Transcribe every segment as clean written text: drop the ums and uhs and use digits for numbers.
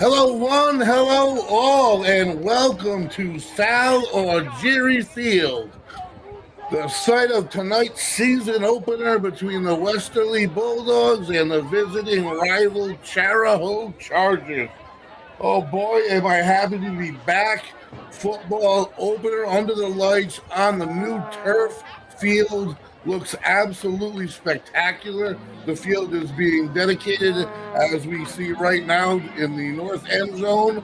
Hello, one, hello, all, and welcome to Sal or Jerry Field, the site of tonight's season opener between the Westerly Bulldogs and the visiting rival Chariho Chargers. Oh boy, am I happy to be back. Football opener under the lights on the new turf field looks absolutely spectacular. The field is being dedicated, as we see right now, in the north end zone.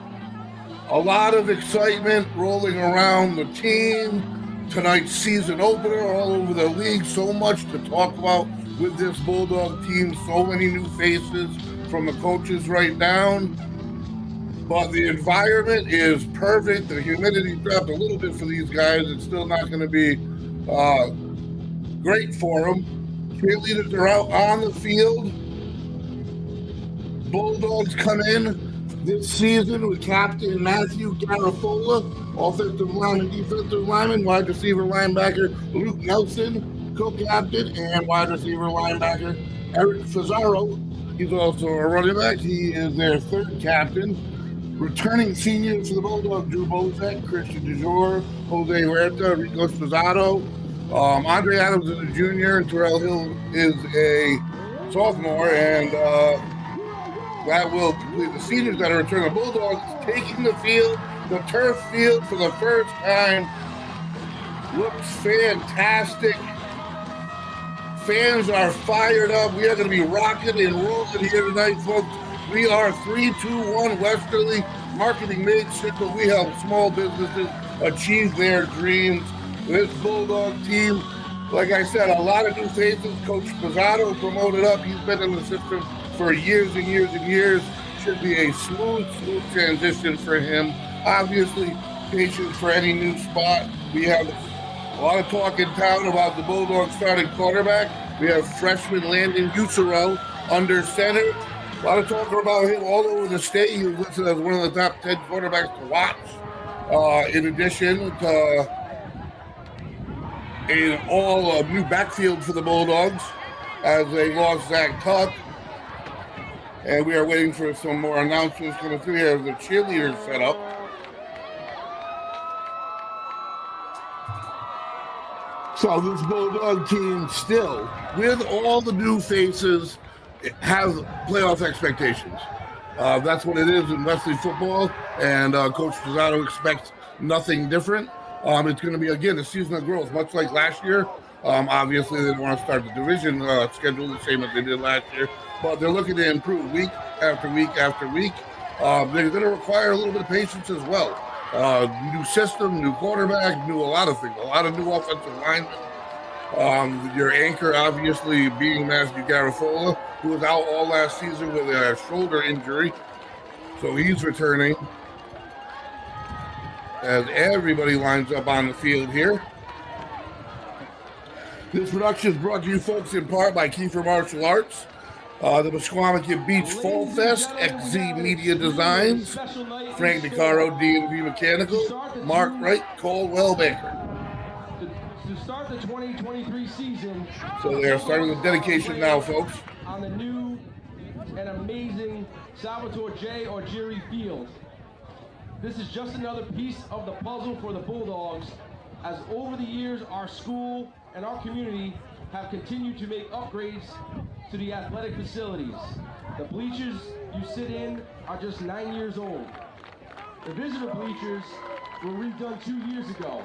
A lot of excitement rolling around the team. Tonight's season opener all over the league. So much to talk about with this Bulldog team. So many new faces from the coaches right down. But the environment is perfect. The humidity dropped a little bit for these guys. It's still not going to be great for them. Cheerleaders are out on the field. Bulldogs come in this season with Captain Matthew Garafola, offensive lineman, defensive lineman, wide receiver linebacker Luke Nelson, co-captain, and wide receiver linebacker Eric Fazaro. He's also a running back. He is their third captain. Returning seniors for the Bulldogs: Drew Bozek, Christian DeJour, Jose Huerta, Rico Esposado. Andre Adams is a junior, and Terrell Hill is a sophomore, and that will complete the seniors that are returning. The Bulldogs taking the field, the turf field, for the first time. Looks fantastic. Fans are fired up. We are going to be rocking and rolling here tonight, folks. We are 321 Westerly, marketing made simple. We help small businesses achieve their dreams. This Bulldog team, like I said, a lot of new faces. Coach Pizzato promoted up. He's been in the system for years and years and years. Should be a smooth transition for him. Obviously, patience for any new spot. We have a lot of talk in town about the Bulldogs starting quarterback. We have freshman Landon Usero under center. A lot of talk about him all over the state. He was listed as one of the top 10 quarterbacks to watch. In addition to an all new backfield for the Bulldogs, as they lost Zach Tuck. And we are waiting for some more announcements coming through here as the cheerleaders set up. So this Bulldog team still, with all the new faces, has playoff expectations. That's what it is in Wesley football, and Coach Pizzato expects nothing different. It's going to be, again, a season of growth, much like last year. Obviously, they don't want to start the division schedule the same as they did last year, but they're looking to improve week after week after week. They're going to require a little bit of patience as well. New system, new quarterback, a lot of things, a lot of new offensive linemen. Your anchor, obviously, being Matthew Garafola, who was out all last season with a shoulder injury. So he's returning as everybody lines up on the field here. This production is brought to you, folks, in part by Kiefer Martial Arts, the Mesquamaket Beach Fall Fest, XZ Media Designs, Frank DeCaro, D&V Mechanical, Mark Wright, Caldwell Baker. To start the 2023 season. So they are starting the dedication now, folks. On the new and amazing Salvatore J. or Jerry Field. This is just another piece of the puzzle for the Bulldogs, as over the years our school and our community have continued to make upgrades to the athletic facilities. The bleachers you sit in are just 9 years old. The visitor bleachers were redone 2 years ago.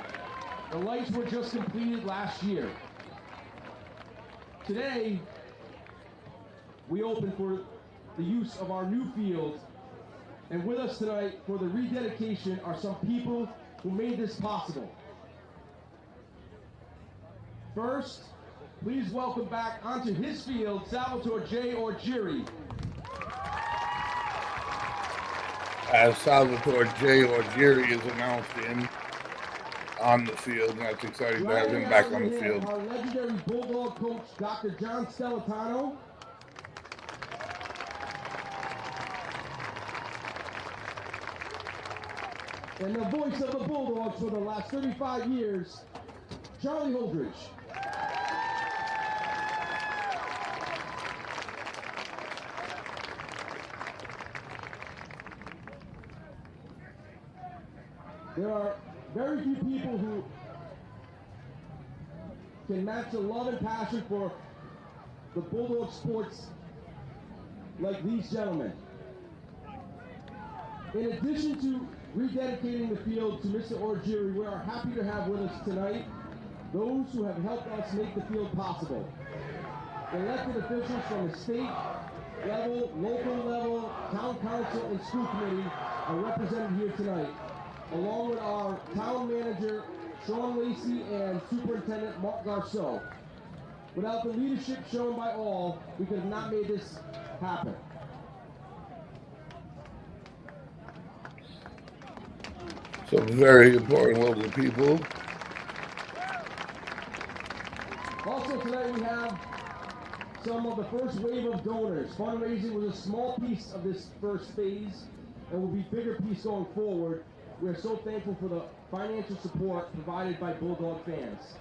The lights were just completed last year. Today, we open for the use of our new field, and with us tonight for the rededication are some people who made this possible. First, please welcome back onto his field, Salvatore J. or Jerry. As Salvatore J. or Jerry is announced on the field, and that's exciting to have him back on the field. Our legendary Bulldog coach, Dr. John Stellitano. And the voice of the Bulldogs for the last 35 years, Charlie Holdridge. There are very few people who can match the love and passion for the Bulldog sports like these gentlemen. In addition to rededicating the field to Mr. Orgiri, we are happy to have with us tonight those who have helped us make the field possible. Elected officials from the state level, local level, town council, and school committee are represented here tonight, along with our town manager, Sean Lacey, and Superintendent Mark Garceau. Without the leadership shown by all, we could have not made this happen. Some very important local people. Also tonight we have some of the first wave of donors. Fundraising was a small piece of this first phase and will be a bigger piece going forward. We are so thankful for the financial support provided by Bulldog fans.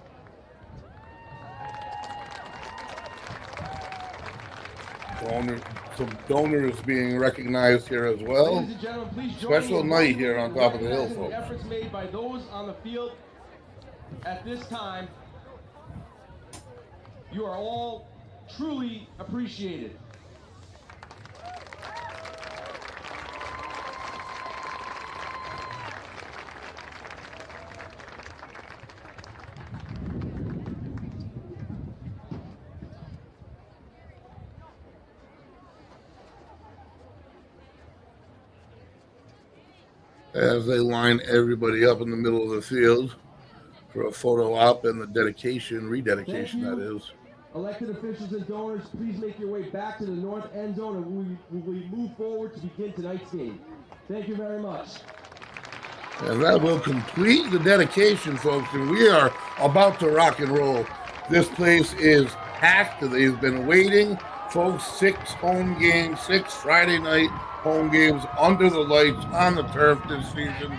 Some donors being recognized here as well. Ladies and gentlemen, please join Special me night here on top of the hill, folks. The efforts made by those on the field at this time. You are all truly appreciated. As they line everybody up in the middle of the field for a photo op and the dedication, rededication, that is. Elected officials and donors, please make your way back to the north end zone and we move forward to begin tonight's game. Thank you very much. And that will complete the dedication, folks, and we are about to rock and roll. This place is packed. They've been waiting, folks. 6 home games, 6 Friday night home games under the lights on the turf this season.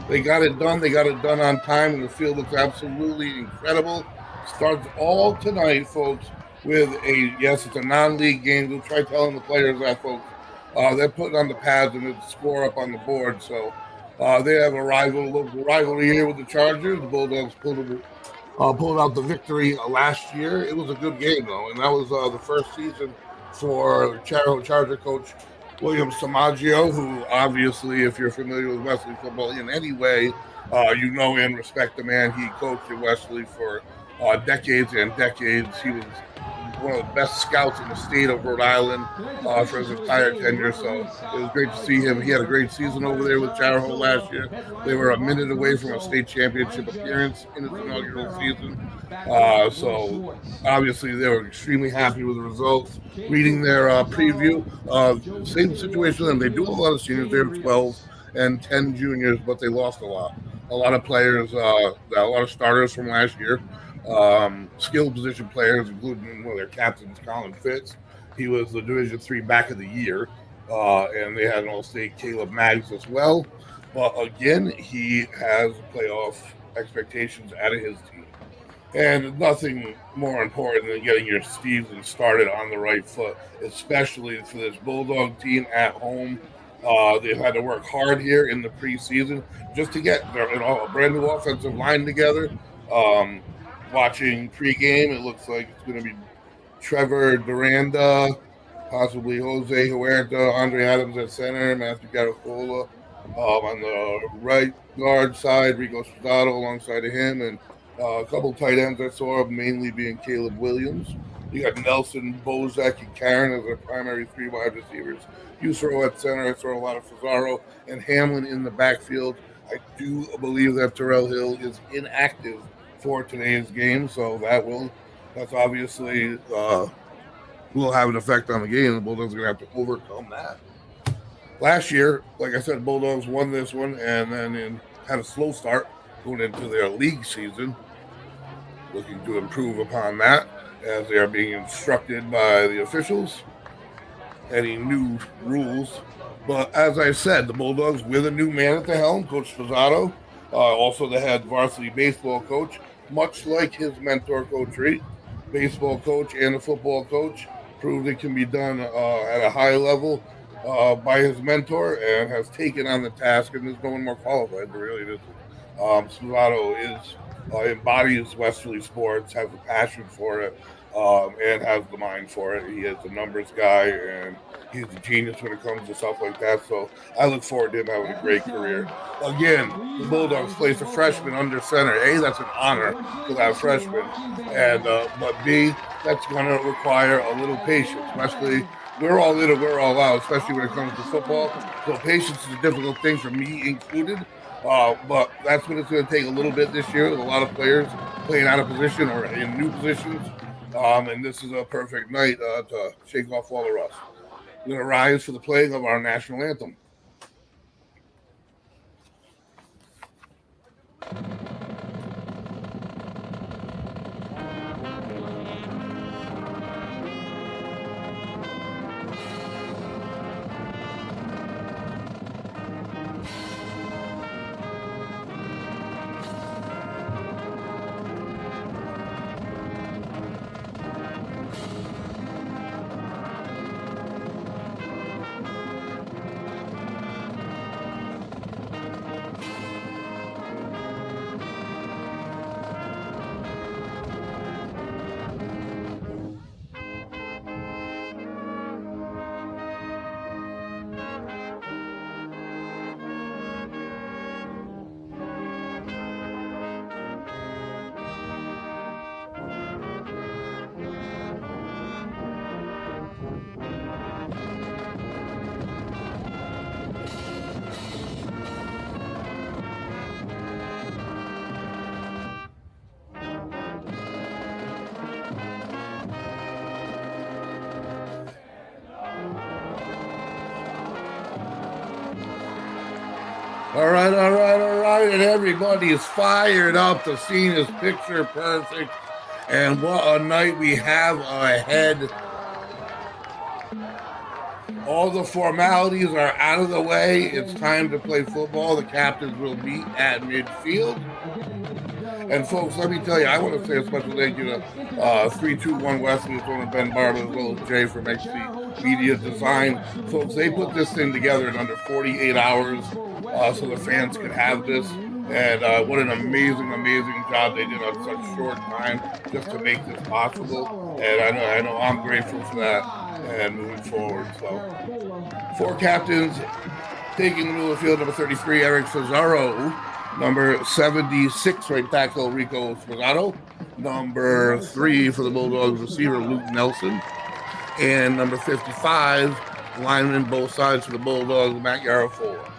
They got it done. They got it done on time, and the field looks absolutely incredible. Starts all tonight, folks, with yes, it's a non-league game. We'll try telling the players that, folks. They're putting on the pads and it's score up on the board. So they have a local rivalry here with the Chargers. The Bulldogs pulled out the victory last year. It was a good game, though, and that was the first season for Chariho Charger coach William Samaggio, who obviously, if you're familiar with Westerly football in any way, you know and respect the man. He coached at Westerly for decades and decades. He was one of the best scouts in the state of Rhode Island for his entire tenure. So it was great to see him. He had a great season over there with Chariho last year. They were a minute away from a state championship appearance in his inaugural season. So obviously they were extremely happy with the results. Reading their preview, same situation, and they do a lot of seniors. They have 12 and 10 juniors, but they lost a lot. A lot of players, a lot of starters from last year. Skilled position players, including one of their captains, Colin Fitz. He was the Division III back of the year, and they had an All-State Caleb Maggs as well. But again, he has playoff expectations out of his team. And nothing more important than getting your season started on the right foot, especially for this Bulldog team at home. They've had to work hard here in the preseason just to get a brand new offensive line together. Watching pregame, it looks like it's going to be Trevor Duranda, possibly Jose Huerta, Andre Adams at center, Matthew Garafola on the right guard side, Rico Sposato alongside of him, and a couple tight ends I saw, mainly being Caleb Williams. You got Nelson, Bozak, and Karen as their primary 3 wide receivers. Usero at center. I saw a lot of Fazaro and Hamlin in the backfield. I do believe that Terrell Hill is inactive for today's game, so that's obviously will have an effect on the game. The Bulldogs are going to have to overcome that. Last year, like I said, Bulldogs won this one and then had a slow start going into their league season, looking to improve upon that as they are being instructed by the officials. Any new rules. But as I said, the Bulldogs with a new man at the helm, Coach Sposato, also the head varsity baseball coach, much like his mentor, Coach Reed, baseball coach and a football coach, proved it can be done at a high level. by his mentor and has taken on the task, and there's no one more qualified to really do it. Sposato embodies Westerly sports, has a passion for it, and has the mind for it. He is a numbers guy, and he's a genius when it comes to stuff like that. So I look forward to him having a great career. Again, the Bulldogs place a freshman under center. A, that's an honor for that freshman, and but B, that's going to require a little patience, especially. We're all in and we're all out, especially when it comes to football. So patience is a difficult thing for me included. But that's what it's going to take a little bit this year with a lot of players playing out of position or in new positions. And this is a perfect night to shake off all the rust. We're going to rise for the playing of our national anthem. All right, and everybody is fired up. The scene is picture perfect, and what a night we have ahead. All the formalities are out of the way. It's time to play football. The captains will meet at midfield. And folks, let me tell you, I want to say a special thank you to 321 Wesley, and Ben Barber, as well as Jay from XC Media Design. Folks, they put this thing together in under 48 hours so the fans could have this. And what an amazing, amazing job they did on such short time just to make this possible. And I know I'm grateful for that and moving forward. So, 4 captains taking the middle of the field, number 33, Eric Cesaro. Number 76, right tackle, Rico Sposato. Number 3 for the Bulldogs receiver, Luke Nelson. And number 55, lineman both sides for the Bulldogs, Matt Yarafola.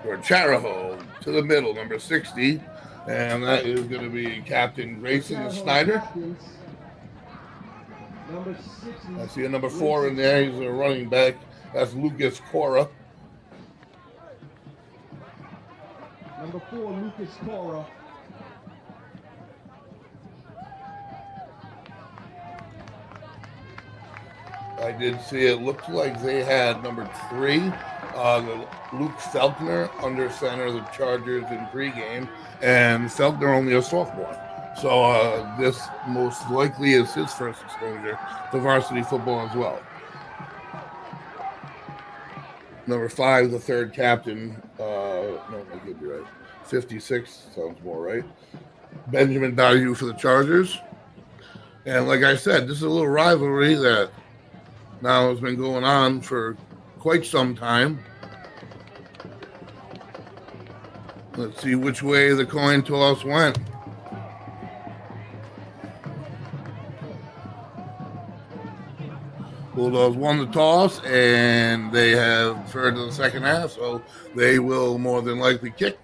For Chariho to the middle, number 60. And that is going to be Captain Grayson Snyder. I see a number 4 in there. He's a running back. That's Lucas Cora. Number 4, Lucas Cora. I did see it looked like they had number 3, Luke Felkner under center of the Chargers in pregame, and Felkner only a sophomore. So this most likely is his first exposure to varsity football as well. Number 5, the third captain. No, I could be right. 56 sounds more right. Benjamin Donahue for the Chargers. And like I said, this is a little rivalry that now has been going on for quite some time. Let's see which way the coin toss went. Bulldogs won the toss, and they have deferred to the second half, so they will more than likely kick.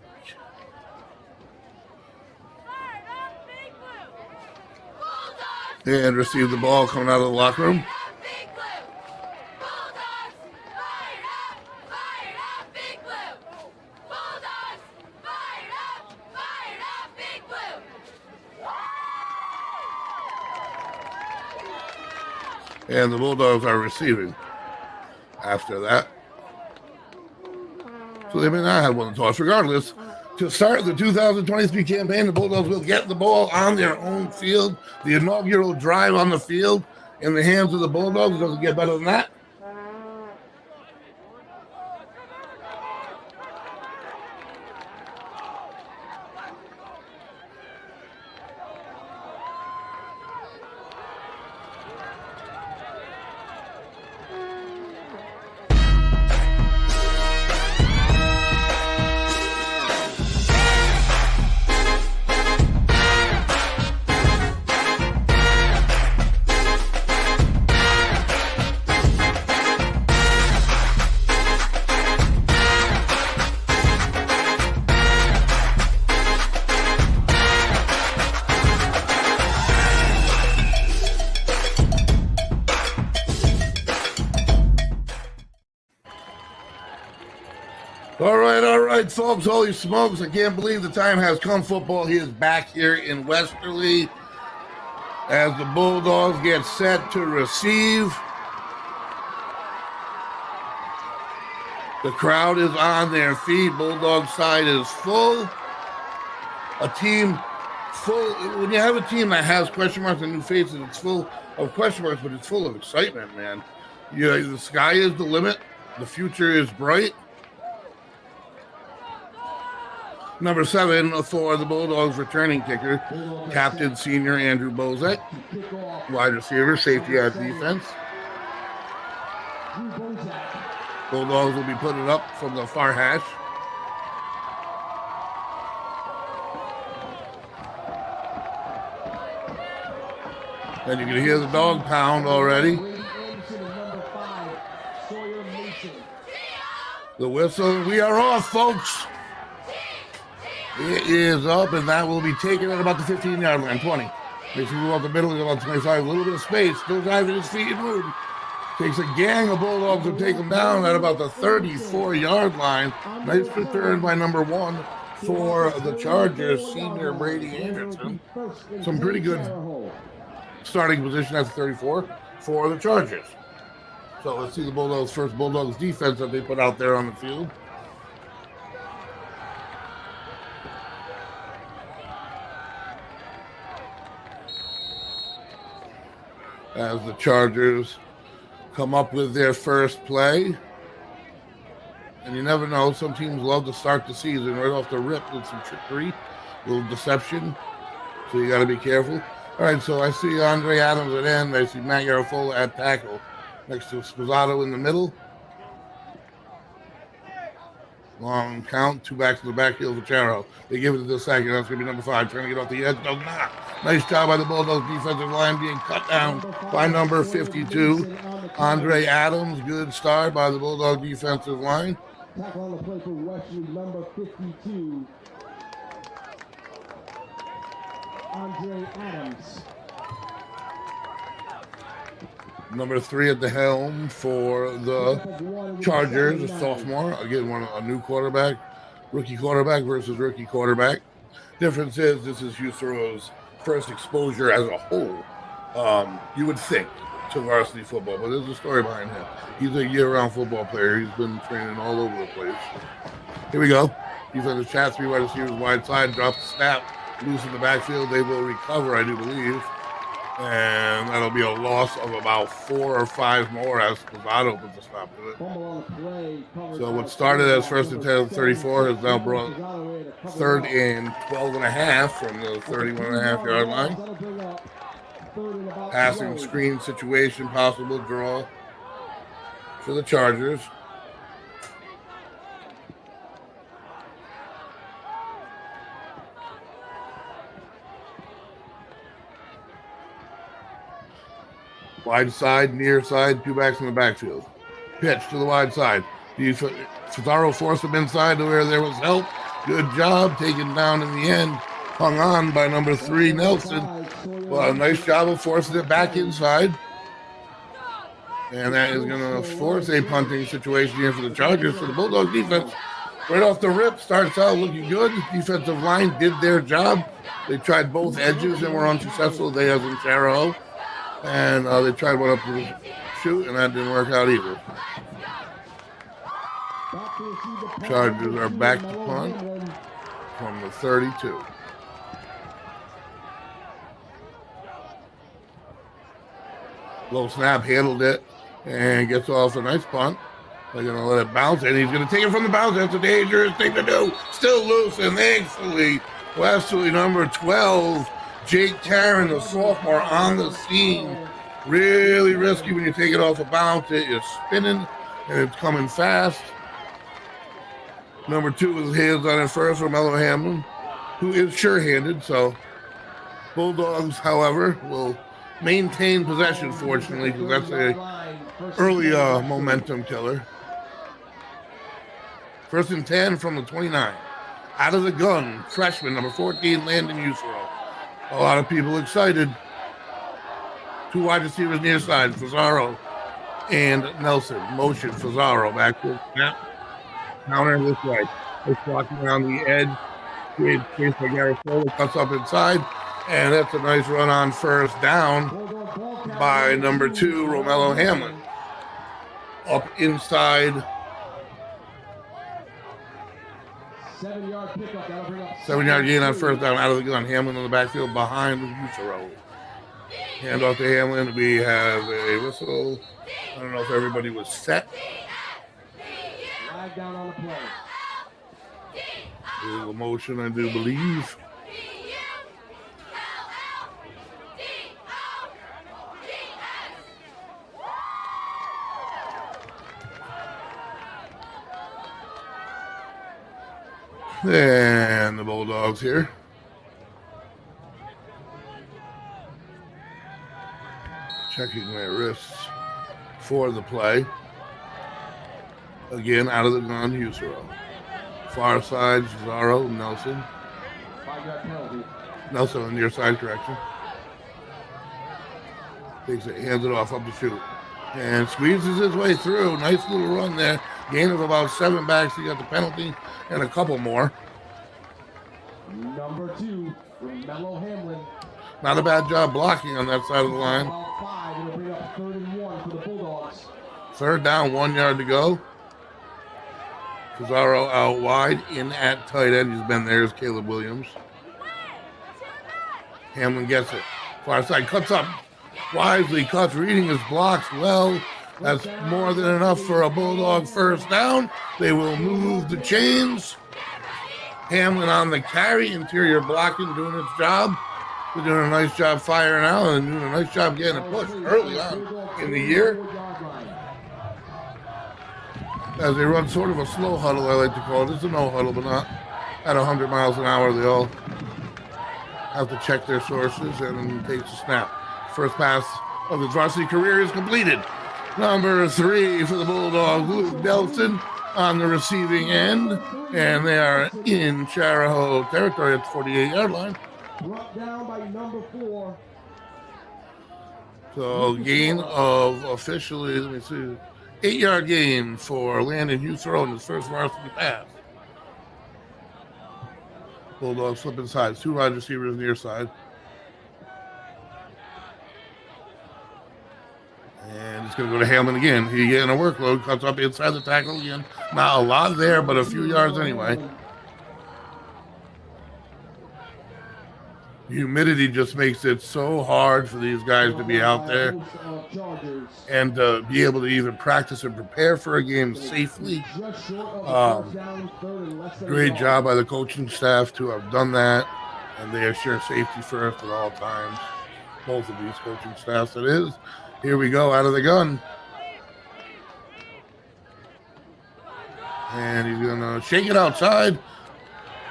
And receive the ball coming out of the locker room. And the Bulldogs are receiving after that. So they may not have won the toss. Regardless, to start the 2023 campaign, the Bulldogs will get the ball on their own field. The inaugural drive on the field in the hands of the Bulldogs. Doesn't get better than that. All right, folks. Holy smokes. I can't believe the time has come. Football is back here in Westerly as the Bulldogs get set to receive. The crowd is on their feet. Bulldog side is full. A team full. When you have a team that has question marks and new faces, it's full of question marks, but it's full of excitement, man. Yeah, the sky is the limit. The future is bright. Number 7 for the Bulldogs returning kicker, Captain Senior Andrew Bozek. Wide receiver, safety on defense. Bulldogs will be putting it up from the far hash. And you can hear the dog pound already. The whistle, we are off, folks. It is up, and that will be taken at about the 15-yard line, 20. Makes him go out the middle, about 25, a little bit of space. Still driving his feet and moving. Takes a gang of Bulldogs to take him down at about the 34-yard line. Nice return by number 1 for the Chargers, senior Brady Anderson. Some pretty good starting position at the 34 for the Chargers. So let's see the Bulldogs' first Bulldogs defense that they put out there on the field. As the Chargers come up with their first play. And you never know, some teams love to start the season right off the rip with some trickery, a little deception. So you got to be careful. All right, so I see Andre Adams at end. I see Matt Garofola at tackle next to Spazzato in the middle. Long count, 2 backs in the backfield for Chariho. They give it to the second. That's going to be number 5, trying to get off the edge. Does not. Nice job by the Bulldogs defensive line being cut down by number 52, Andre Adams. Good start by the Bulldog defensive line. Tackle on the play for Westerly, number 52, Andre Adams. Number 3 at the helm for the Chargers, a sophomore. Again, a new quarterback, rookie quarterback versus rookie quarterback. Difference is this is Husero's first exposure as a whole, you would think, to varsity football, but there's a story behind him. He's a year-round football player. He's been training all over the place. Here we go. Defensive chat, 3 wide receivers wide side, drop the snap, loose in the backfield. They will recover, I do believe. And that'll be a loss of about 4 or 5 more as Spazzato puts a stop to it. So what started as first and 10 34 has now brought 3rd and 12 and a half from the 31.5-yard line. Passing screen situation, possible draw for the Chargers. Wide side, near side, 2 backs in the backfield. Pitch to the wide side. Cesaro forced him inside to where there was help. Good job, taken down in the end. Hung on by number 3, Nelson. Well, a nice job of forcing it back inside. And that is going to force a punting situation here for the Chargers. So the Bulldog defense, right off the rip, starts out looking good. Defensive line did their job. They tried both edges and were unsuccessful. They have in Chariho. And they tried one up to the shoot, and that didn't work out either. Chargers are back to punt from the 32. Low snap, handled it, and gets off a nice punt. They're going to let it bounce, and he's going to take it from the bounce. That's a dangerous thing to do. Still loose, and thankfully, Westerly number 12, Jake Taryn, the sophomore, on the scene. Really risky when you take it off a bounce. It is spinning, and it's coming fast. Number 2 with his hands on it first, Romello Hamlin, who is sure-handed. So Bulldogs, however, will maintain possession, fortunately, because that's a early momentum killer. 1st and 10 from the 29. Out of the gun, freshman, number 14, Landon Usero. A lot of people excited. 2 wide receivers near side, Fazaro and Nelson. Motion, Fazaro, back to snap. Counter this way. It's blocking around the edge. Creates space by Garofolo, cuts up inside. And that's a nice run on 1st down by number 2, Romello Hamlin. Up inside. 7-yard pickup. That'll bring up 7-yard gain on 1st down. Out of the gun. Hamlin in the backfield behind Usero. Hand off to Hamlin. We have a whistle. I don't know if everybody was set. Flag down on the play. Illegal motion, I do believe. And the Bulldogs here. Checking their wrists for the play. Again, out of the gun, Usero. Far side, Cesaro, Nelson. 5-yard penalty. Nelson on the near side, correction. Takes it, hands it off up the shoot. And squeezes his way through. Nice little run there. Gain of about 7 backs. He got the penalty and a couple more. Number 2, Romello Hamlin. Not a bad job blocking on that side of the line. About 5. It'll bring up 3rd and 1 for the Bulldogs. 3rd down, 1 yard to go. Cesaro out wide, in at tight end. He's been there. Is Caleb Williams. Hamlin gets it. Far side, cuts up. Wisely cuts, reading his blocks well. That's more than enough for a Bulldog 1st down. They will move the chains. Hamlin on the carry, interior blocking, doing its job. They're doing a nice job firing out and doing a nice job getting it pushed early on in the year. As they run sort of a slow huddle, I like to call it. It's a no huddle, but not at 100 miles an hour. They all have to check their sources and take the snap. First pass of his varsity career is completed. Number 3 for the Bulldogs, Luke Delson on the receiving end. And they are in Chariho territory at the 48-yard line. Brought down by number 4. So gain of officially, let me see, 8-yard gain for Landon Usero in his first varsity pass. Bulldogs flip inside. 2 wide receivers near side. And it's going to go to Hamlin again. He getting a workload, cuts up inside the tackle again. Not a lot there, but a few yards anyway. Humidity just makes it so hard for these guys to be out there and be able to even practice and prepare for a game safely. Great job by the coaching staff to have done that, and they assure safety first at all times. Both of these coaching staffs, it is. Here we go, out of the gun. And he's going to shake it outside,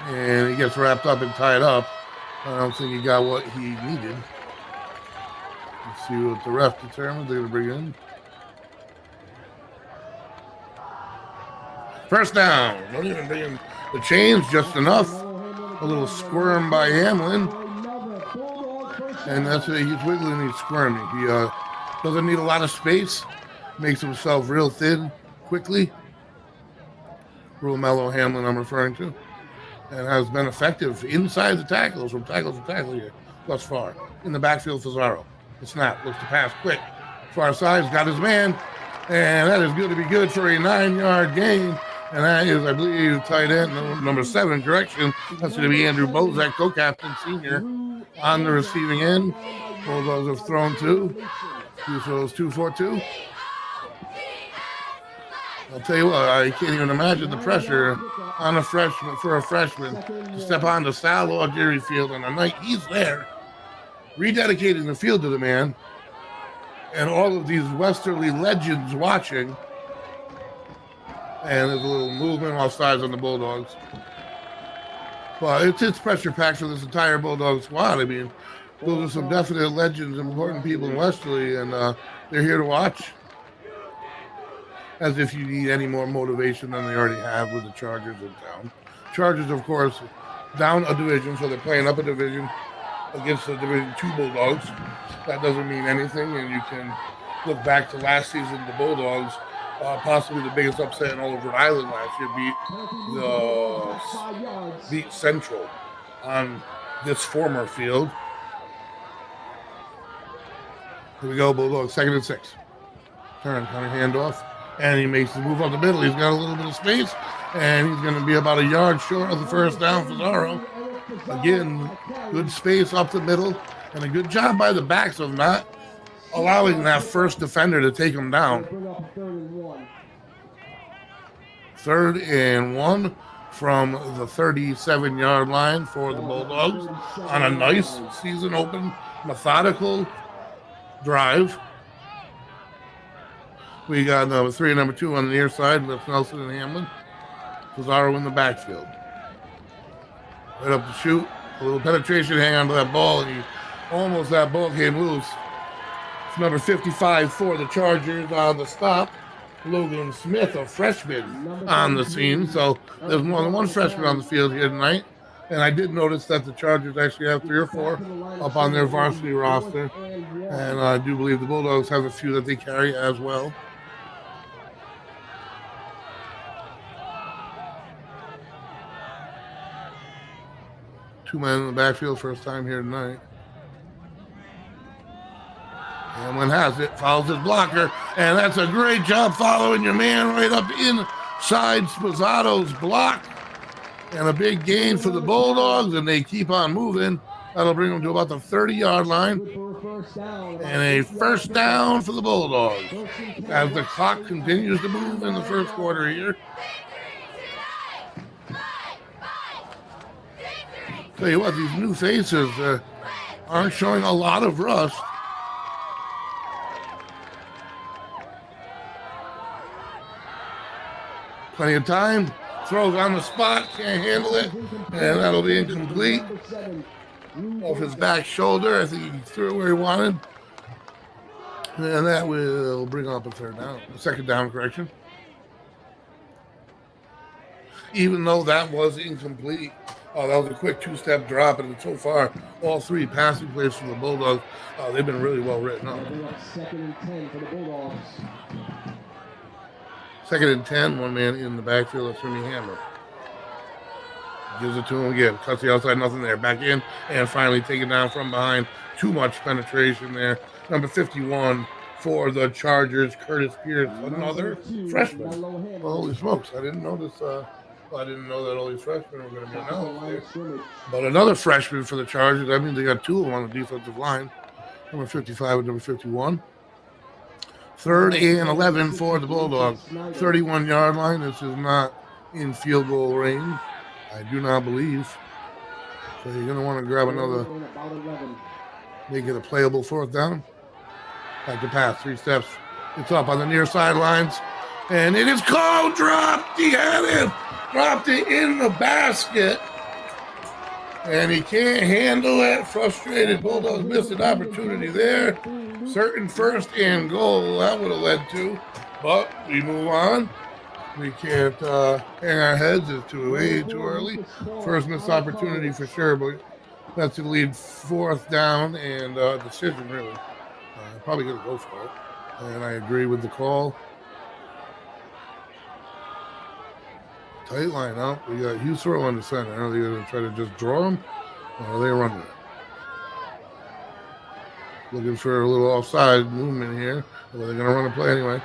and he gets wrapped up and tied up. I don't think he got what he needed. Let's see what the ref determined they're going to bring in. 1st down. Not even bringing the chains, just enough. A little squirm by Hamlin. And that's it. He's wiggling, he's squirming. He doesn't need a lot of space. Makes himself real thin quickly. Romello Hamlin I'm referring to. And has been effective inside the tackles, from tackle to tackle here thus far. In the backfield, Fazaro. The snap, looks to pass quick. Far side's got his man. And that is going to be good for a 9-yard gain. And that is, I believe, tight end number 7, correction. That's going to be Andrew Bozak, co-captain, senior, on the receiving end. Bulldogs have thrown 2. Uso's 2-4-2. I'll tell you what, I can't even imagine the pressure on a freshman to step onto Sal or Jerry Field on a night he's there, rededicating the field to the man, and all of these Westerly legends watching. And there's a little movement offsides on the Bulldogs. But it's pressure packed for this entire Bulldog squad. I mean, those are some definite legends, important people in Westerly, and they're here to watch. As if you need any more motivation than they already have with the Chargers in town. Chargers, of course, down a division, so they're playing up a division against the Division II Bulldogs. That doesn't mean anything, and you can look back to last season, the Bulldogs, possibly the biggest upset in all of Rhode Island last year, beat Central on this former field. Here we go, Bulldogs, 2nd and 6. Turn, kind of handoff. And he makes the move up the middle. He's got a little bit of space, and he's going to be about a yard short of the first down for Chariho. Again, good space up the middle, and a good job by the backs of not allowing that first defender to take him down. 3rd and 1 from the 37-yard line for the Bulldogs on a nice season-open, methodical drive. We got number 3 and number 2 on the near side with Nelson and Hamlin. Pizarro in the backfield. Right up the shoot. A little penetration, hang on to that ball, and that ball came loose. It's number 55 for the Chargers on the stop. Logan Smith, a freshman, on the scene. So there's more than one freshman on the field here tonight. And I did notice that the Chargers actually have 3 or 4 up on their varsity roster. And I do believe the Bulldogs have a few that they carry as well. Two men in the backfield, first time here tonight. Hamlin has it, follows his blocker, and that's a great job following your man right up inside Sposado's block. And a big gain for the Bulldogs, and they keep on moving. That'll bring them to about the 30-yard line. And a first down for the Bulldogs as the clock continues to move in the first quarter here. Tell you what, these new faces aren't showing a lot of rust. Plenty of time. Throws on the spot, can't handle it, and that'll be incomplete. Off his back shoulder, I think he threw it where he wanted. And that will bring up a second down correction. Even though that was incomplete. That was a quick 2-step drop, and so far, all 3 passing plays from the Bulldogs, they've been really well written up. 2nd and 10 for the Bulldogs. 2nd and 10, one man in the backfield, that's Jimmy Hammer. Gives it to him again, cuts the outside, nothing there. Back in, and finally taken down from behind. Too much penetration there. Number 51 for the Chargers, Curtis Pierce, another freshman. Holy smokes, I didn't notice. I didn't know that all these freshmen were going to be announced there. But another freshman for the Chargers. That means they got 2 of them on the defensive line. Number 55 and number 51. 3rd and 11 for the Bulldogs. 31-yard line. This is not in field goal range, I do not believe. So you're going to want to grab another, make it a playable 4th down. Back to pass, 3 steps. It's up on the near sidelines. And it is called dropped. He had it. Dropped it in the basket. And he can't handle it. Frustrated. Bulldogs missed an opportunity there. Certain 1st and goal that would have led to. But we move on. We can't hang our heads. It's way too early. First missed opportunity for sure. But that's to lead 4th down and decision, really. Probably going to go for it. And I agree with the call. Tight line out. We got Husero on the center. Are they going to try to just draw him? Or are they running it? Looking for a little offside movement here. Well, they're going to run a play anyway.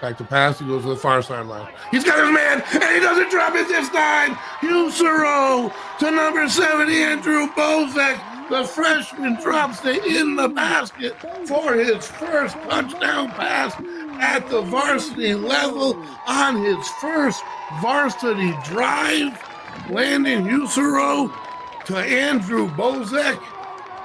Back to pass. He goes to the far sideline. He's got his man, and he doesn't drop it this time. Husero to number 70, Andrew Bozek. The freshman drops it in the basket for his first touchdown pass at the varsity level on his first varsity drive, landing Usero to Andrew Bozek.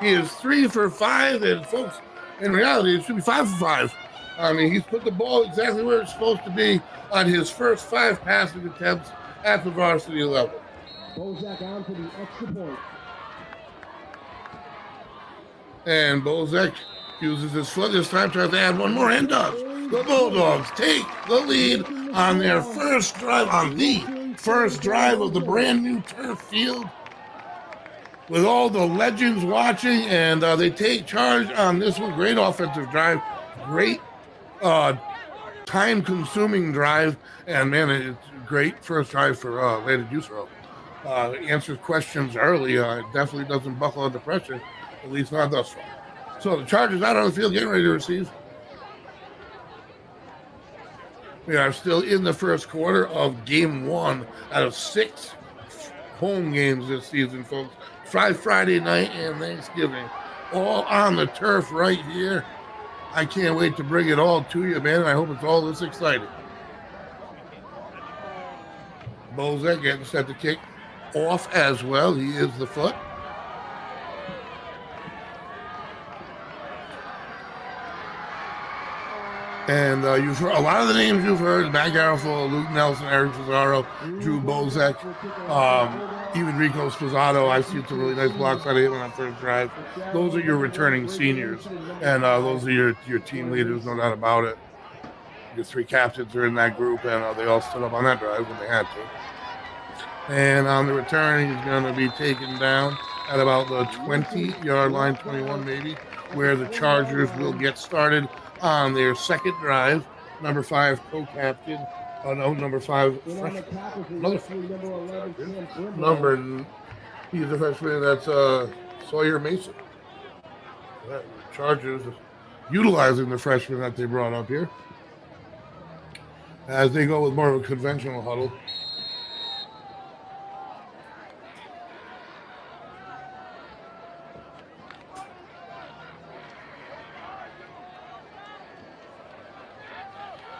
He is 3 for 5, and folks, in reality, it should be 5 for 5. I mean, he's put the ball exactly where it's supposed to be on his first 5 passing attempts at the varsity level. Bozak on for the extra point. And Bozek uses his foot this time, tries to add one more, and does. The Bulldogs take the lead on their first drive, on the first drive of the brand new turf field, with all the legends watching, and they take charge on this one. Great offensive drive, great time-consuming drive, and man, it's a great first drive for Landon Usero. Answers questions early. Definitely doesn't buckle under pressure, at least not thus far. So the Chargers out on the field, getting ready to receive. We are still in the first quarter of game 1 out of 6 home games this season, folks. Friday night and Thanksgiving, all on the turf right here. I can't wait to bring it all to you, man. I hope it's all this exciting. Bozek getting set to kick off as well. He is the foot. And you've heard a lot of the names you've heard: Matt Garofalo, Luke Nelson, Eric Cesaro, Drew Bozek, even Rico Sposato. I see some really nice blocks out of him on that first drive. Those are your returning seniors, and those are your team leaders, no doubt about it. Your 3 captains are in that group, and they all stood up on that drive when they had to. And on the return, he's going to be taken down at about the 20-yard line, 21 maybe, where the Chargers will get started on their second drive. Number 5 co-captain. Oh no, number 5 freshman. He's a freshman. That's Sawyer Mason. The Chargers utilizing the freshman that they brought up here as they go with more of a conventional huddle.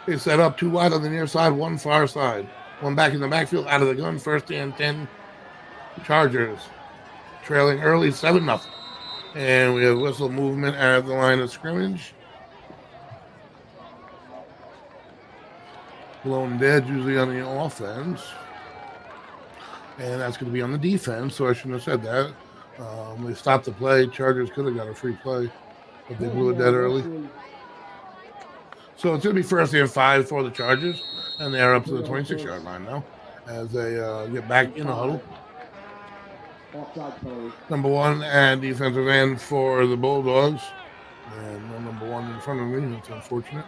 They set up 2 wide on the near side, 1 far side. 1 back in the backfield, out of the gun, first and 10. Chargers trailing early, 7-0. And we have whistle movement at the line of scrimmage. Blown dead usually on the offense. And that's going to be on the defense, so I shouldn't have said that. They stopped the play. Chargers could have got a free play, but they blew it dead early. So it's going to be first and 5 for the Chargers, and they're up to the 26-yard line now as they get back in the huddle. Number 1 and defensive end for the Bulldogs. And no number 1 in front of me. That's unfortunate.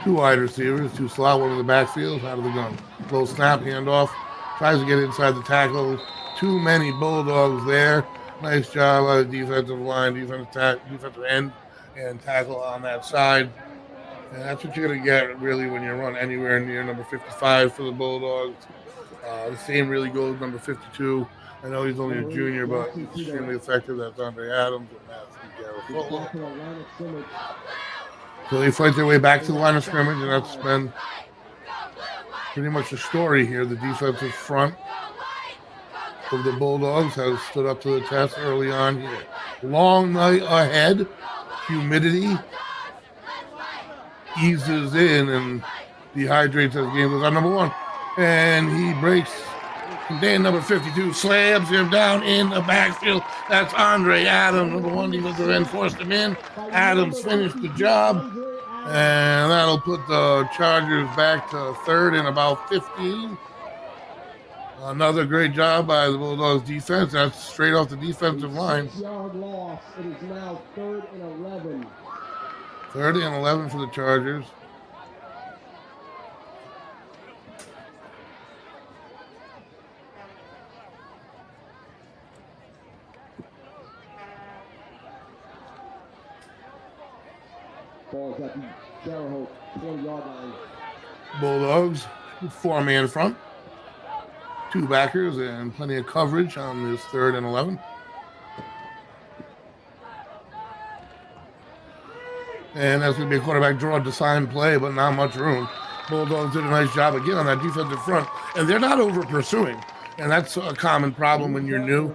Two wide receivers, 2 slot, 1 in the backfield, out of the gun. Low snap, handoff. Tries to get inside the tackle. Too many Bulldogs there. Nice job on the defensive line, defensive end, and tackle on that side. And that's what you're going to get, really, when you run anywhere near number 55 for the Bulldogs. The same really goes number 52. I know he's only a junior, but extremely effective. That's Andre Adams and Matthew Garofalo. So they fight their way back to the line of scrimmage, and that's been pretty much the story here. The defensive front of the Bulldogs has stood up to the test early on here. Long night ahead. Humidity eases in and dehydrates as the game goes on. Number 1. And he breaks. And then number 52 slams him down in the backfield. That's Andre Adams. Number 1 defensive end forced him in. Adams finished the job. And that'll put the Chargers back to 3rd and about 15. Another great job by the Bulldogs defense. That's straight off the defensive line. 6-yard loss. It is now 3rd and 11. 3rd and 11 for the Chargers. Ball's at the Chariho 20-yard line. Bulldogs, 4-man front. Two backers and plenty of coverage on this 3rd and 11. And that's going to be a quarterback draw design play, but not much room. Bulldogs did a nice job again on that defensive front, and they're not over pursuing. And that's a common problem when you're new,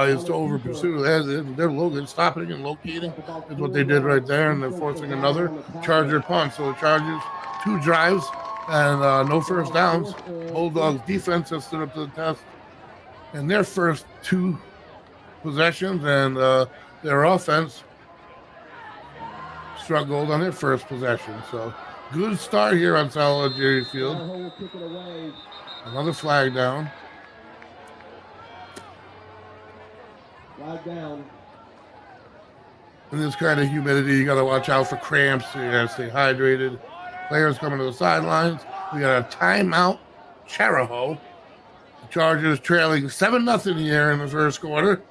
is to over pursue. They're stopping and locating is what they did right there, and they're forcing another Charger punt. So the Chargers, 2 drives and no first downs. Bulldogs defense has stood up to the test in their first 2 possessions, and their offense struggled on their first possession. So good start here on South Jerry Field. Another flag down. Flag down. In this kind of humidity, you got to watch out for cramps. You got to stay hydrated. Players coming to the sidelines. We got a timeout. Chariho. The Chargers trailing 7-0 here in the first quarter.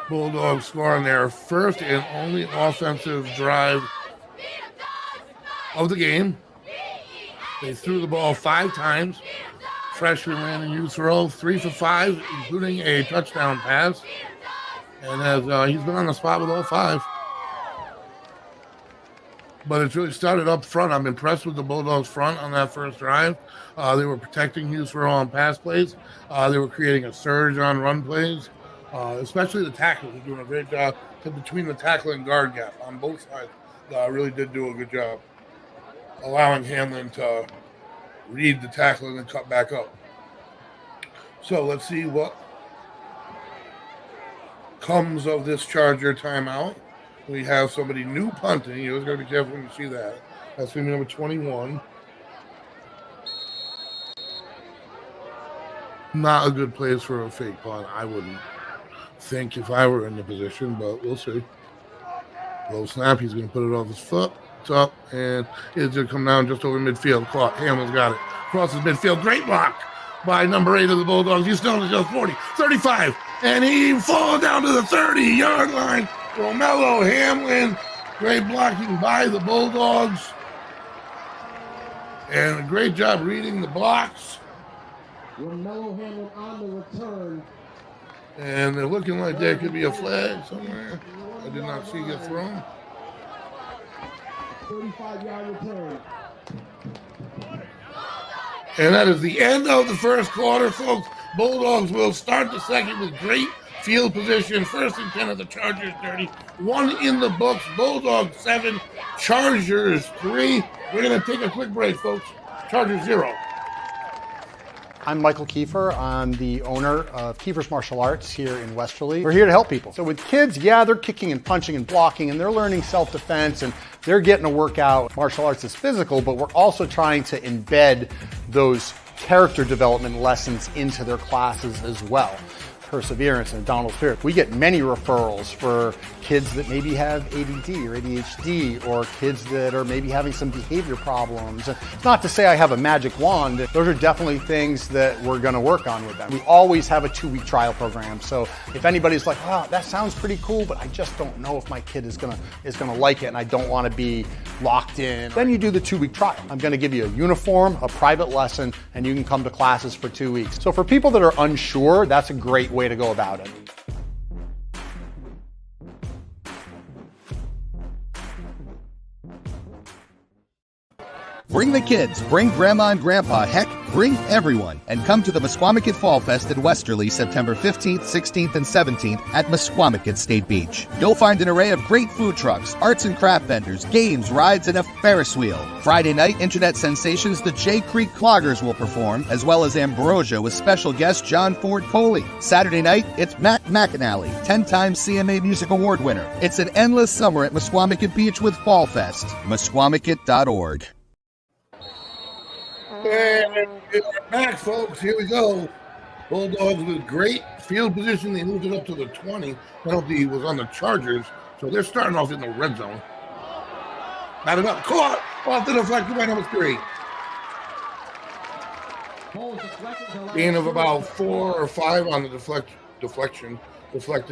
Bulldogs score on their first and only offensive drive of the game. They threw the ball 5 times. Freshman Landon Usero, 3 for 5, including a touchdown pass. And as he's been on the spot with all 5. But it's really started up front. I'm impressed with the Bulldogs front on that first drive. They were protecting Usero on pass plays. They were creating a surge on run plays. Especially the tackles are doing a great job between the tackle and guard gap on both sides. Really did do a good job allowing Hamlin to read the tackle and then cut back up. So let's see what comes of this Charger timeout. We have somebody new punting. You always got to be careful when you see that. That's going to be number 21. Not a good place for a fake punt, I wouldn't think if I were in the position, but we'll see. Low snap, he's going to put it off his foot. It's up, and it's going to come down just over midfield. Caught. Hamlin's got it. Crosses midfield. Great block by number 8 of the Bulldogs. He's still just 40, 35, and he falls down to the 30-yard line. Romello Hamlin, great blocking by the Bulldogs, and a great job reading the blocks. Romello Hamlin on the return. And they're looking like there could be a flag somewhere. I did not see it thrown. 35-yard return. And that is the end of the first quarter, folks. Bulldogs will start the second with great field position. 1st and 10 of the Chargers 30. 1 in the books. Bulldogs 7, Chargers 3. We're going to take a quick break, folks. Chargers 0. I'm Michael Kiefer. I'm the owner of Kiefer's Martial Arts here in Westerly. We're here to help people. So with kids, yeah, they're kicking and punching and blocking, and they're learning self-defense, and they're getting a workout. Martial arts is physical, but we're also trying to embed those character development lessons into their classes as well. Perseverance and Donald Spirit. We get many referrals for kids that maybe have ADD or ADHD, or kids that are maybe having some behavior problems. It's not to say I have a magic wand. Those are definitely things that we're going to work on with them. We always have a 2-week trial program. So if anybody's like, wow, that sounds pretty cool, but I just don't know if my kid is gonna like it, and I don't want to be locked in, then you do the 2-week trial. I'm going to give you a uniform, a private lesson, and you can come to classes for 2 weeks. So for people that are unsure, that's a great way to go about it. Bring the kids, bring grandma and grandpa, heck, bring everyone, and come to the Mesquamaket Fall Fest in Westerly, September 15th, 16th, and 17th at Mesquamaket State Beach. You'll find an array of great food trucks, arts and craft vendors, games, rides, and a Ferris wheel. Friday night, internet sensations the Jay Creek Cloggers will perform, as well as Ambrosia with special guest John Ford Coley. Saturday night, it's Matt McAnally, 10-time CMA Music Award winner. It's an endless summer at Mesquamaket Beach with Fall Fest. Mesquamaket.org. And we're back, folks. Here we go. Bulldogs with great field position. They moved it up to the 20. Penalty was on the Chargers, so they're starting off in the red zone. Not enough. Caught off the deflection by number 3. Gain of about 4 or 5 on the deflected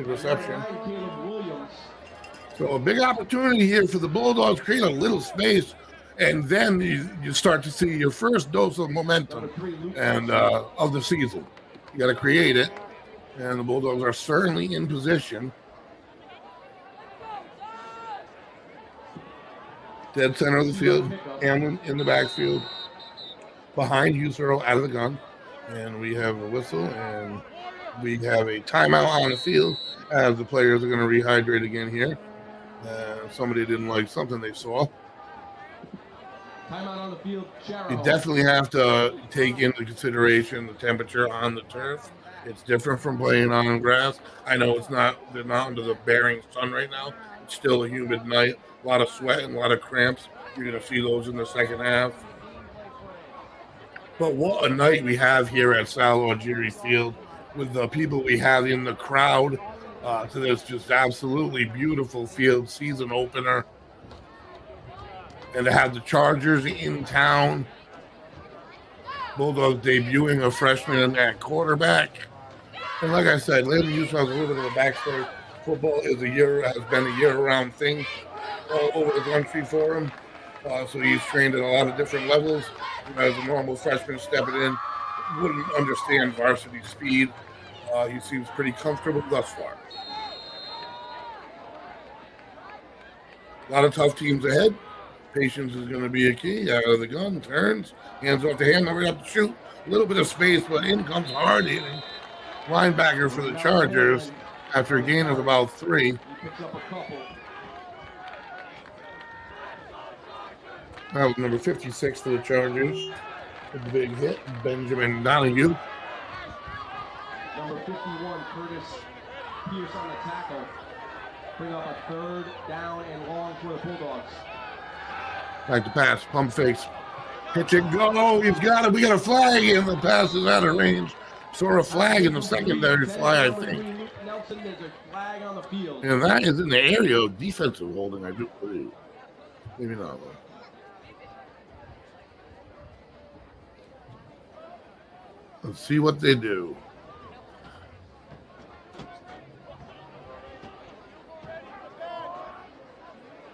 reception. So a big opportunity here for the Bulldogs. Create a little space And then you start to see your first dose of momentum and of the season. You got to create it, and the Bulldogs are certainly in position. Dead center of the field, Hamlin in the backfield, behind Husero out of the gun, and we have a whistle, and we have a timeout on the field as the players are going to rehydrate again here. Somebody didn't like something they saw. Timeout on the field, Chariho. You definitely have to take into consideration the temperature on the turf. It's different from playing on grass. I know they're not under the bearing sun right now. It's still a humid night, a lot of sweat and a lot of cramps. You're going to see those in the second half. But what a night we have here at Sal Algieri Field with the people we have in the crowd to this just absolutely beautiful field season opener. And to have the Chargers in town, Bulldogs debuting a freshman at quarterback. And like I said, Landon Houston has a little bit of a backstory. Football has been a year-round thing all over the country for him. So he's trained at a lot of different levels. As a normal freshman stepping in, wouldn't understand varsity speed. He seems pretty comfortable thus far. A lot of tough teams ahead. Patience is going to be a key. Out of the gun, turns, hands off the hand, never have to shoot. A little bit of space, but in comes hard hitting linebacker for the Chargers after a gain of about 3. He picks up a couple. That was number 56 for the Chargers. With the big hit, Benjamin Donahue. Number 51, Curtis Pierce on the tackle. Bring up a 3rd down and long for the Bulldogs. Like the pass, pump fakes, pitch and go. He's got it. We got a flag, and the pass is out of range. Saw a flag in the secondary fly, I think. Nelson, there's a flag on the field. And that is in the area of defensive holding, I do believe. Maybe not. Let's see what they do.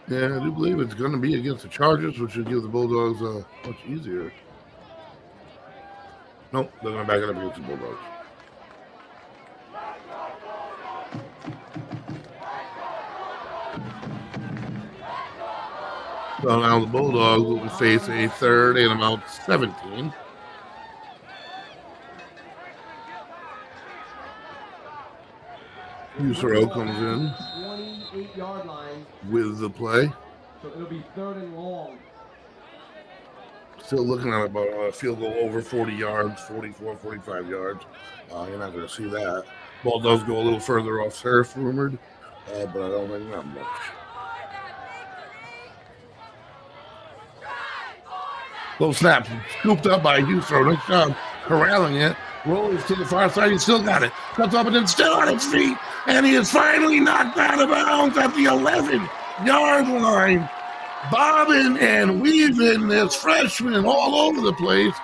Yeah, I do believe it's going to be against the Chargers, which would give the Bulldogs much easier. Nope, they're going to back it up against the Bulldogs. So now the Bulldogs will face a 3rd and about 17. Husero comes in 28-yard line with the play. So it'll be 3rd and long. Still looking at about a field goal over 40 yards, 44, 45 yards. You're not going to see that. Ball does go a little further off turf, rumored, but I don't think that much. Low snap, scooped up by Husero. Nice job corralling it. Rolls to the far side. He still got it. Cuts up and then still on its feet. And he is finally knocked out of bounds at the 11-yard line. Bobbing and weaving this freshman all over the place.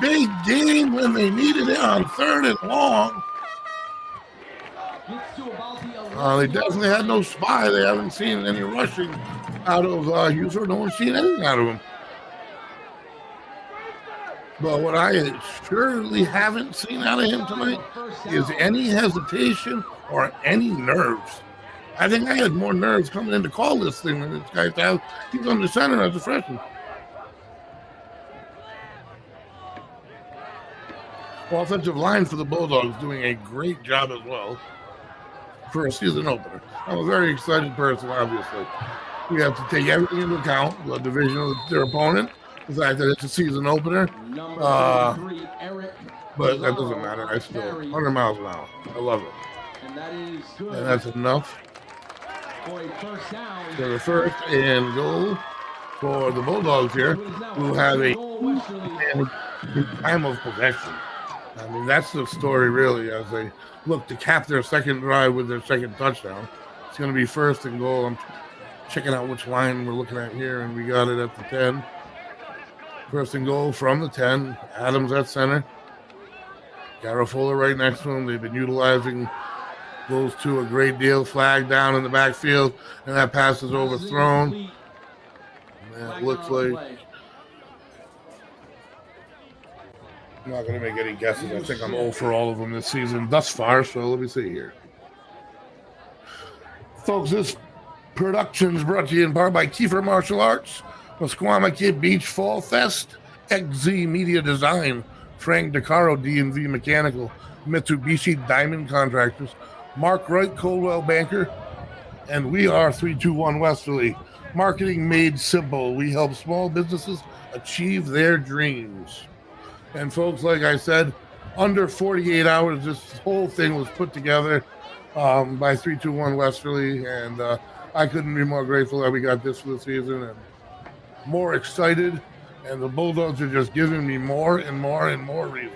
Big game when they needed it on 3rd and long. They definitely had no spy. They haven't seen any rushing out of Husero. No one's seen anything out of him. But what I surely haven't seen out of him tonight is any hesitation or any nerves. I think I had more nerves coming in to call this thing than this guy has. He's under center as a freshman. Offensive line for the Bulldogs doing a great job as well for a season opener. I'm a very excited person, obviously. We have to take everything into account, the division of their opponent, the fact that it's a season opener. But that doesn't matter. I still 100 miles an hour. I love it. And that is good. And that's enough For a first down. for the 1st and goal for the Bulldogs here, who have a time of possession. I mean, that's the story, really, as they look to cap their second drive with their second touchdown. It's going to be 1st and goal. I'm checking out which line we're looking at here, and we got it at the 10. 1st and goal from the 10. Adams at center. Garofolo right next to him. They've been utilizing those two a great deal. Flag down in the backfield, and that pass is overthrown. And it looks like I'm not going to make any guesses. I think I'm 0 for all of them this season thus far, so let me see here. Folks, this production is brought to you in part by Kiefer Martial Arts, Mesquamaket Beach Fall Fest, XZ Media Design, Frank DeCaro, D&V Mechanical, Mitsubishi Diamond Contractors, Mark Wright, Coldwell Banker, and we are 321 Westerly. Marketing made simple. We help small businesses achieve their dreams. And folks, like I said, under 48 hours, this whole thing was put together by 321 Westerly, and I couldn't be more grateful that we got this for the season and more excited. And the Bulldogs are just giving me more and more and more reason.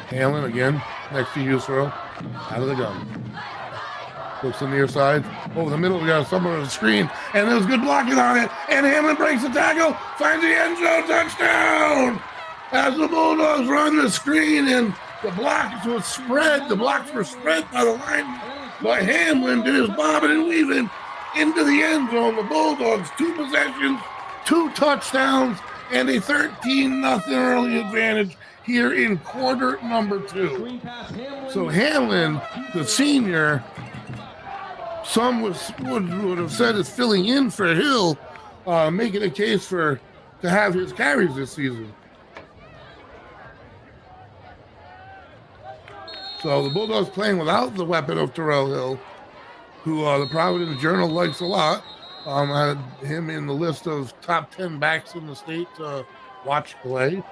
Hamlin again, next to Usro, out of the gun. Looks on the near side. Over the middle, we got someone on the screen, and there's good blocking on it. And Hamlin breaks the tackle, finds the end zone, touchdown! As the Bulldogs run the screen, and the blocks were spread. The blocks were spread by the line. But Hamlin did his bobbing and weaving into the end zone. The Bulldogs, 2 possessions, 2 touchdowns, and a 13-0 early advantage here in quarter number 2. So Hamlin, the senior, some would have said is filling in for Hill, making a case to have his carries this season. So the Bulldogs playing without the weapon of Terrell Hill, who the Providence Journal likes a lot. Had him in the list of top 10 backs in the state to watch play.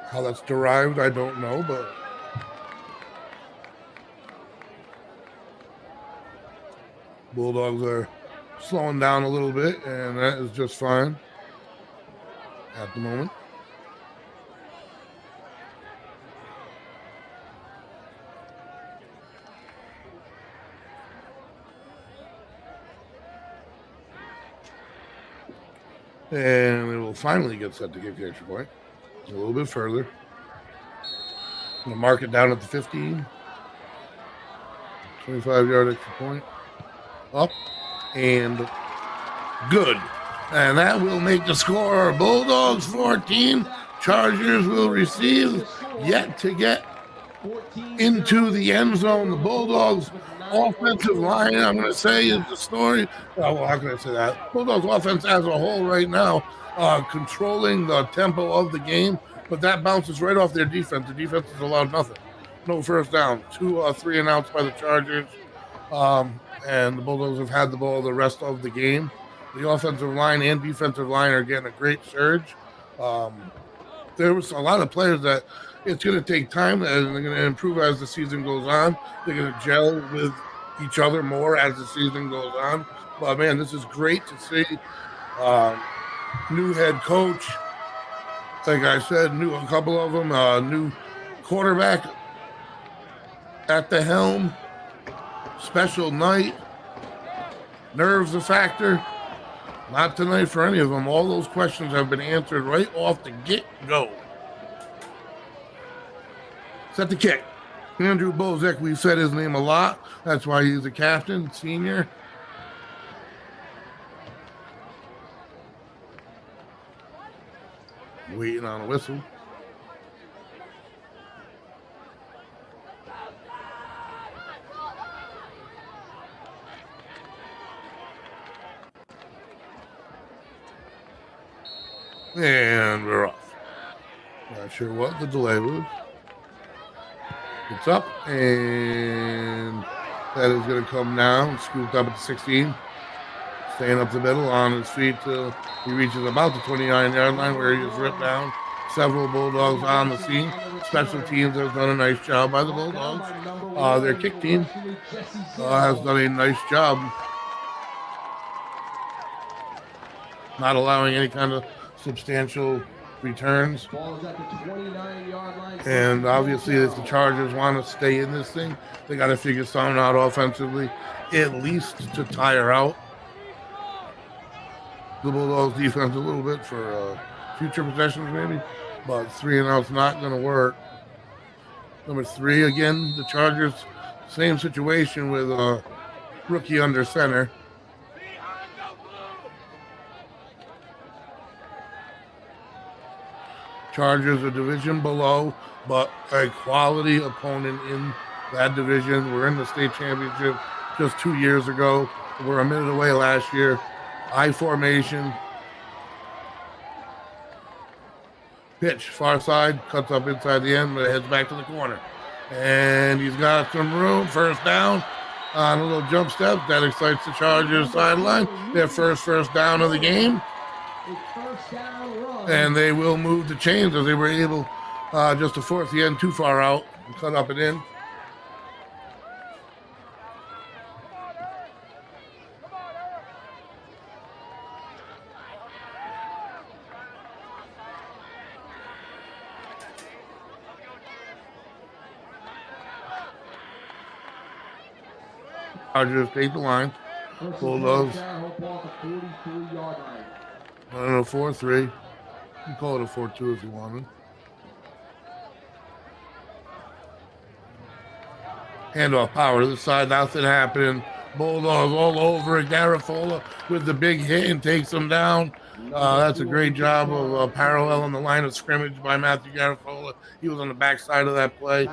How that's derived, I don't know, but Bulldogs are slowing down a little bit, and that is just fine at the moment. And it will finally get set to kick the extra point. A little bit further. I'm going to mark it down at the 15. 25-yard extra point. Up. And good. And that will make the score Bulldogs 14. Chargers will receive, yet to get into the end zone. The Bulldogs offensive line, I'm going to say, is the story. Well, how can I say that? Bulldogs offense as a whole right now, controlling the tempo of the game, but that bounces right off their defense. The defense has allowed nothing. No first down. 2 3 and outs by the Chargers. And the Bulldogs have had the ball the rest of the game. The offensive line and defensive line are getting a great surge. There was a lot of players that it's going to take time, and they're going to improve as the season goes on. They're going to gel with each other more as the season goes on. But, man, this is great to see. New head coach, like I said, a couple of them, new quarterback at the helm, special night, nerves a factor. Not tonight for any of them. All those questions have been answered right off the get-go. Set the kick. Andrew Bozek, we've said his name a lot. That's why he's the captain, senior. Waiting on a whistle. And we're off. Not sure what the delay was. It's up, and that is going to come down, scooped up at the 16. Staying up the middle on his feet till he reaches about the 29-yard line where he is ripped down. Several Bulldogs on the scene. Special teams has done a nice job by the Bulldogs. Their kick team has done a nice job not allowing any kind of substantial returns. And obviously, if the Chargers want to stay in this thing, they got to figure something out offensively, at least to tire out the Bulldogs defense a little bit for future possessions maybe. But 3 and out's not going to work. Number 3, again, the Chargers, same situation with rookie under center. Chargers a division below, but a quality opponent in that division. We're in the state championship just 2 years ago. We're a minute away last year. I formation. Pitch, far side, cuts up inside the end, but heads back to the corner. And he's got some room, first down on a little jump step. That excites the Chargers sideline. Their first down of the game. And they will move the chains as they were able just to force the end too far out and cut up and in. Chargers take the line. Bulldogs. I don't know, 4-3. You can call it a 4-2 if you wanted. Handoff power to the side. Nothing happening. Bulldogs all over it. Garafola with the big hit and takes them down. That's a great job of parallel on the line of scrimmage by Matthew Garafola. He was on the backside of that play,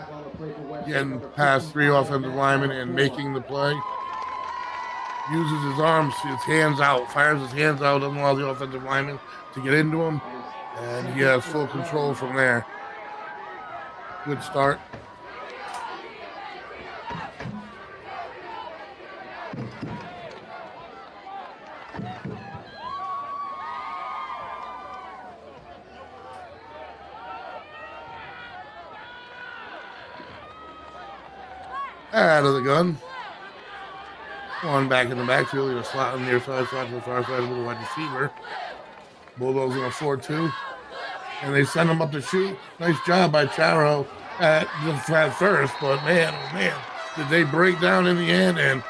getting past 3 offensive linemen and making the play. Uses his arms, his hands out, fires his hands out, doesn't allow the offensive lineman to get into him, and he has full control from there. Good start. Out of the gun. One back in the backfield. He's a slot on the near side, slot to the far side with a wide receiver. Bulldogs in a 4-2. And they send him up to shoot. Nice job by Chariho at first. But man, oh man, did they break down in the end and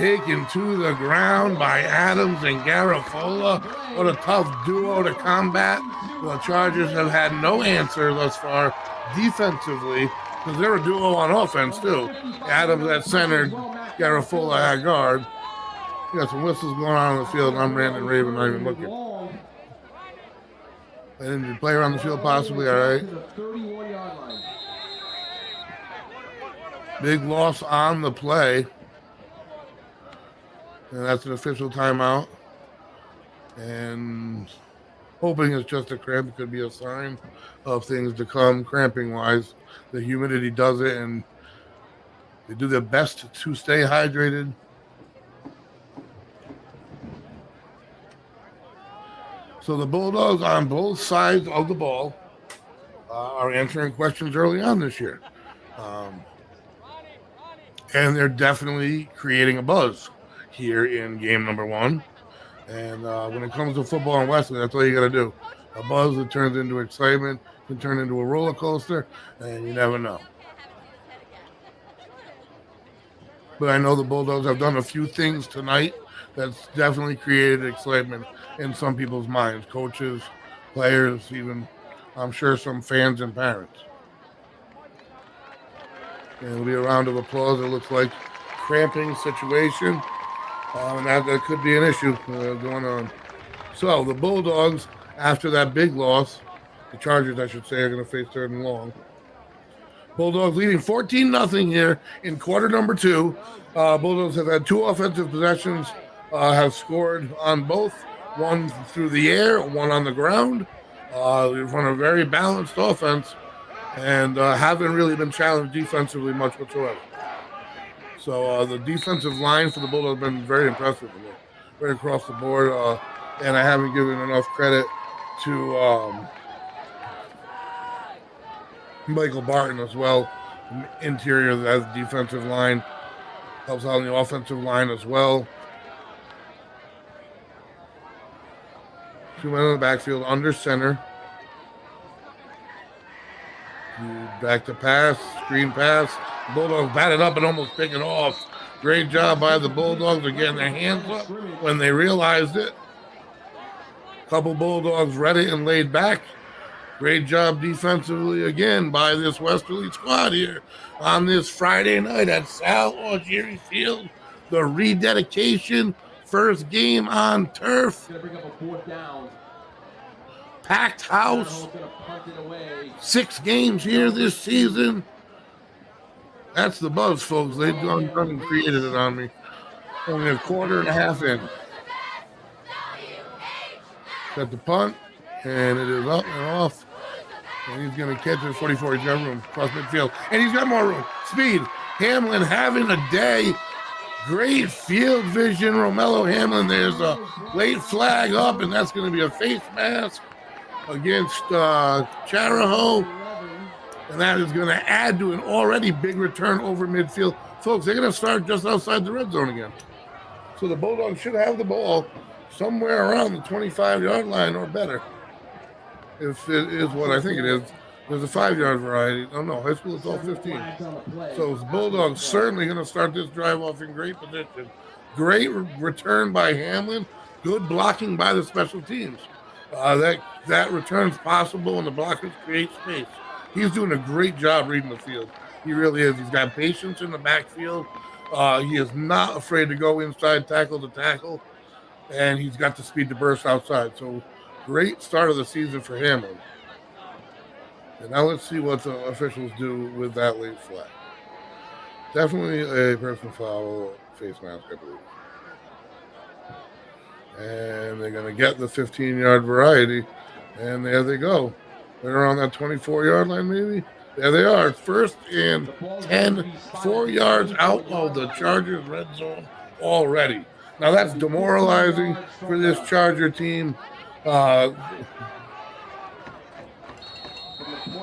taken to the ground by Adams and Garafola. What a tough duo to combat. The Chargers have had no answer thus far defensively, because they're a duo on offense too. Adams at center, Garafola at guard. You got some whistles going on the field, and I'm Brandon Raven, not even looking. And the player on the field possibly, all right. Big loss on the play. And that's an official timeout. And hoping it's just a cramp. It could be a sign of things to come, cramping-wise. The humidity does it, and they do their best to stay hydrated. So the Bulldogs on both sides of the ball are answering questions early on this year. And they're definitely creating a buzz here in game number 1. And when it comes to football in Westerly, that's all you got to do. A buzz that turns into excitement can turn into a roller coaster, and you never know. But I know the Bulldogs have done a few things tonight that's definitely created excitement in some people's minds, coaches, players, even, I'm sure, some fans and parents. And it'll be a round of applause. It looks like cramping situation. And that could be an issue going on. So the Bulldogs, after that big loss, the Chargers, I should say, are going to face 3rd and long. Bulldogs leading 14-0 here in quarter number 2. Bulldogs have had 2 offensive possessions, have scored on both, one through the air, one on the ground. They've run a very balanced offense and haven't really been challenged defensively much whatsoever. So the defensive line for the Bulldogs has been very impressive to me, right across the board. And I haven't given enough credit to Michael Barton as well. Interior as defensive line helps out on the offensive line as well. 2 men in the backfield under center. Back to pass, screen pass. Bulldogs batted up and almost pick it off. Great job by the Bulldogs of getting their hands up when they realized it. Couple Bulldogs ready and laid back. Great job defensively again by this Westerly squad here on this Friday night at Sal Algieri Field. The rededication, first game on turf. packed house. Chariho's gonna punt it away. 6 games here this season. That's the buzz, folks. They've done and created it on me. Only a quarter and a half in. Set the punt, and it is up and off. And he's going to catch it 44. He's got room across midfield. And he's got more room. Speed. Hamlin having a day. Great field vision. Romello Hamlin. There's a late flag up, and that's going to be a face mask against Chariho. And that is going to add to an already big return over midfield. Folks, they're going to start just outside the red zone again. So the Bulldogs should have the ball somewhere around the 25-yard line or better. If it is what I think it is. There's a 5-yard variety. Oh, no, high school it's all 15. So the Bulldogs certainly going to start this drive off in great position. Great return by Hamlin. Good blocking by the special teams. That return's possible, and the blockers create space. He's doing a great job reading the field. He really is. He's got patience in the backfield. He is not afraid to go inside tackle to tackle, and he's got the speed to burst outside. So great start of the season for Hamlin. And now let's see what the officials do with that late flag. Definitely a personal foul, face mask, I believe. And they're going to get the 15-yard variety, and there they go. They're around that 24-yard line, maybe. There they are. First and 10, 4 yards out of the Chargers' red zone already. Now, that's demoralizing for this Charger team.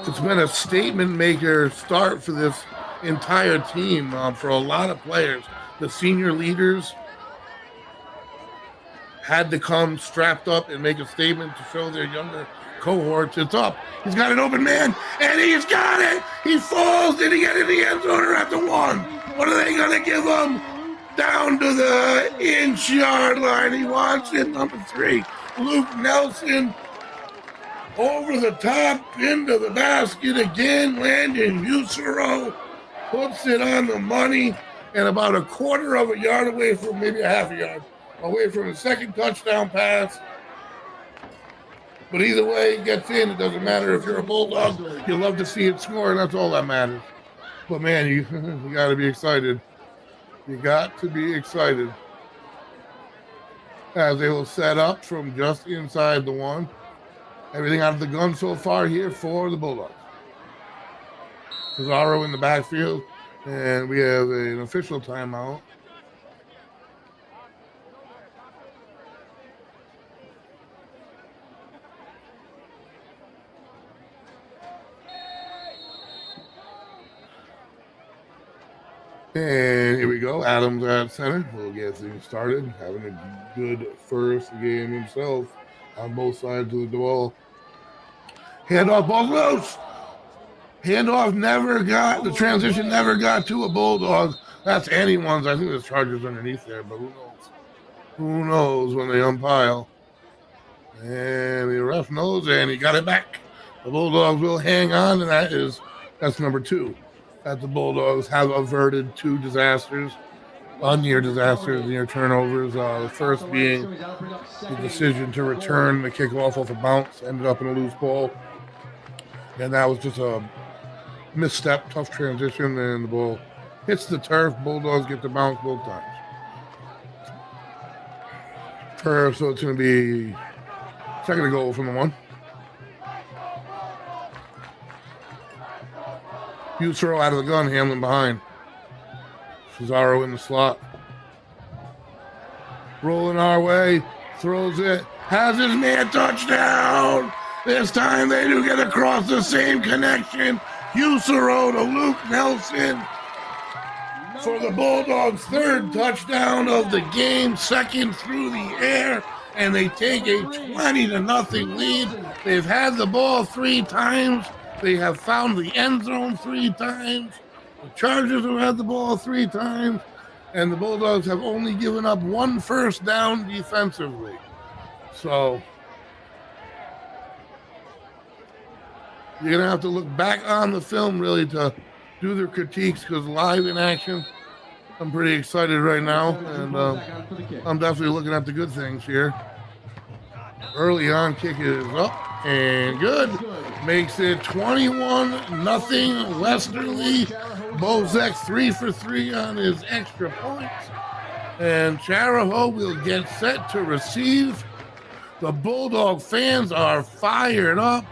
It's been a statement maker start for this entire team for a lot of players. The senior leaders had to come strapped up and make a statement to show their younger cohorts it's up. He's got an open man, and he's got it. He falls. Did he get in the end zone or at the 1? What are they going to give him? Down to the inch-yard line. He wants it, number 3. Luke Nelson over the top into the basket again. Landon Usero puts it on the money, and about a quarter of a yard away from, maybe a half a yard, away from the second touchdown pass. But either way, it gets in. It doesn't matter if you're a Bulldog. You love to see it score, and that's all that matters. But, man, you got to be excited. You got to be excited. As they will set up from just inside the 1. Everything out of the gun so far here for the Bulldogs. Cesaro in the backfield, and we have an official timeout. And here we go. Adams at center. We'll get things started. Having a good first game himself on both sides of the ball. Handoff, ball loose. Handoff never got, the transition never got to a Bulldog. That's anyone's. I think there's Chargers underneath there, but who knows? Who knows when they umpile? And the ref knows, and he got it back. The Bulldogs will hang on, and that's number 2. That the Bulldogs have averted 2 disasters, near disasters, near turnovers. The first being the decision to return the kickoff off a bounce, ended up in a loose ball. And that was just a misstep, tough transition, and the ball hits the turf. Bulldogs get the bounce both times. So it's going to be second and goal from the 1. Usero out of the gun, Hamlin behind. Cesaro in the slot. Rolling our way, throws it, has his man, touchdown! This time they do get across the same connection. Usero to Luke Nelson for the Bulldogs' 3rd touchdown of the game, 2nd through the air, and they take a 20-0 lead. They've had the ball 3 times. They have found the end zone 3 times. The Chargers have had the ball 3 times, and the Bulldogs have only given up 1 first down defensively. So you're going to have to look back on the film really to do their critiques, because live in action, I'm pretty excited right now, and I'm definitely looking at the good things here. Early on, kick is up. And good. Makes it 21-0 Westerly. Bozek 3 for 3 on his extra points. And Chariho will get set to receive. The Bulldog fans are fired up.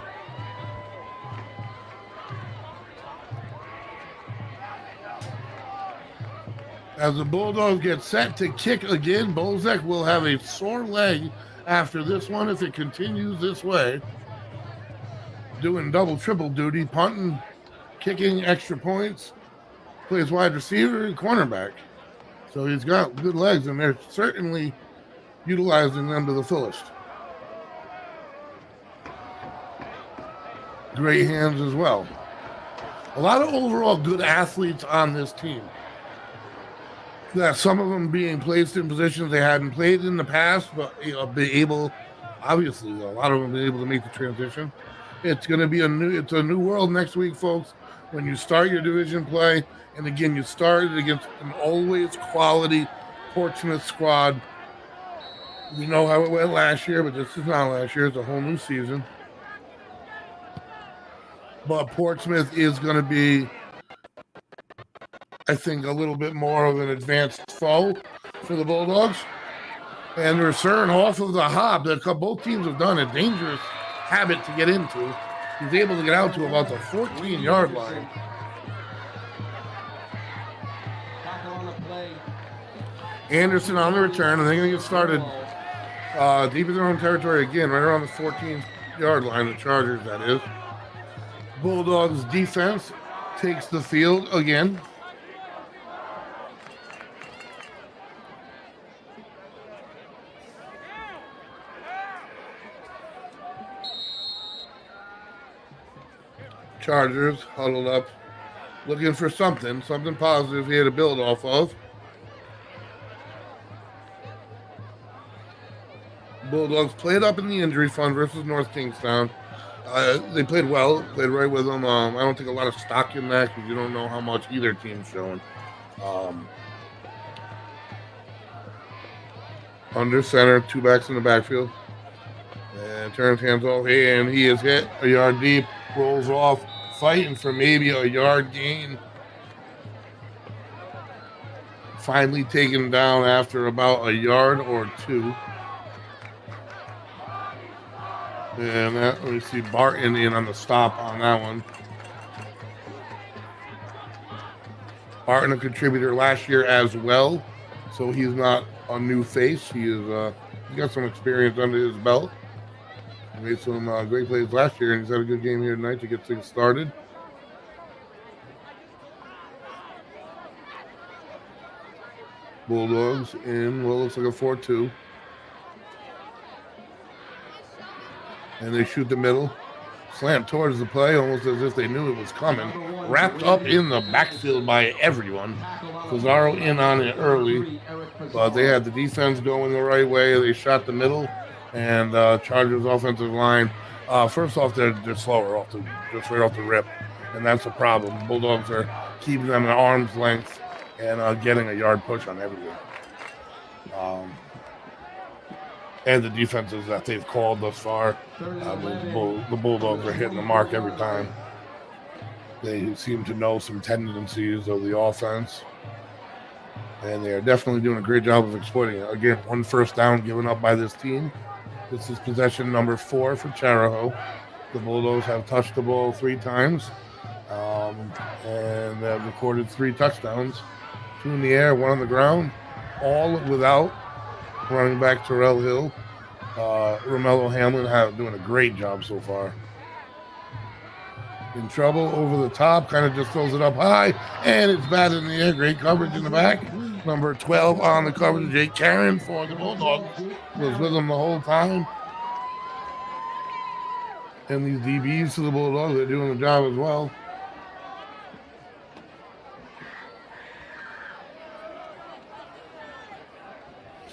As the Bulldogs get set to kick again, Bozek will have a sore leg after this one if it continues this way. Doing double, triple duty, punting, kicking, extra points, plays wide receiver and cornerback. So he's got good legs, and they're certainly utilizing them to the fullest. Great hands as well. A lot of overall good athletes on this team. Some of them being placed in positions they hadn't played in the past, but be able, obviously, a lot of them be able to make the transition. It's going to be a new world next week, folks. When you start your division play, and again, you started against an always quality Portsmouth squad. We know how it went last year, but this is not last year. It's a whole new season. But Portsmouth is going to be, I think, a little bit more of an advanced foe for the Bulldogs. And return off of the hop that both teams have done a dangerous habit to get into. He's able to get out to about the 14-yard line. Anderson on the return, and they're going to get started deep in their own territory again, right around the 14-yard line, the Chargers, that is. Bulldogs defense takes the field again. Chargers huddled up, looking for something positive here to build off of. Bulldogs played up in the injury fund versus North Kingstown. They played well, played right with them. I don't think a lot of stock in that because you don't know how much either team's showing. Under center, two backs in the backfield. And turns hands off, and he is hit a yard deep, rolls off, fighting for maybe a yard gain. Finally taken down after about a yard or two. And let me see, Barton in on the stop on that one. Barton, a contributor last year as well, so he's not a new face. He is he's got some experience under his belt. He made some great plays last year, and he's had a good game here tonight to get things started. Bulldogs in what looks like a 4-2. And they shoot the middle, slant towards the play, almost as if they knew it was coming. Wrapped up in the backfield by everyone. Pizarro in on it early, but they had the defense going the right way. They shot the middle, and Chargers offensive line. First off, they're slower just right off the rip, and that's a problem. Bulldogs are keeping them at arm's length and getting a yard push on everything. And the defenses that they've called thus far, the Bulldogs are hitting the mark every time. They seem to know some tendencies of the offense, and they are definitely doing a great job of exploiting it. Again, one first down given up by this team. This is possession number 4 for Chariho. The Bulldogs have touched the ball 3 times, and they have recorded 3 touchdowns, 2 in the air, 1 on the ground, all without running back Terrell Hill. Romello Hamlin doing a great job so far. In trouble over the top, kind of just throws it up high, and it's bad in the air. Great coverage in the back. Number 12 on the coverage, Jake Karen for the Bulldogs. Was with them the whole time. And these DBs for the Bulldogs, they're doing the job as well.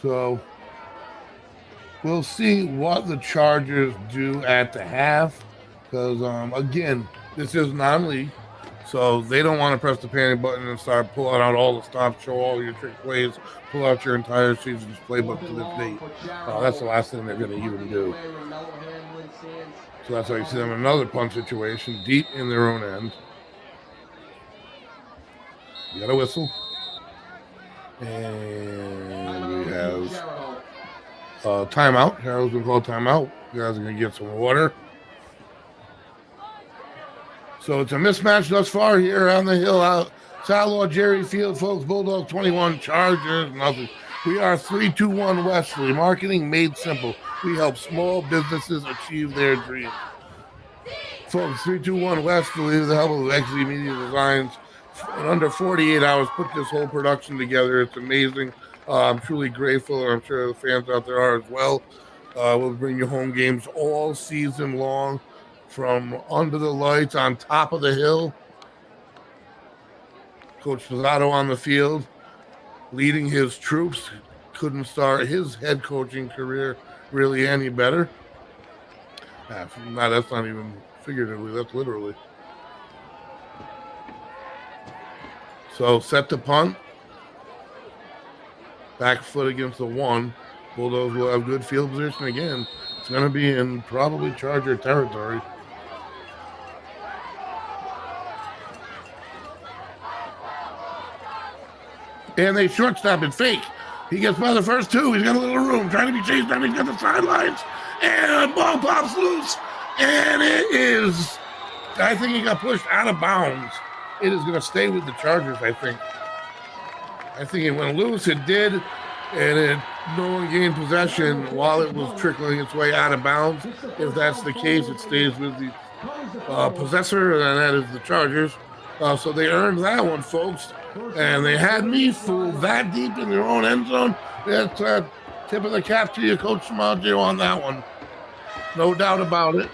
So we'll see what the Chargers do at the half because, again, this is non-league, so they don't want to press the panic button and start pulling out all the stops, show all your trick plays, pull out your entire season's playbook to this date. That's the last thing they're going to even do. So that's how you see them in another punt situation, deep in their own end. You got a whistle. And we have timeout. Chariho's been called timeout. You guys are going to get some water. So it's a mismatch thus far here on the hill out Sal Jerry Field, folks. Bulldogs 21, Chargers nothing. We are 321 Westerly. Marketing made simple. We help small businesses achieve their dreams. Folks, 321 Westerly, with the help of XZ Media Designs, in under 48 hours, put this whole production together. It's amazing. I'm truly grateful, and I'm sure the fans out there are as well. We'll bring you home games all season long, from under the lights on top of the hill. Coach Pizzato on the field, leading his troops. Couldn't start his head coaching career really any better. No, that's not even figuratively, that's literally. So set to punt. Back foot against the one. Bulldogs will have good field position again. It's going to be in probably Charger territory. And they shortstop it fake. He gets by the first two. He's got a little room, trying to be chased down. He's got the sidelines. And ball pops loose. And it is, I think he got pushed out of bounds. It is going to stay with the Chargers, I think. I think it went loose. It did. And no one gained possession while it was trickling its way out of bounds. If that's the case, it stays with the possessor, and that is the Chargers. So they earned that one, folks. And they had me fooled that deep in their own end zone. That's a tip of the cap to you, Coach Maggio, on that one. No doubt about it.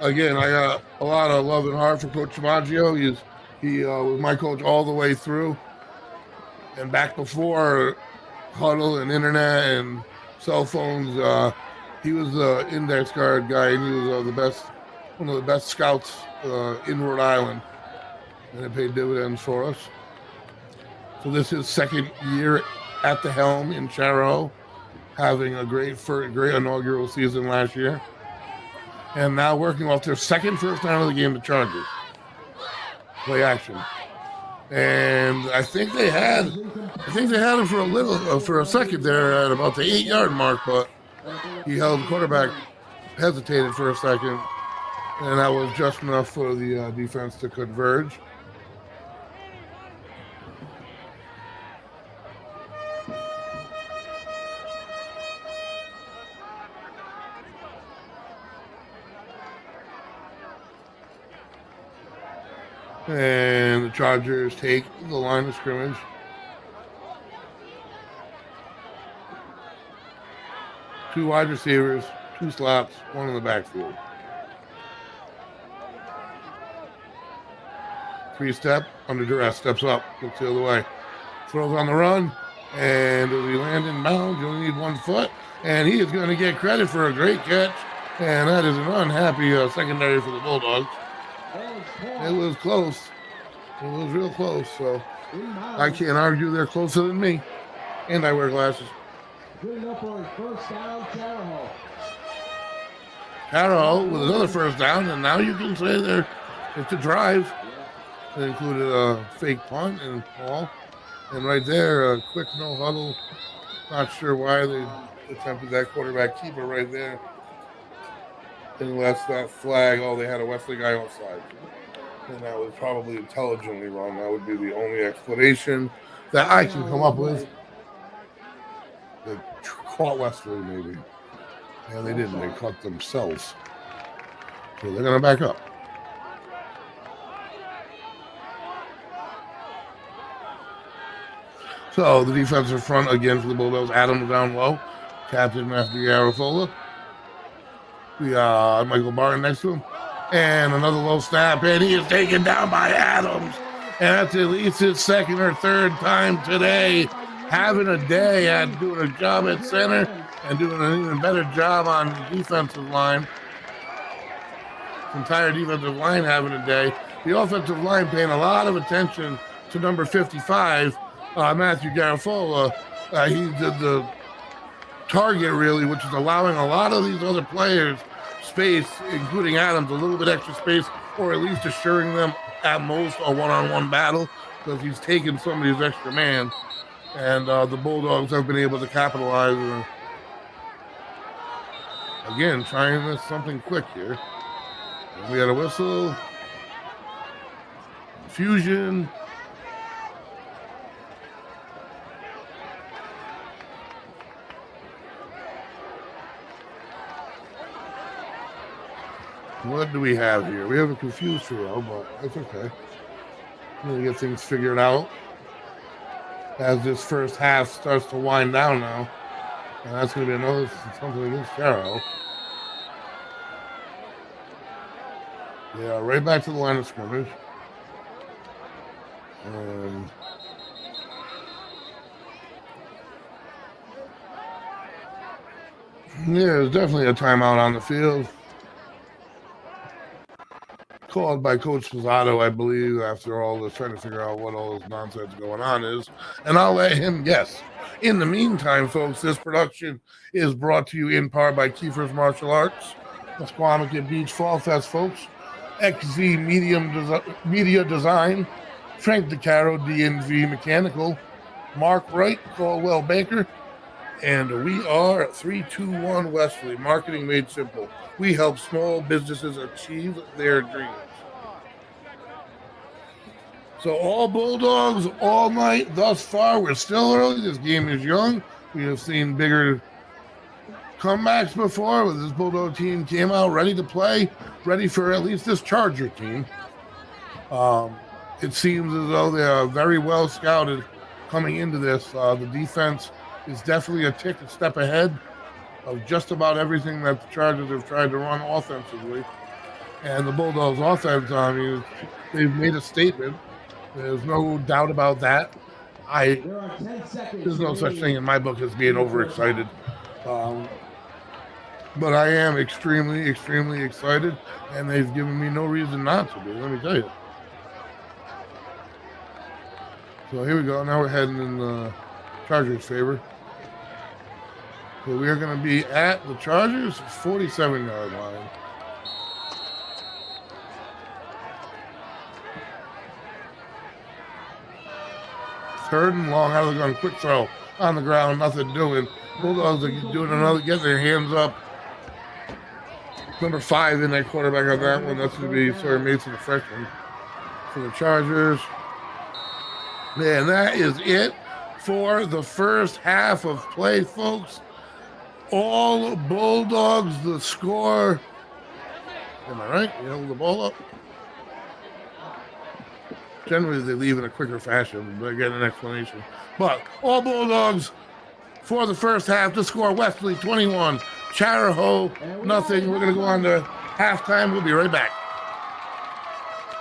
Again, I got a lot of love and heart for Coach Maggio. He was my coach all the way through. And back before huddle and internet and cell phones, he was the index card guy, and he was one of the best scouts in Rhode Island. And it paid dividends for us. So this is second year at the helm in Chariho, having a great inaugural season last year. And now working off their second first down of the game, the Chargers. Play action. And I think they had him for a second there at about the 8-yard mark, but he held the quarterback, hesitated for a second, and that was just enough for the defense to converge. And the Chargers take the line of scrimmage. Two wide receivers, two slots, one in the backfield. Three-step, under duress, steps up, looks the other way. Throws on the run, and does he land in bounds? You only need 1 foot, and he is going to get credit for a great catch, and that is an unhappy secondary for the Bulldogs. It was close. It was real close, so I can't argue they're closer than me. And I wear glasses. Good enough for his first down, Chariho. Chariho with another first down, and now you can say it's a drive. It included a fake punt and ball. And right there, a quick no huddle. Not sure why they attempted that quarterback keeper right there. Unless that flag, they had a Wesley guy offside. And that was probably intelligently wrong. That would be the only explanation that I can come up with. They caught Westerly, maybe. Yeah, they didn't. They caught themselves. So they're going to back up. So the defensive front again for the Bulldogs. Adams down low. Captain Matthew Garofola. We got Michael Barton next to him. And another low snap, and he is taken down by Adams. And that's at least his second or third time today. Having a day at doing a job at center and doing an even better job on the defensive line. The entire defensive line having a day. The offensive line paying a lot of attention to number 55, Matthew Garofola. He did the target, really, which is allowing a lot of these other players space, including Adams, a little bit extra space, or at least assuring them at most a one-on-one battle, because he's taken somebody's extra man, and the Bulldogs have been able to capitalize. Again, trying this something quick here. And we had a whistle. Fusion. What do we have here? We have a confused Chariho, but that's okay. We're going to get things figured out as this first half starts to wind down now. And that's going to be another something against Chariho. Yeah, right back to the line of scrimmage. And yeah, there's definitely a timeout on the field. Called by Coach Pizzato, I believe, after all this, trying to figure out what all this nonsense going on is. And I'll let him guess. In the meantime, folks, this production is brought to you in part by Kiefer's Martial Arts, Musquamaket Beach Fall Fest, folks, XZ Media Design, Frank DeCaro, DNV Mechanical, Mark Wright, Caldwell Banker, and we are 321 Westerly, marketing made simple. We help small businesses achieve their dreams. So all Bulldogs all night thus far. We're still early. This game is young. We have seen bigger comebacks before, but this Bulldog team came out ready to play, ready for at least this Charger team. It seems as though they are very well scouted coming into this. The defense is definitely a step ahead of just about everything that the Chargers have tried to run offensively. And the Bulldogs offense, I mean, they've made a statement. There's no doubt about that. There's no such thing in my book as being overexcited. But I am extremely, extremely excited, and they've given me no reason not to be, let me tell you. So here we go. Now we're heading in the Chargers' favor. So we are going to be at the Chargers' 47-yard line. Third and long, out of the gun, quick throw on the ground, nothing doing. Bulldogs are doing another, get their hands up. Number 5 in that quarterback on that one. That's going to be Sawyer Mason, the freshman, for the Chargers. And that is it for the first half of play, folks. All Bulldogs, the score. Am I right? You hold the ball up. Generally, they leave in a quicker fashion, but I get an explanation. But all Bulldogs for the first half. The score: Westerly 21, Chariho nothing. We're going to go on to halftime. We'll be right back.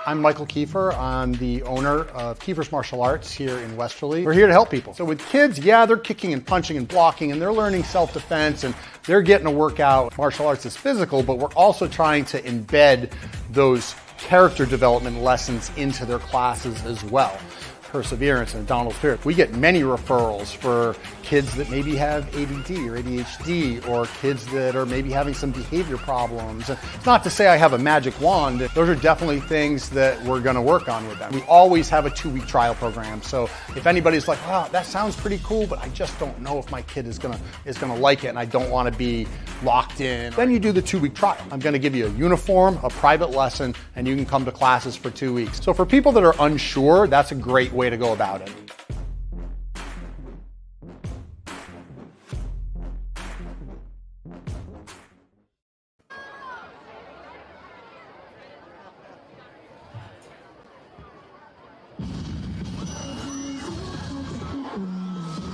I'm Michael Kiefer. I'm the owner of Kiefer's Martial Arts here in Westerly. We're here to help people. So with kids, yeah, they're kicking and punching and blocking, and they're learning self-defense, and they're getting a workout. Martial arts is physical, but we're also trying to embed those character development lessons into their classes as well. Perseverance and Donald Spirit. We get many referrals for kids that maybe have ADD or ADHD, or kids that are maybe having some behavior problems. It's not to say I have a magic wand. Those are definitely things that we're going to work on with them. We always have a 2-week trial program. So if anybody's like, wow, that sounds pretty cool, but I just don't know if my kid is gonna like it, and I don't want to be locked in, then you do the 2-week trial. I'm going to give you a uniform, a private lesson, and you can come to classes for 2 weeks. So for people that are unsure, that's a great way to go about it.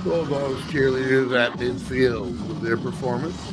Bulldogs cheerleaders at midfield with their performance.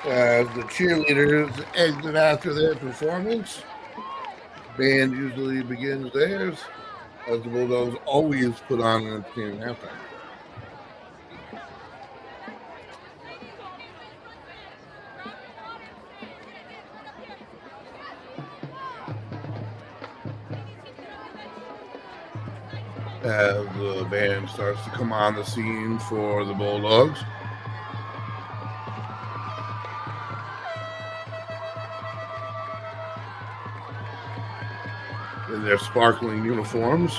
As the cheerleaders exit after their performance, band usually begins theirs, as the Bulldogs always put on an entertaining halftime. As the band starts to come on the scene for the Bulldogs, in their sparkling uniforms.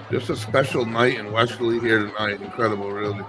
Just a special night in Westerly here tonight. Incredible, really.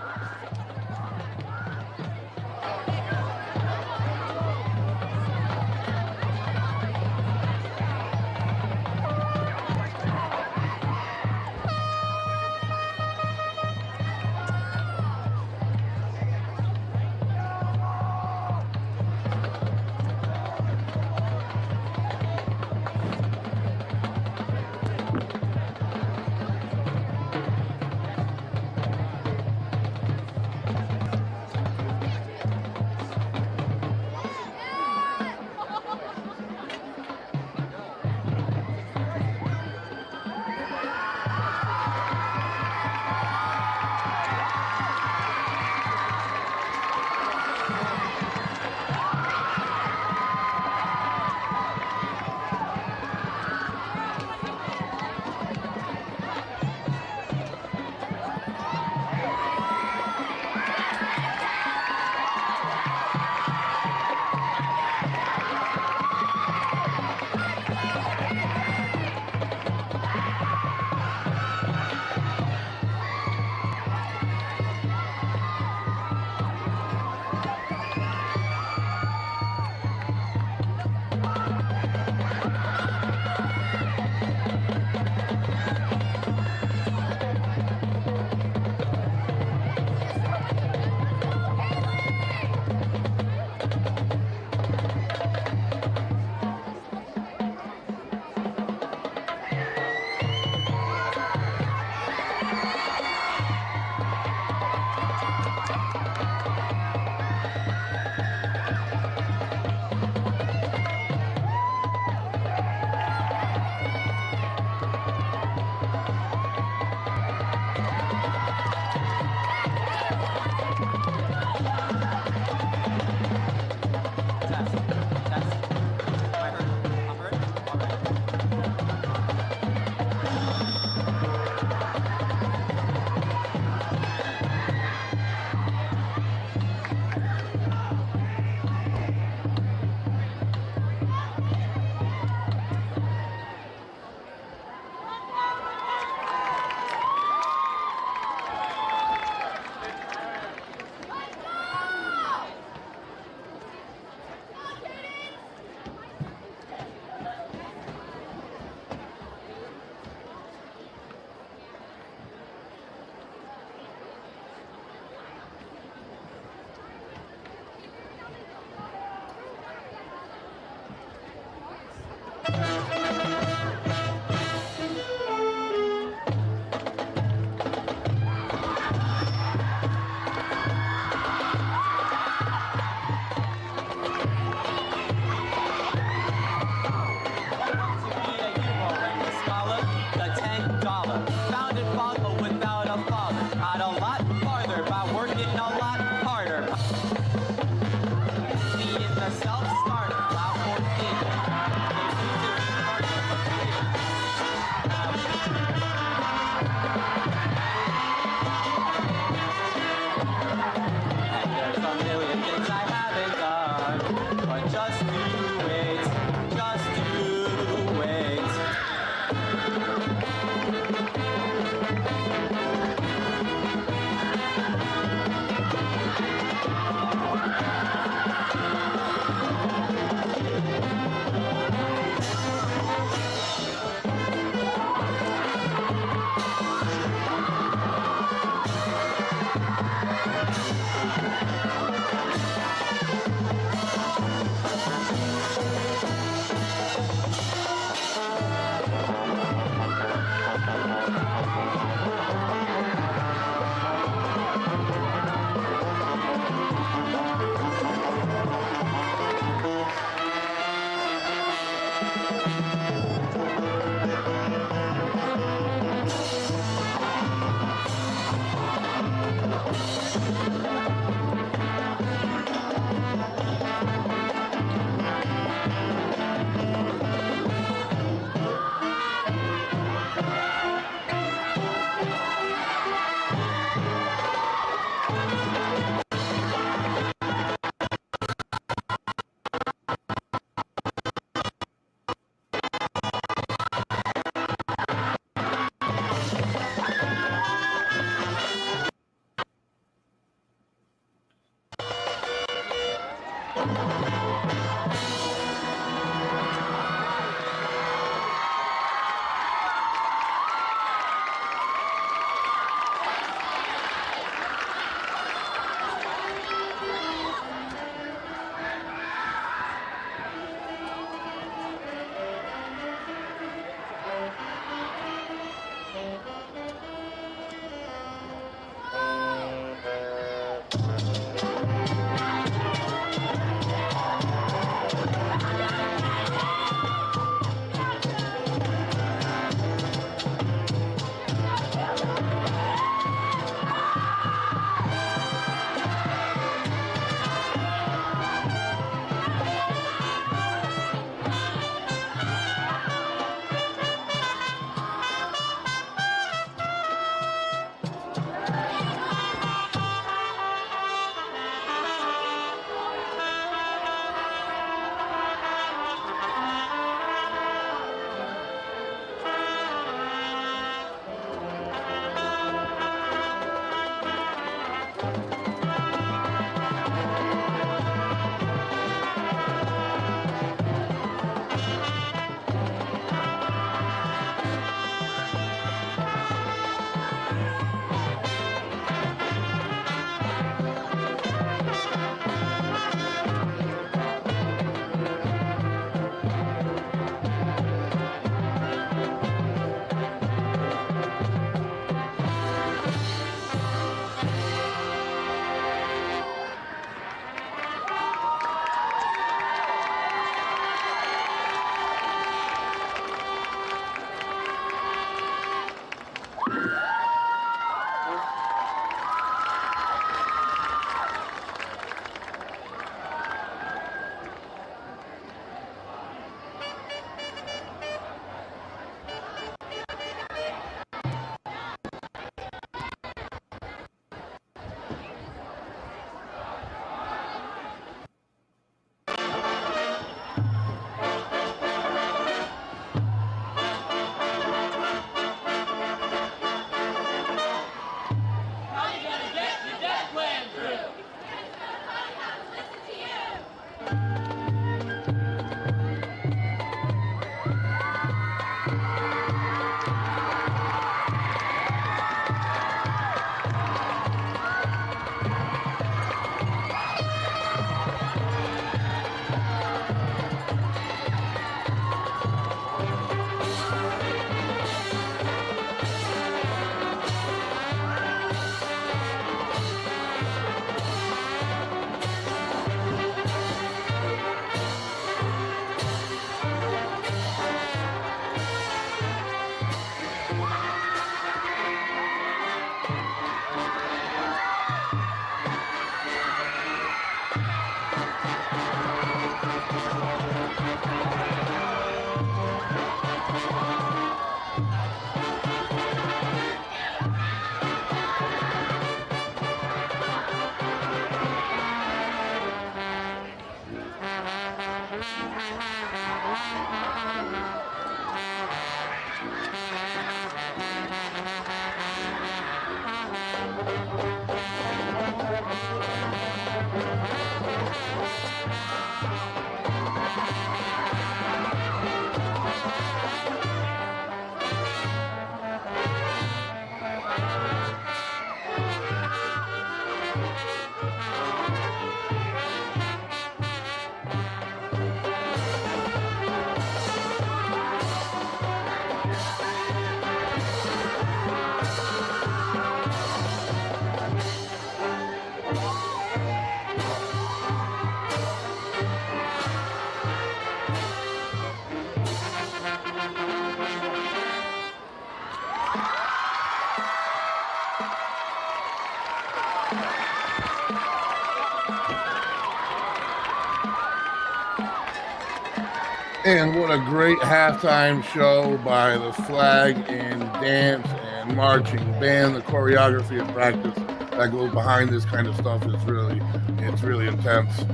And what a great halftime show by the flag and dance and marching band. The choreography and practice that goes behind this kind of stuff is it's really intense.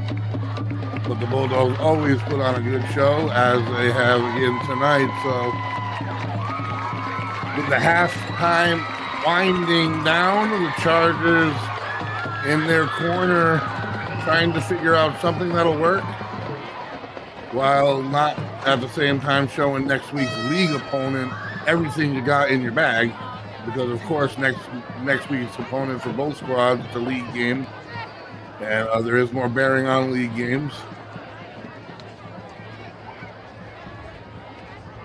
But the Bulldogs always put on a good show, as they have again tonight. So with the halftime winding down, the Chargers in their corner trying to figure out something that'll work, while not at the same time showing next week's league opponent everything you got in your bag, because of course next week's opponent for both squads, it's a league game, and there is more bearing on league games.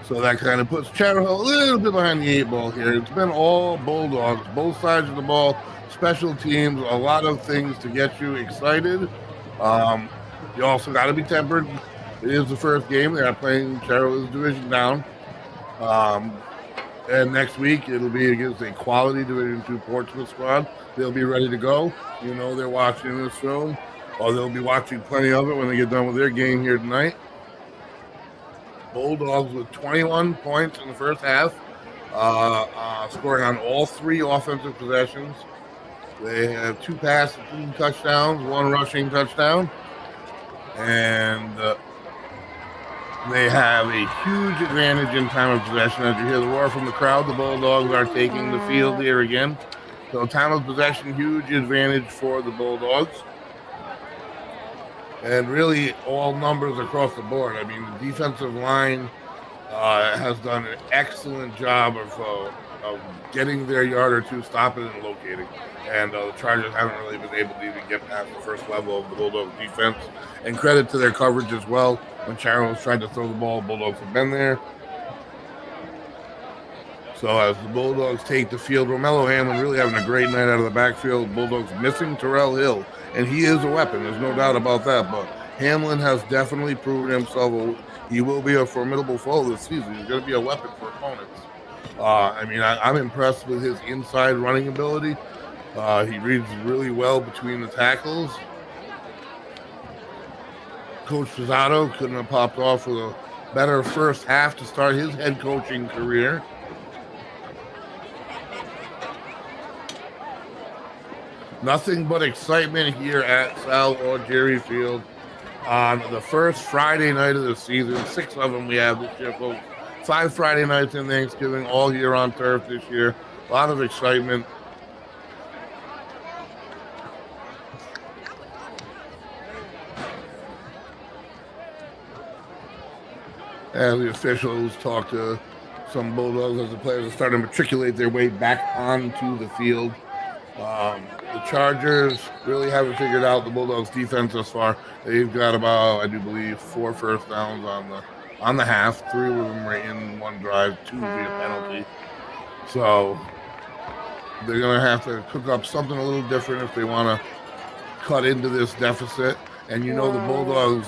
So that kind of puts Chariho a little bit behind the 8 ball here. It's been all Bulldogs, both sides of the ball, special teams, a lot of things to get you excited. You also got to be tempered. It is the first game. They are playing Chariho's division down. And next week, it'll be against a quality Division II Portsmouth squad. They'll be ready to go. You know they're watching this film, or they'll be watching plenty of it when they get done with their game here tonight. Bulldogs with 21 points in the first half, scoring on all 3 offensive possessions. They have 2 passing touchdowns, 1 rushing touchdown, and they have a huge advantage in time of possession. As you hear the roar from the crowd, the Bulldogs are taking the field here again. So time of possession, huge advantage for the Bulldogs. And really all numbers across the board. I mean, the defensive line has done an excellent job of getting their yard or two, stopping and locating. And the Chargers haven't really been able to even get past the first level of the Bulldogs defense. And credit to their coverage as well. When Chariho's tried to throw the ball, Bulldogs have been there. So as the Bulldogs take the field, Romello Hamlin really having a great night out of the backfield. Bulldogs missing Terrell Hill, and he is a weapon. There's no doubt about that. But Hamlin has definitely proven himself. He will be a formidable foe this season. He's going to be a weapon for opponents. I'm impressed with his inside running ability. He reads really well between the tackles. Coach Pizzato couldn't have popped off with a better first half to start his head coaching career. Nothing but excitement here at Sal or Jerry Field on the first Friday night of the season. 6 of them we have this year, folks. 5 Friday nights in Thanksgiving, all year on turf this year. A lot of excitement. As the officials talk to some Bulldogs as the players are starting to matriculate their way back onto the field. The Chargers really haven't figured out the Bulldogs defense thus far. They've got about, I do believe, 4 first downs on the half. 3 of them were in one drive, 2 via penalty. So they're going to have to cook up something a little different if they want to cut into this deficit. And you know the Bulldogs,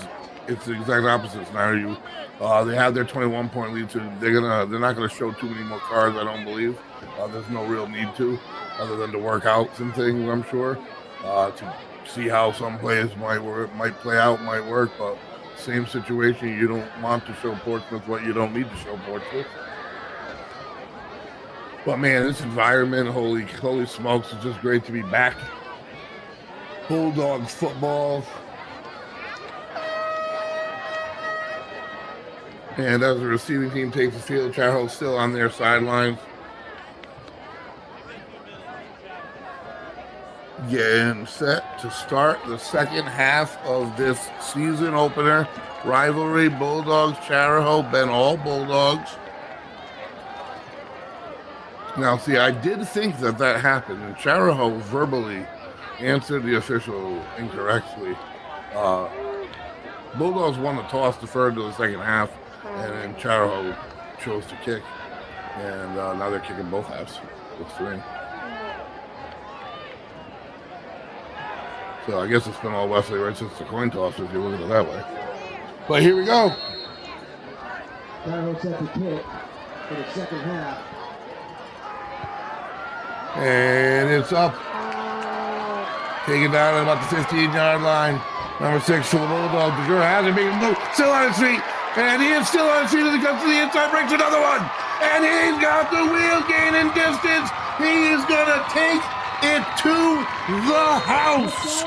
it's the exact opposite scenario. They have their 21-point lead, so they're not gonna show too many more cards, I don't believe. There's no real need to, other than to work out some things, I'm sure, to see how some plays might play out, might work. But same situation, you don't want to show Portsmouth what you don't need to show Portsmouth. But man, this environment, holy smokes, it's just great to be back. Bulldogs football. And as the receiving team takes the field, Chariho still on their sidelines. Getting set to start the second half of this season opener rivalry. Bulldogs, Chariho, been all Bulldogs. Now, see, I did think that happened, and Chariho verbally answered the official incorrectly. Bulldogs won the toss, deferred to the second half. And then Chariho chose to kick. And now they're kicking both halves. Looks to me. So I guess it's been all Wesley right since the coin toss, if you look at it that way. But here we go. Chariho set the kick for the second half. And it's up. Taken down at about the 15-yard line. Number 6 for the Bulldogs. Bajura has it, making a move. Still on his feet. And he is still on seat as he comes to the inside, breaks another one. And he's got the wheel gain in distance. He is going to take it to the house.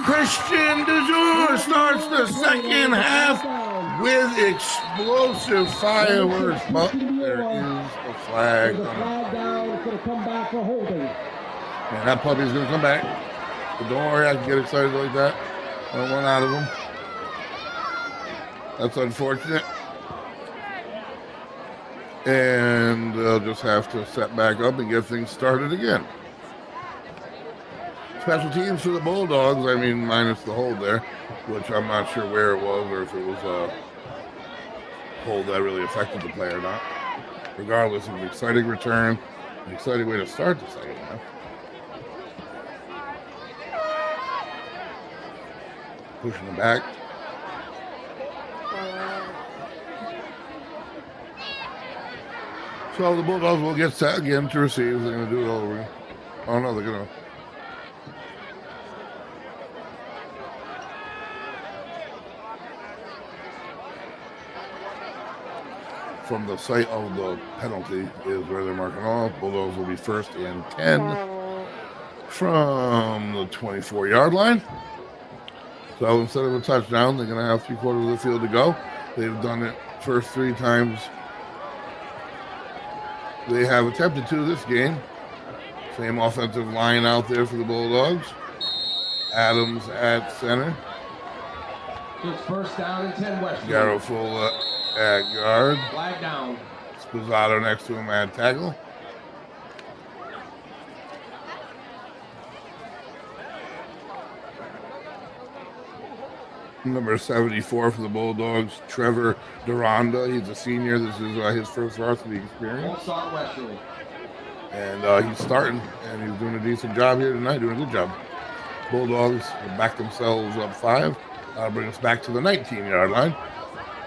Christian DeJour starts the second half with explosive fireworks. But there is a flag. And that puppy's going to come back. But don't worry, I can get excited like that. I don't want out of him. That's unfortunate. And they'll just have to set back up and get things started again. Special teams for the Bulldogs, I mean, minus the hold there, which I'm not sure where it was or if it was a hold that really affected the play or not. Regardless, it was an exciting return, an exciting way to start the second half. Pushing them back. So the Bulldogs will get set again to receive. They're going to do it all over. Oh, no, they're going to. From the site of the penalty is where they're marking off. Bulldogs will be first and 10 from the 24-yard line. So instead of a touchdown, they're going to have 3/4 of the field to go. They've done it first 3 times they have attempted to this game. Same offensive line out there for the Bulldogs. Adams at center. It's first down and 10 Westerly. Garofolo at guard. Flag down. Spazzato next to him at tackle. Number 74 for the Bulldogs, Trevor Duranda. He's a senior. This is his first varsity experience. And he's starting, and he's doing a decent job here tonight, doing a good job. Bulldogs back themselves up 5. Bring us back to the 19-yard line.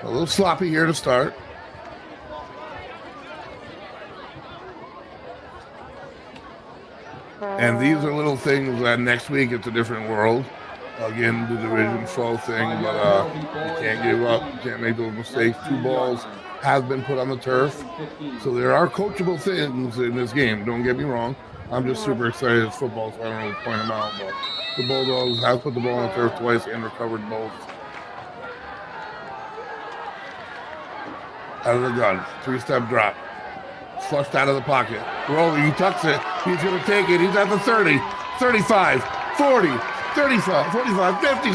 A little sloppy here to start. And these are little things that next week it's a different world. Again, the division foe thing, but you can't give up. You can't make those mistakes. 2 balls have been put on the turf. So there are coachable things in this game. Don't get me wrong. I'm just super excited it's football, so I don't really point them out. But the Bulldogs have put the ball on the turf twice and recovered both. Out of the gun. 3-step drop. Flushed out of the pocket. Rolling. He tucks it. He's going to take it. He's at the 30, 35, 40. 35, 45, 50,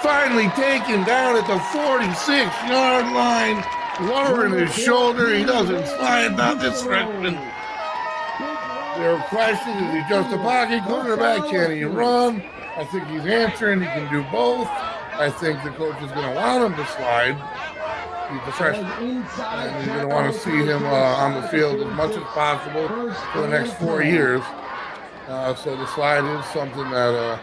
finally taken down at the 46-yard line, lowering his shoulder. He doesn't slide, not this freshman. There are questions, is he just a pocket quarterback? Can he run? I think he's answering, he can do both. I think the coach is going to want him to slide. He's a freshman, and he's going to want to see him on the field as much as possible for the next 4 years. So the slide is something that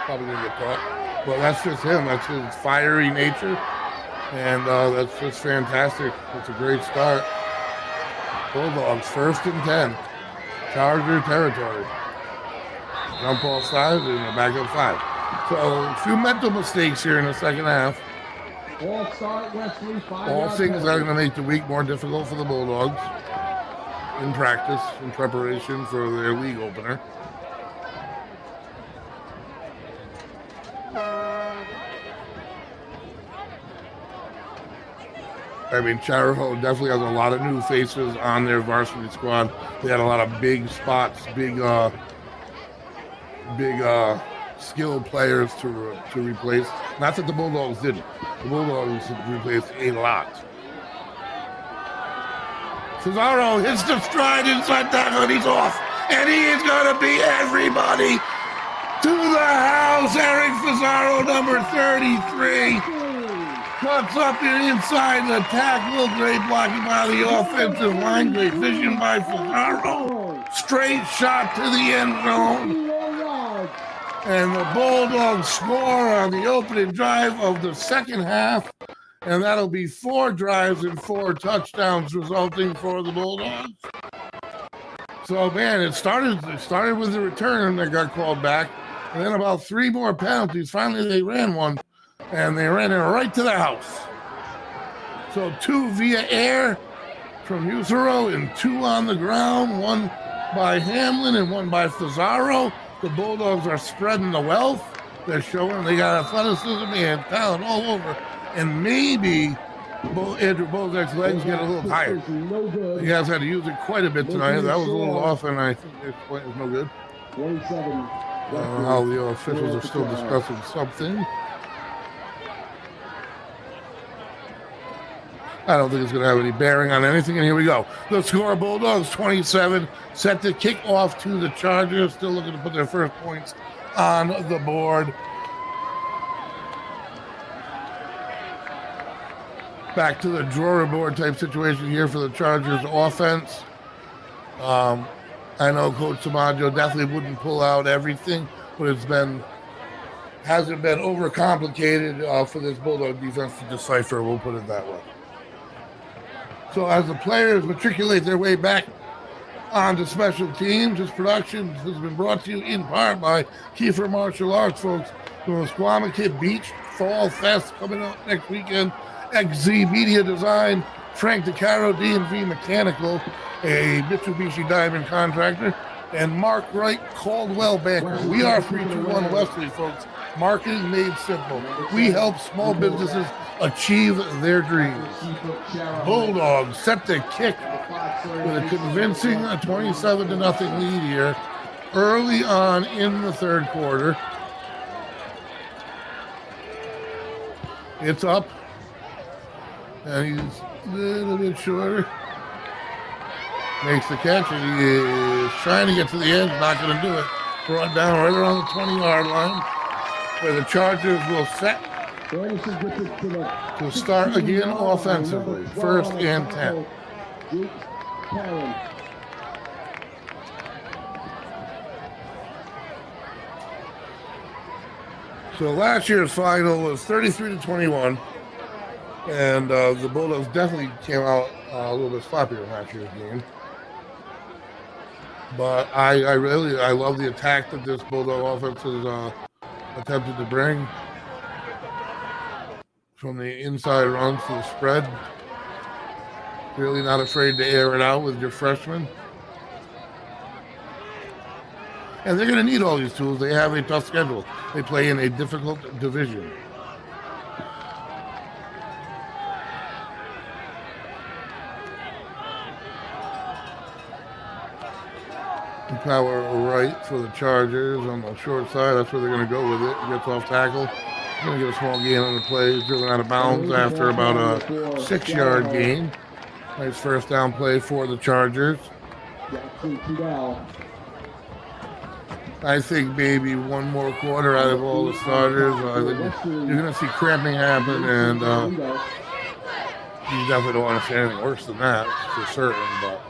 probably gonna get caught, but that's just him. That's his fiery nature, and that's just fantastic. It's a great start. Bulldogs first and 10, Charger territory. Jump ball side and a backup 5. So a few mental mistakes here in the second half. All things that are going to make the week more difficult for the Bulldogs in practice, in preparation for their league opener. I mean, Chariho definitely has a lot of new faces on their varsity squad. They had a lot of big spots, big skilled players to replace. Not that the Bulldogs didn't. The Bulldogs replaced a lot. Cesaro hits the stride inside tackle and he's off. And he is going to beat everybody to the house. Eric Cesaro, number 33. Cuts up and inside the tackle. Great blocking by the offensive line. Great vision by Cesaro. Straight shot to the end zone. And the Bulldogs score on the opening drive of the second half. And that'll be 4 drives and 4 touchdowns resulting for the Bulldogs. So, man, it started with the return that got called back. And then about 3 more penalties. Finally, they ran one. and they ran it right to the house. So 2 via air from Usero and 2 on the ground, 1 by Hamlin and 1 by Fazaro. The Bulldogs are spreading the wealth. They're showing they got athleticism and talent all over. And maybe Andrew Bozak's legs get a little tired. He has had to use it quite a bit tonight. That was a little off, and I think this point is no good. 27. How the officials are still discussing something. I don't think it's going to have any bearing on anything. And here we go. The score, Bulldogs 27, set to kick off to the Chargers. Still looking to put their first points on the board. Back to the drawer board type situation here for the Chargers offense. I know Coach Samaggio definitely wouldn't pull out everything, but hasn't been overcomplicated for this Bulldog defense to decipher. We'll put it that way. So as the players matriculate their way back onto special teams, this production has been brought to you in part by Kiefer Martial Arts, folks. The Mesquamaket Beach Fall Fest coming up next weekend. XZ Media Design, Frank DeCaro, D&V Mechanical, a Mitsubishi Diamond contractor, and Mark Wright, Caldwell Banker. We are 321 Westerly, folks. Marketing made simple. We help small businesses achieve their dreams. Bulldogs set to kick with a convincing 27-0 lead here early on in the third quarter. It's up, and he's a little bit shorter. Makes the catch, and he is trying to get to the end, not going to do it. Brought down right around the 20-yard line, where the Chargers will set to start again offensively. 1st and 10. So last year's final was 33-21, and the Bulldogs definitely came out a little bit sloppier in last year's game. But I love the attack that this Bulldog offense has attempted to bring. From the inside runs to the spread. Really not afraid to air it out with your freshmen. And they're going to need all these tools. They have a tough schedule. They play in a difficult division. Power right for the Chargers on the short side. That's where they're going to go with it. Gets off tackle. Going to get a small gain on the play. He's driven out of bounds after about a 6-yard gain. Nice first down play for the Chargers. I think maybe one more quarter out of all the starters. You're going to see cramping happen, and you definitely don't want to see anything worse than that, for certain. But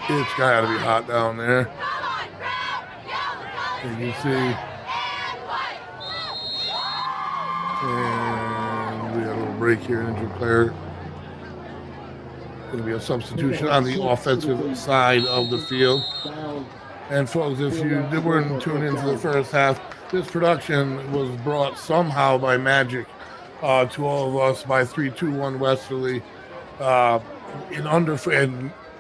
it's got to be hot down there. You can see. And we had a little break here. An injured player. Going to be a substitution on the offensive side of the field. And folks, if you weren't tuned into the first half, this production was brought somehow by magic to all of us by 321 Westerly and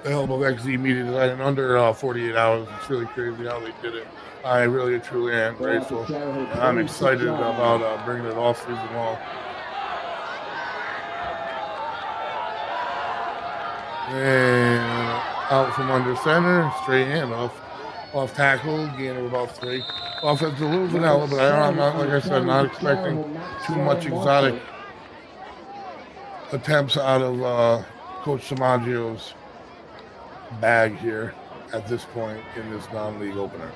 the help of XZ Media Design in under 48 hours. It's really crazy how they did it. I really truly am grateful. And I'm excited about bringing it all season long. And out from under center, straight handoff. Off tackle, gain of about 3. Offense a little vanilla, but I'm not, like I said, not expecting too much exotic attempts out of Coach Samaggio's bag here at this point in this non-league opener.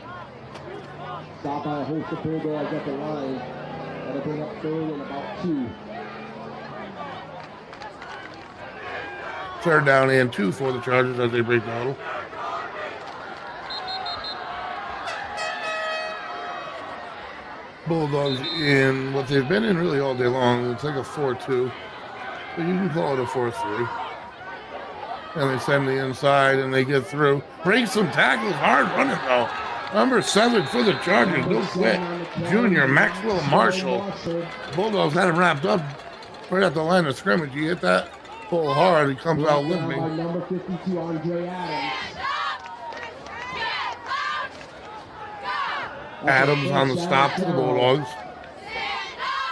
Stop by a host of Bulldogs at the line. That'll bring up 3rd and about 2. 3rd down and 2 for the Chargers as they break the huddle. Bulldogs in what they've been in really all day long. It's like a 4-2, but you can call it a 4-3. And they send the inside and they get through. Break some tackles, hard running though. Number 7 for the Chargers, no quit. Junior Maxwell Marshall. Bulldogs had him wrapped up right at the line of scrimmage. You hit that pull hard, he comes out limping. Number 52, Andre Adams. Adams on the stop for the Bulldogs.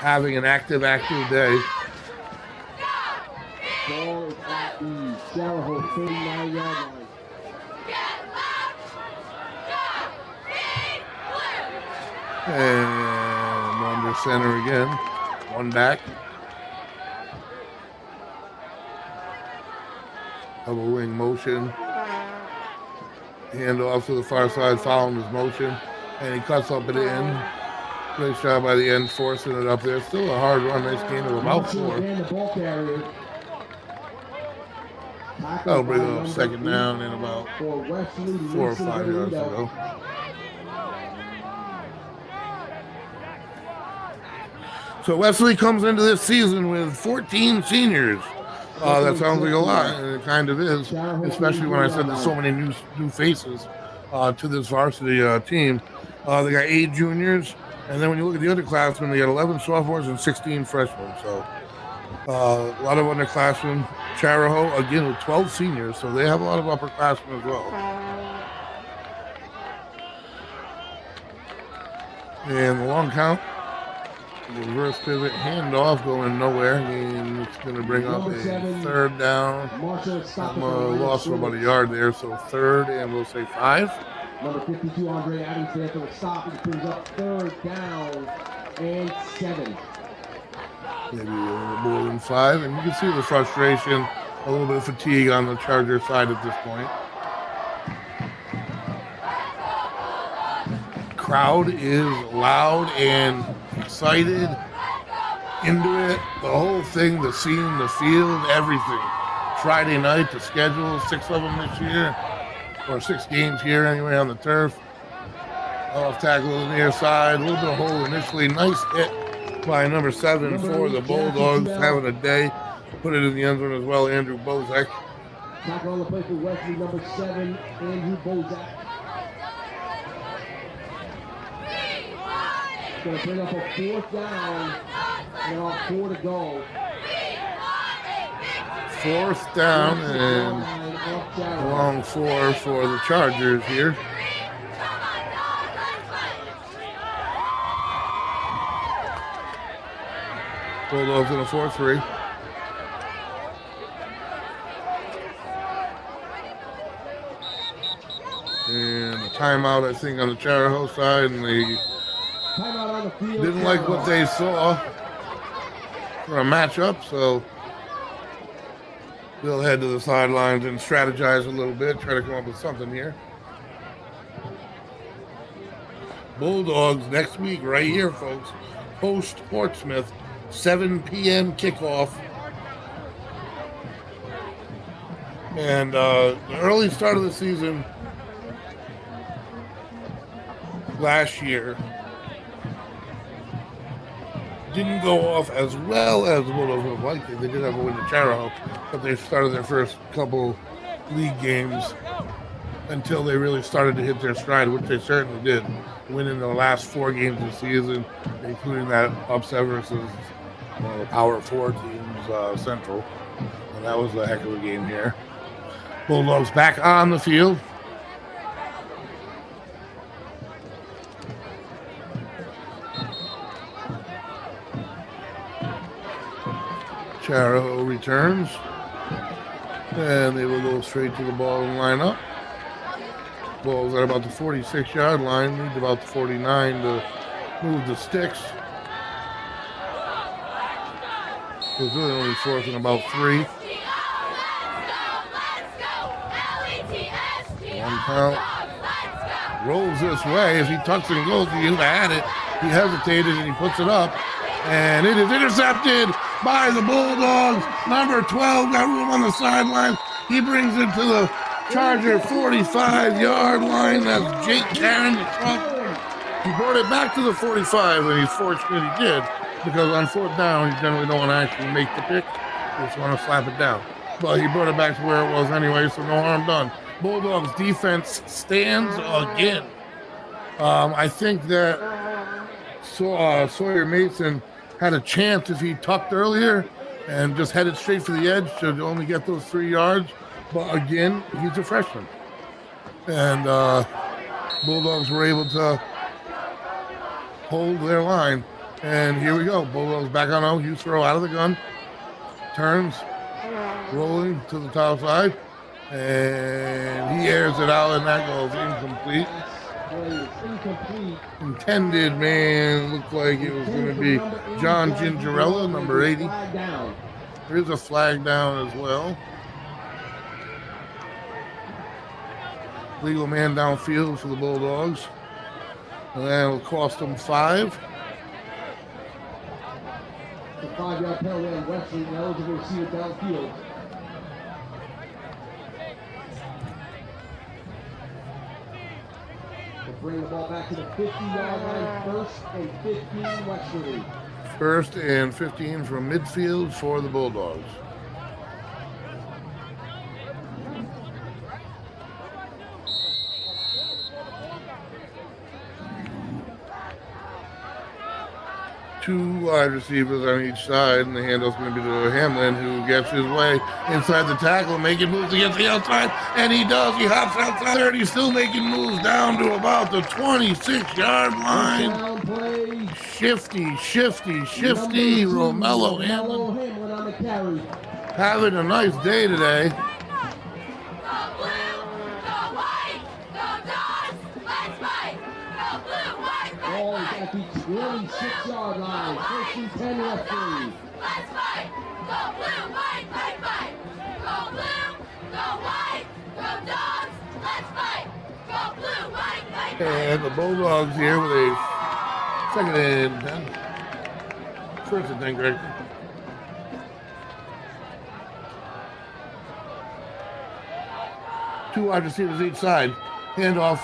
Having an active day. Ball is at the Chariho 39-yard line. And under center again. One back. Double wing motion. Hand off to the far side, following his motion. And he cuts up at the end. Great job by the end, forcing it up there. Still a hard run. Nice gain of about 4. That'll bring it up second down in about 4 or 5 yards to go. So Westerly comes into this season with 14 seniors. That sounds like a lot, and it kind of is, especially when I said there's so many new faces to this varsity team. They got 8 juniors, and then when you look at the underclassmen, they got 11 sophomores and 16 freshmen. So a lot of underclassmen. Chariho, again, with 12 seniors, so they have a lot of upperclassmen as well. And the long count. Reverse pivot, handoff going nowhere, and it's going to bring up a third down. Loss for about a yard there, so third, and we'll say 5. Number 52, Andre Adams there for the stop. It brings up third down and 7. Maybe a little more than 5, and you can see the frustration, a little bit of fatigue on the Charger side at this point. Crowd is loud and excited, into it, the whole thing, the scene, the field, everything. Friday night, the schedule, 6 of them this year, or 6 games here anyway on the turf. Off tackle on the near side, a little bit of hole initially. Nice hit by number 7 for the Bulldogs, having a day. Put it in the end zone as well, Andrew Bozak. Tackle on the play for Wesley, number 7, Andrew Bozak. Going to bring up a 4th down, and on 4 to go. 4th down and a long 4 for the Chargers here. Bulldogs in a 4-3. And a timeout, I think, on the Chariho side, and they didn't like what they saw for a matchup, so they'll head to the sidelines and strategize a little bit, try to come up with something here. Bulldogs next week, right here, folks. Host Portsmouth, 7 p.m. kickoff. And the early start of the season last year didn't go off as well as the Bulldogs would have liked. They did have a win to Chariho, but they started their first couple league games until they really started to hit their stride, which they certainly did, winning the last 4 games of the season, including that upset versus the Power 4 teams, Central. And that was a heck of a game here. Bulldogs back on the field. Chariho returns, and they will go straight to the ball and line up. Ball's at about the 46-yard line, needs about the 49 to move the sticks. It's really only 4th and about 3. One count. Rolls this way. If he tucks and goes, he would have had it. He hesitated and he puts it up. And it is intercepted by the Bulldogs. Number 12 got room on the sideline. He brings it to the Charger 45-yard line. That's Jake Karen, the truck. He brought it back to the 45, and he's fortunate he did, because on 4th down, he generally don't want to actually make the pick. He just want to slap it down. But he brought it back to where it was anyway, so no harm done. Bulldogs defense stands again. I think that Sawyer Mason had a chance if he tucked earlier and just headed straight for the edge to only get those 3 yards. But again, he's a freshman. And Bulldogs were able to hold their line. And here we go. Bulldogs back on 0. Hughes throw out of the gun. Turns, rolling to the top side. And he airs it out, and that goes incomplete. Intended, man, looked like it was going to be John Gingerella, number 80. There's a flag down as well. Legal man downfield for the Bulldogs. And that'll cost them 5. The 5-yard penalty on Wesley, eligible receiver downfield. Bring the ball back to the 50-yard line, 1st and 15, Westerly. 1st and 15 from midfield for the Bulldogs. Two wide receivers on each side, and the handoff's going to be to Hamlin, who gets his way inside the tackle, making moves against the outside, and he does. He hops outside there, and he's still making moves down to about the 26-yard line. Shifty, Romello Hamlin. On the carry. Having a nice day today. Ball is at the 26-yard line. 1st and 10, Westerly. Let's fight! Go blue, white, fight! Go blue, go white, go dogs! Let's fight! Go blue, white, fight! And the Bulldogs here with a 2nd and 10. 1st and 10, Greg. Two wide receivers each side. Handoff.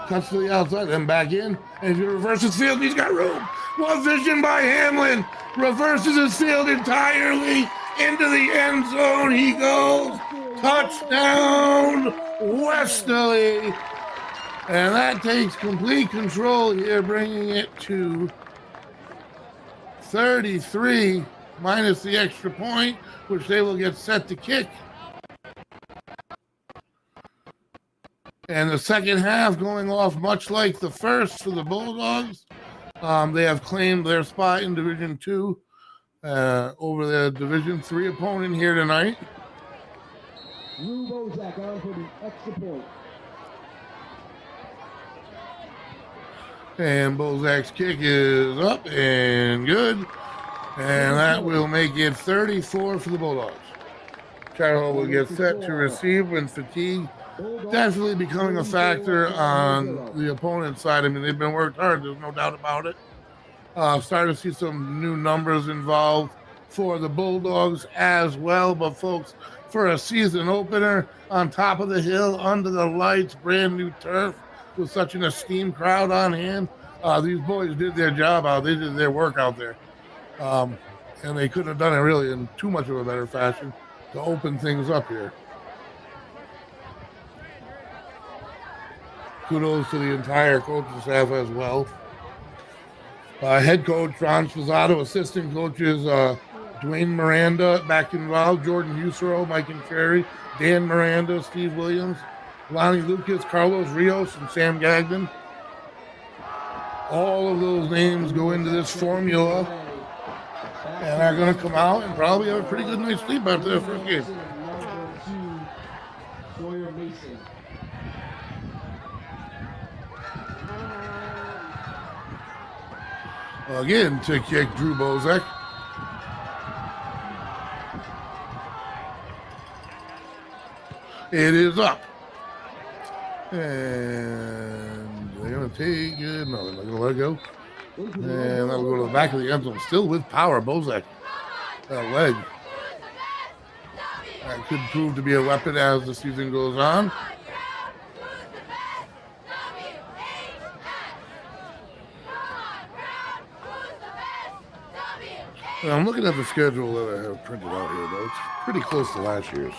Cuts to the outside, then back in, and he reverses field. He's got room. What vision by Hamlin. Reverses his field entirely into the end zone. He goes. Touchdown, Westerly. And that takes complete control here, bringing it to 33 minus the extra point, which they will get set to kick. And the second half going off much like the first for the Bulldogs. They have claimed their spot in Division II over the Division III opponent here tonight. Lou Bozak on for the extra point. And Bozak's kick is up and good. And that will make it 34 for the Bulldogs. Chariho will get set to receive when fatigue definitely becoming a factor on the opponent's side. I mean, they've been worked hard. There's no doubt about it. Starting to see some new numbers involved for the Bulldogs as well. But, folks, for a season opener on top of the hill, under the lights, brand new turf with such an esteemed crowd on hand, these boys did their job out. They did their work out there. And they couldn't have done it really in too much of a better fashion to open things up here. Kudos to the entire coaching staff as well. Head coach Ron Sposato, assistant coaches Dwayne Miranda back involved, Jordan Husero, Mike and Cherry, Dan Miranda, Steve Williams, Lonnie Lucas, Carlos Rios, and Sam Gagnon. All of those names go into this formula and are going to come out and probably have a pretty good night's sleep after their first game. Again, to kick Drew Bozak. It is up. And they're going to take it. No, they're not going to let it go. And that'll go to the back of the end zone. Still with power, Bozak. That leg. That could prove to be a weapon as the season goes on. I'm looking at the schedule that I have printed out here, though. It's pretty close to last year's.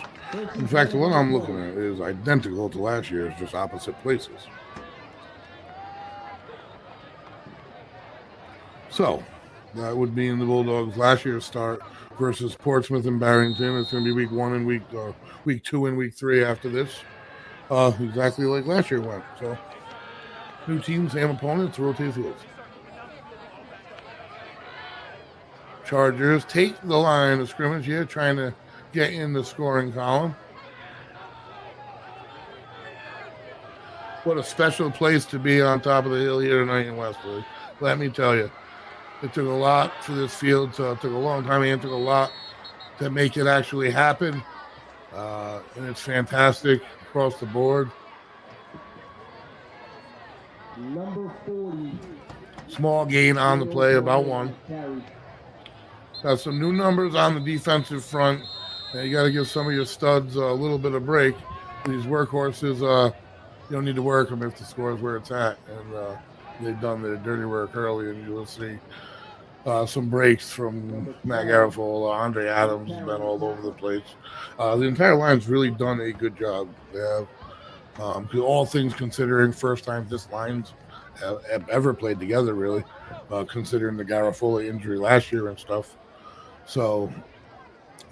In fact, the one I'm looking at is identical to last year's, just opposite places. So that would be in the Bulldogs' last year's start versus Portsmouth and Barrington. It's going to be week 1 and week 2 and week 3 after this. Exactly like last year went. So new teams, same opponents, rotate fields. Chargers take the line of scrimmage here, trying to get in the scoring column. What a special place to be on top of the hill here tonight in Westerly. Let me tell you, it took a lot for this field. It took a long time and it took a lot to make it actually happen. And it's fantastic across the board. Number 40. Small gain on the play, about 1. Got some new numbers on the defensive front. And you got to give some of your studs a little bit of break. These workhorses, you don't need to work them if the score is where it's at. And they've done their dirty work early, and you will see some breaks from Matt Garofalo. Andre Adams has been all over the place. The entire line's really done a good job. They have, all things considering, first time this line's have ever played together, really, considering the Garofalo injury last year and stuff. So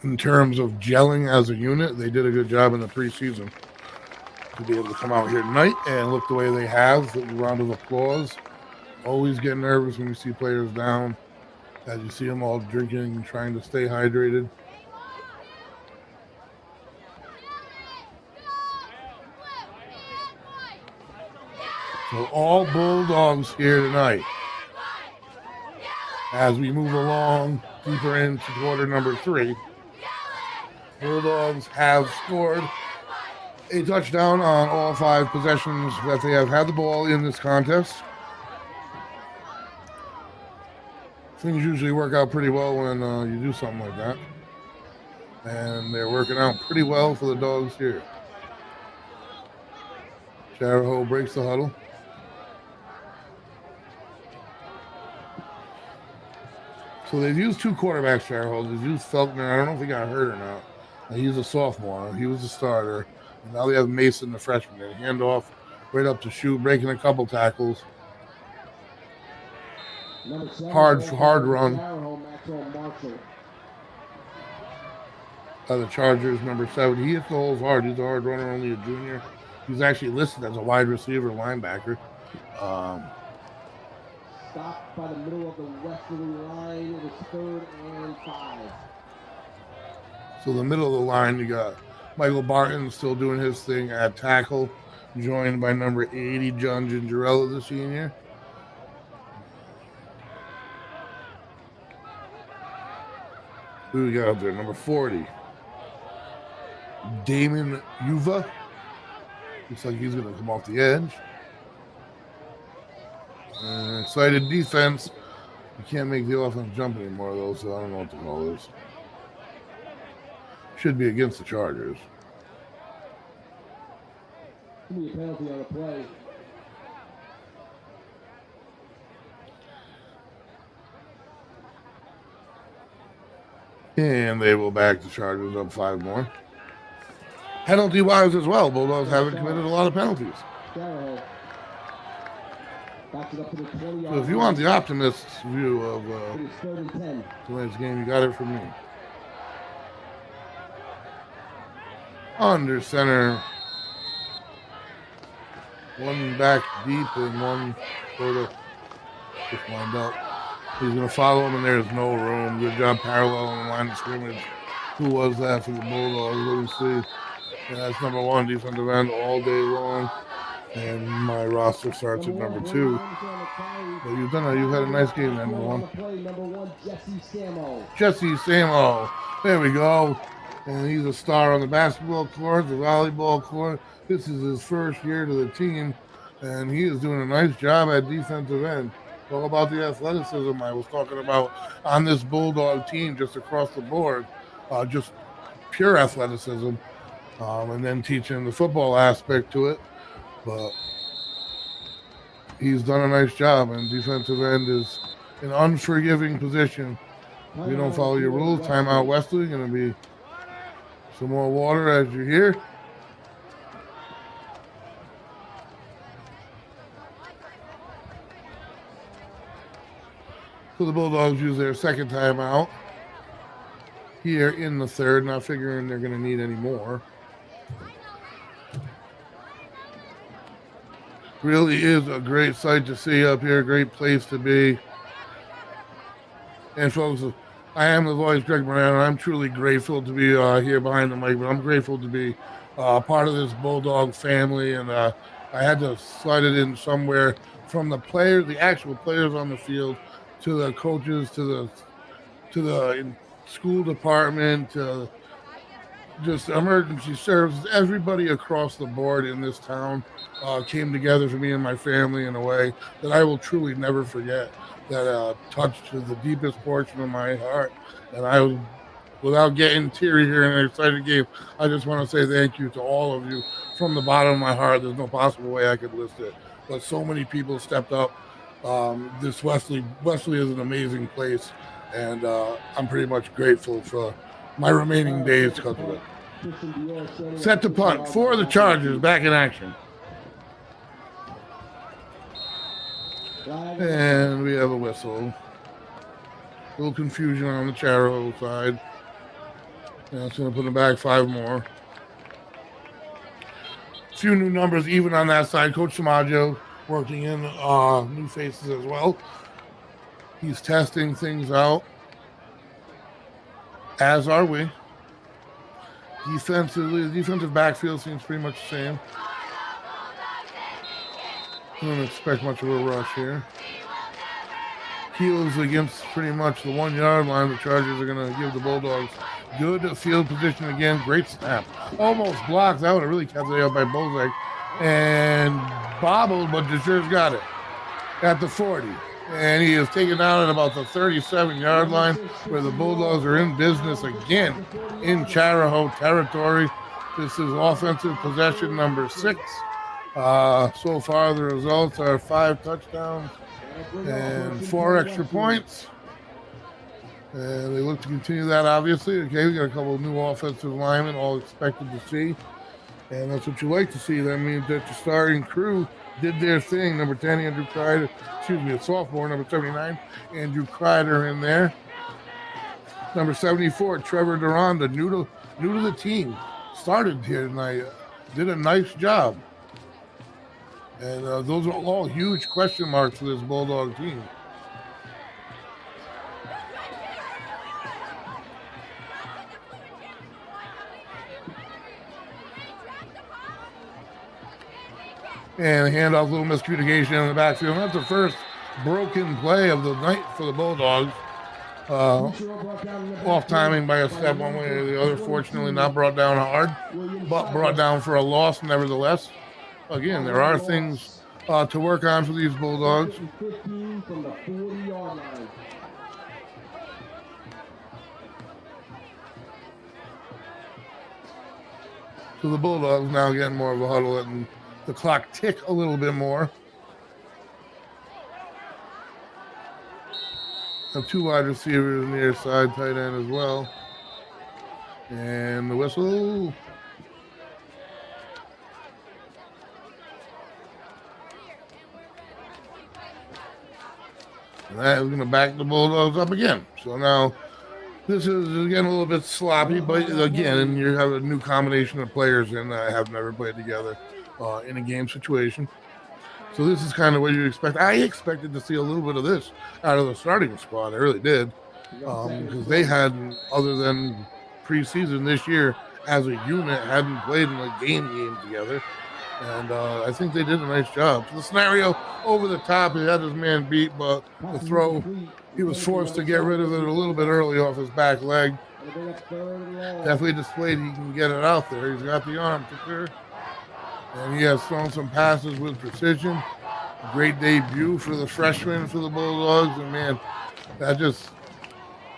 in terms of gelling as a unit, they did a good job in the preseason. To be able to come out here tonight and look the way they have, a round of applause. Always get nervous when you see players down, as you see them all drinking and trying to stay hydrated. So all Bulldogs here tonight. As we move along deeper into quarter number 3, Bulldogs have scored a touchdown on all 5 possessions that they have had the ball in this contest. Things usually work out pretty well when you do something like that. And they're working out pretty well for the Dogs here. Chariho breaks the huddle. So they've used 2 quarterbacks, Chariho. They've used Felkner. I don't know if he got hurt or not. He's a sophomore. He was a starter. And now they have Mason, the freshman. They hand off right up to shoot, breaking a couple tackles. Hard run. The Chargers, number 7. He hits the holes hard. He's a hard runner, only a junior. He's actually listed as a wide receiver linebacker. Stopped by the middle of the Westerly line. It was 3rd and 5. So the middle of the line, you got Michael Barton still doing his thing at tackle, joined by number 80, John Gingerella, the senior. Who we got up there? Number 40, Damon Yuva. Looks like he's going to come off the edge. Excited defense. You can't make the offense jump anymore, though, so I don't know what the call is. Should be against the Chargers. Give me a penalty on the play. And they will back the Chargers up 5 more. Penalty-wise as well, Bulldogs haven't committed a lot of penalties. So if you want the optimist's view of tonight's game, you got it from me. Under center. 1 back deep and 1 sort of just lined up. He's going to follow him, and there's no room. Good job paralleling the line of scrimmage. Who was that for the Bulldogs? Let me see. Yeah, that's number 1 defensive end all day long. And my roster starts at number 2. But you've had a nice game, number 1. Jesse Samo. There we go. And he's a star on the basketball court, the volleyball court. This is his first year to the team, and he is doing a nice job at defensive end. All about the athleticism I was talking about on this Bulldog team, just across the board, just pure athleticism, and then teaching the football aspect to it. But he's done a nice job, and defensive end is an unforgiving position. If you don't follow your rules, timeout Westerly, going to be some more water as you're here. So the Bulldogs use their second timeout here in the third, not figuring they're going to need any more. Really is a great sight to see up here, great place to be. And folks, I am the voice, Greg Moran, and I'm truly grateful to be here behind the mic, but I'm grateful to be part of this Bulldog family, and I had to slide it in somewhere from the players, the actual players on the field, to the coaches, to the school department, to just emergency services. Everybody across the board in this town came together for me and my family in a way that I will truly never forget, that touched to the deepest portion of my heart. And I was, without getting teary here in an excited game, I just want to say thank you to all of you from the bottom of my heart. There's no possible way I could list it, but so many people stepped up. This Westerly is an amazing place, and I'm pretty much grateful for my remaining days because of it. Set to punt for the Chargers, back in action. And we have a whistle. A little confusion on the Chariho side. And it's going to put them back 5 more. A few new numbers even on that side. Coach Samaggio working in new faces as well. He's testing things out, as are we. Defensively, the defensive backfield seems pretty much the same. I don't expect much of a rush here. Heels against pretty much the 1 yard line. The Chargers are going to give the Bulldogs good field position again. Great snap. Almost blocked. That would have really kept it out by Bozak. And bobbled, but DeJure's got it at the 40. And he is taken down at about the 37-yard line, where the Bulldogs are in business again in Chariho territory. This is offensive possession number 6. So far, the results are 5 touchdowns and 4 extra points. And they look to continue that, obviously. Okay, we got a couple of new offensive linemen, all expected to see. And that's what you like to see. That means that your starting crew did their thing. Number 10, Andrew Kreider. Excuse me, a sophomore. Number 79, Andrew Kreider in there. Number 74, Trevor Duranda, new to the team. Started here tonight. Did a nice job. And those are all huge question marks for this Bulldog team. And a handoff, little miscommunication in the backfield. That's the first broken play of the night for the Bulldogs. Off timing by a step one way or the other. Fortunately, not brought down hard, but brought down for a loss nevertheless. Again, there are things to work on for these Bulldogs. So the Bulldogs now getting more of a huddle and the clock tick a little bit more. Have 2 wide receivers near side, tight end as well. And the whistle. And that is going to back the Bulldogs up again. So now this is, again, a little bit sloppy, but again, you have a new combination of players in that have never played together in a game situation. So this is kind of what you expect. I expected to see a little bit of this out of the starting squad. I really did. Because they hadn't, other than preseason this year, as a unit, hadn't played in a game together. And I think they did a nice job. So the scenario over the top, he had his man beat, but the throw, he was forced to get rid of it a little bit early off his back leg. Definitely displayed he can get it out there. He's got the arm to clear. And he has thrown some passes with precision. Great debut for the freshman for the Bulldogs. And, man, that just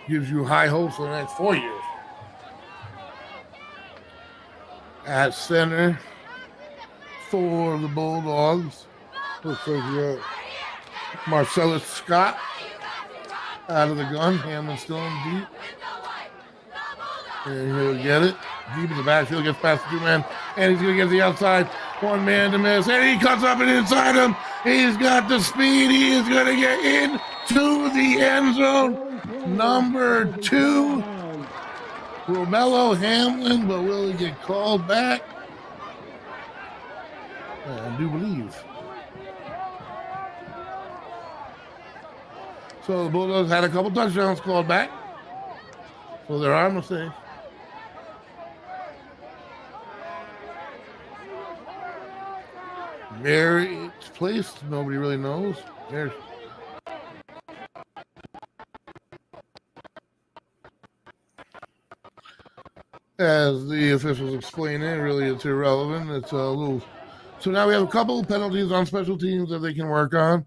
gives you high hopes for the next 4 years. At center for the Bulldogs, looks like we got Marcellus Scott out of the gun. Hamlin still in deep. And he'll get it. Deep in the backfield, gets past the 2-man, and he's going to get the outside. 1 man to miss, and he cuts up and inside him. He's got the speed. He is going to get in to the end zone. Number 2, Romello Hamlin, but will he get called back? I do believe. So the Bulldogs had a couple touchdowns called back. So there are mistakes. Where it's placed, nobody really knows. There's as the officials explain it, really it's irrelevant. It's a little. So now we have a couple penalties on special teams that they can work on.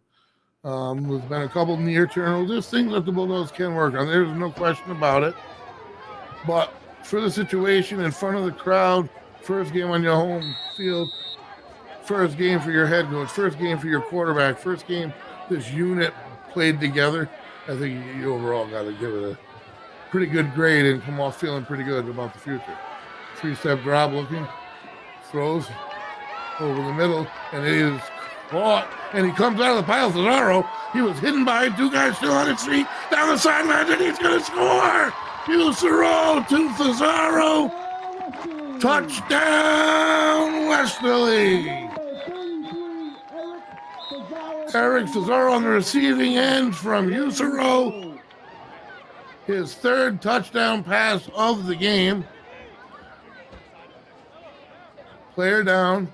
There's been a couple near turnovers. There's things that the Bulldogs can work on. There's no question about it. But for the situation in front of the crowd, first game on your home field, first game for your head coach, first game for your quarterback, first game this unit played together, I think you overall got to give it a pretty good grade and come off feeling pretty good about the future. 3-step drop looking, throws over the middle, and it is caught, and he comes out of the pile. Cesaro, he was hidden by 2 guys still on his feet, down the sideline, and he's going to score! Cesaro to Cesaro! Touchdown, Westerly! Eric Cesaro on the receiving end from Cesaro. His 3rd touchdown pass of the game. Player down.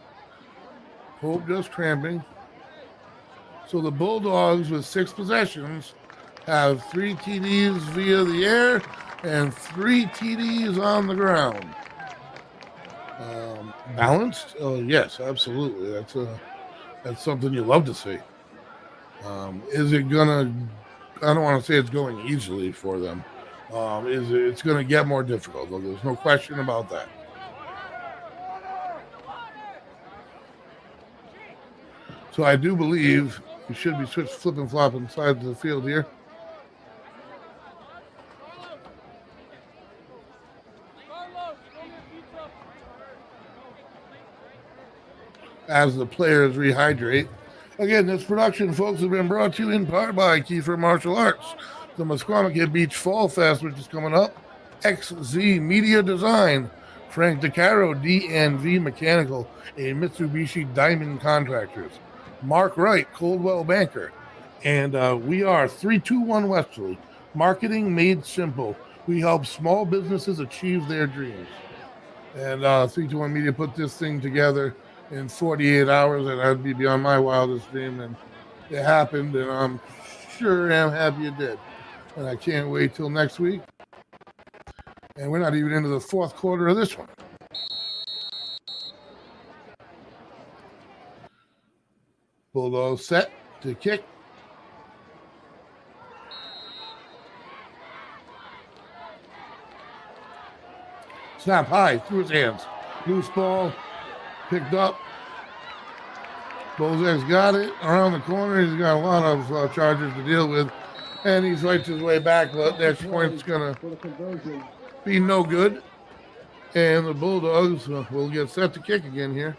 Hope just cramping. So the Bulldogs with 6 possessions have 3 TDs via the air and 3 TDs on the ground. Balanced? Oh, yes, absolutely. That's something you love to see. Is it gonna? I don't want to say it's going easily for them. It's going to get more difficult? Though there's no question about that. So I do believe we should be flip and flop inside the field here. As the players rehydrate. Again, this production, folks, has been brought to you in part by Kiefer Martial Arts, the Musquamaket Beach Fall Fest, which is coming up, XZ Media Design, Frank DeCaro, DNV Mechanical, a Mitsubishi Diamond Contractors, Mark Wright, Coldwell Banker, and we are 321 Westerly, marketing made simple. We help small businesses achieve their dreams. And 321 Media put this thing together in 48 hours, and that'd be beyond my wildest dream, and it happened, and I'm sure am happy it did. And I can't wait till next week. And we're not even into the 4th quarter of this one. Bulldogs set to kick. Snap high through his hands. Loose ball. Picked up. Bozak's got it around the corner. He's got a lot of charges to deal with, and he's right his way back. But that point's going to be no good, and the Bulldogs will get set to kick again here.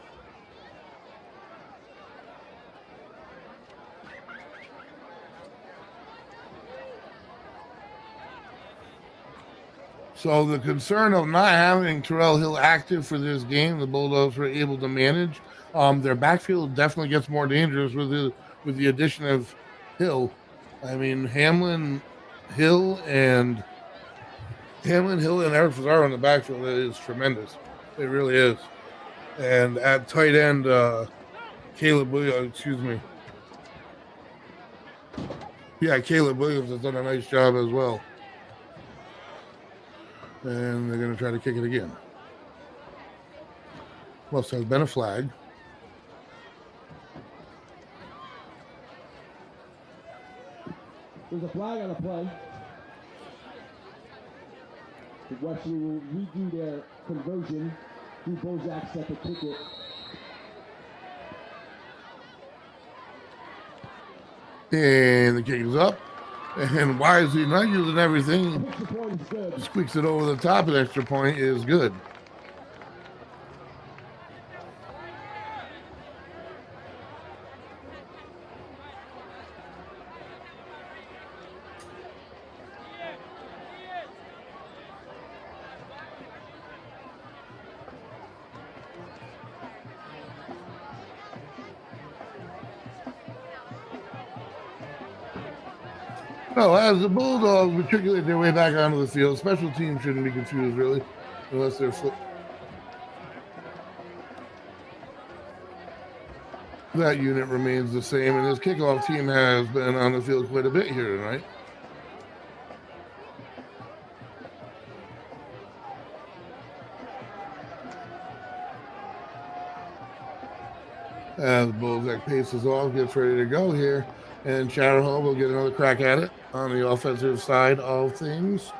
So the concern of not having Terrell Hill active for this game, the Bulldogs were able to manage. Their backfield definitely gets more dangerous with the addition of Hill. I mean, Hamlin, Hill, and Eric Cesaro in the backfield is tremendous. It really is. And at tight end, Caleb Williams has done a nice job as well. And they're going to try to kick it again. Must have been a flag. There's a flag on the play. The Westerly will redo their conversion. Bozak set to kick it. And the kick is up. And wisely not using everything, squeaks it over the top. An extra point is good. No, as the Bulldogs matriculate their way back onto the field, special teams shouldn't be confused, really, unless they're that unit remains the same, and this kickoff team has been on the field quite a bit here tonight. As Bozak paces off, gets ready to go here, and Chariho will get another crack at it on the offensive side of things.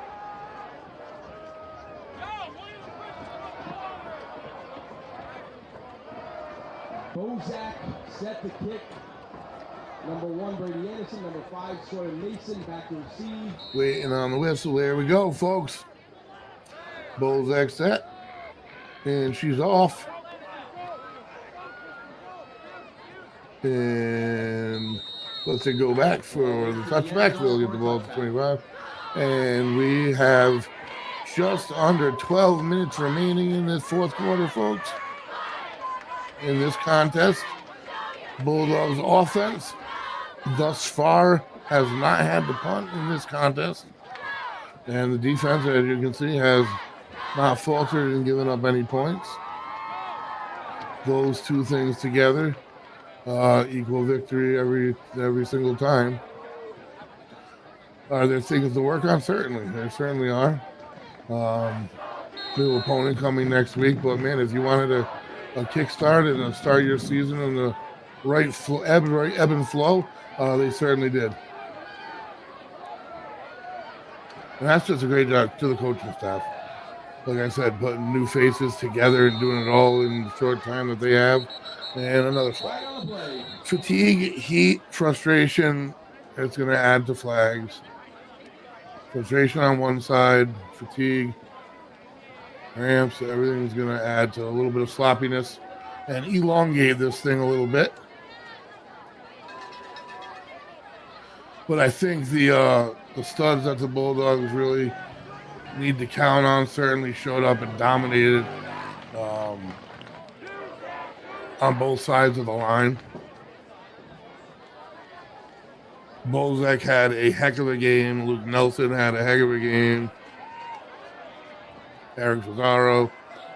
Bozak set the kick. Number 1, Brady Anderson. Number 5, Sawyer Mason, back to receive. Waiting on the whistle. There we go, folks. Bozak set, and she's off. And let's say go back for the touchback. We'll get the ball to 25. And we have just under 12 minutes remaining in this fourth quarter, folks. In this contest, Bulldogs offense thus far has not had to punt in this contest. And the defense, as you can see, has not faltered in giving up any points. Those two things together equal victory every single time. Are there things to work on? Certainly. There certainly are. New opponent coming next week. But, man, if you wanted a kickstart and start your season in the right ebb and flow, they certainly did. And that's just a great job to the coaching staff. Like I said, putting new faces together and doing it all in the short time that they have. And another flag. Fatigue, heat, frustration, it's going to add to flags. Frustration on one side, fatigue, cramps, everything's going to add to a little bit of sloppiness and elongate this thing a little bit. But I think the studs that the Bulldogs really need to count on certainly showed up and dominated on both sides of the line. Bozak had a heck of a game. Luke Nelson had a heck of a game. Eric Cesaro.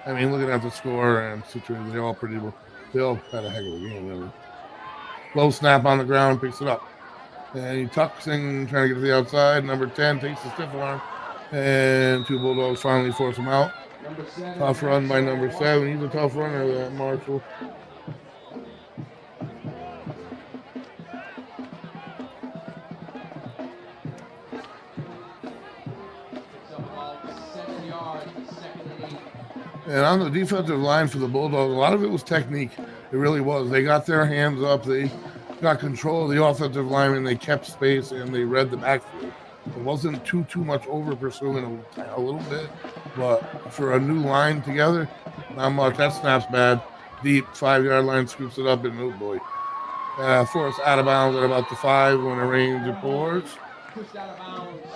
I mean, looking at the score and situation, they all had a heck of a game, really. Low snap on the ground, picks it up. And he tucks in, trying to get to the outside. Number 10 takes the stiff arm. And two Bulldogs finally force him out. Tough run by number 7. He's a tough runner, that Marshall. And on the defensive line for the Bulldogs, a lot of it was technique. It really was. They got their hands up. They got control of the offensive line, and they kept space, and they read the backfield. It wasn't too much over pursuing a little bit, but for a new line together, not much. That snap's bad. Deep 5-yard line, scoops it up, and oh boy. Forced out of bounds at about the 5 when the rain pours. Pushed out of bounds.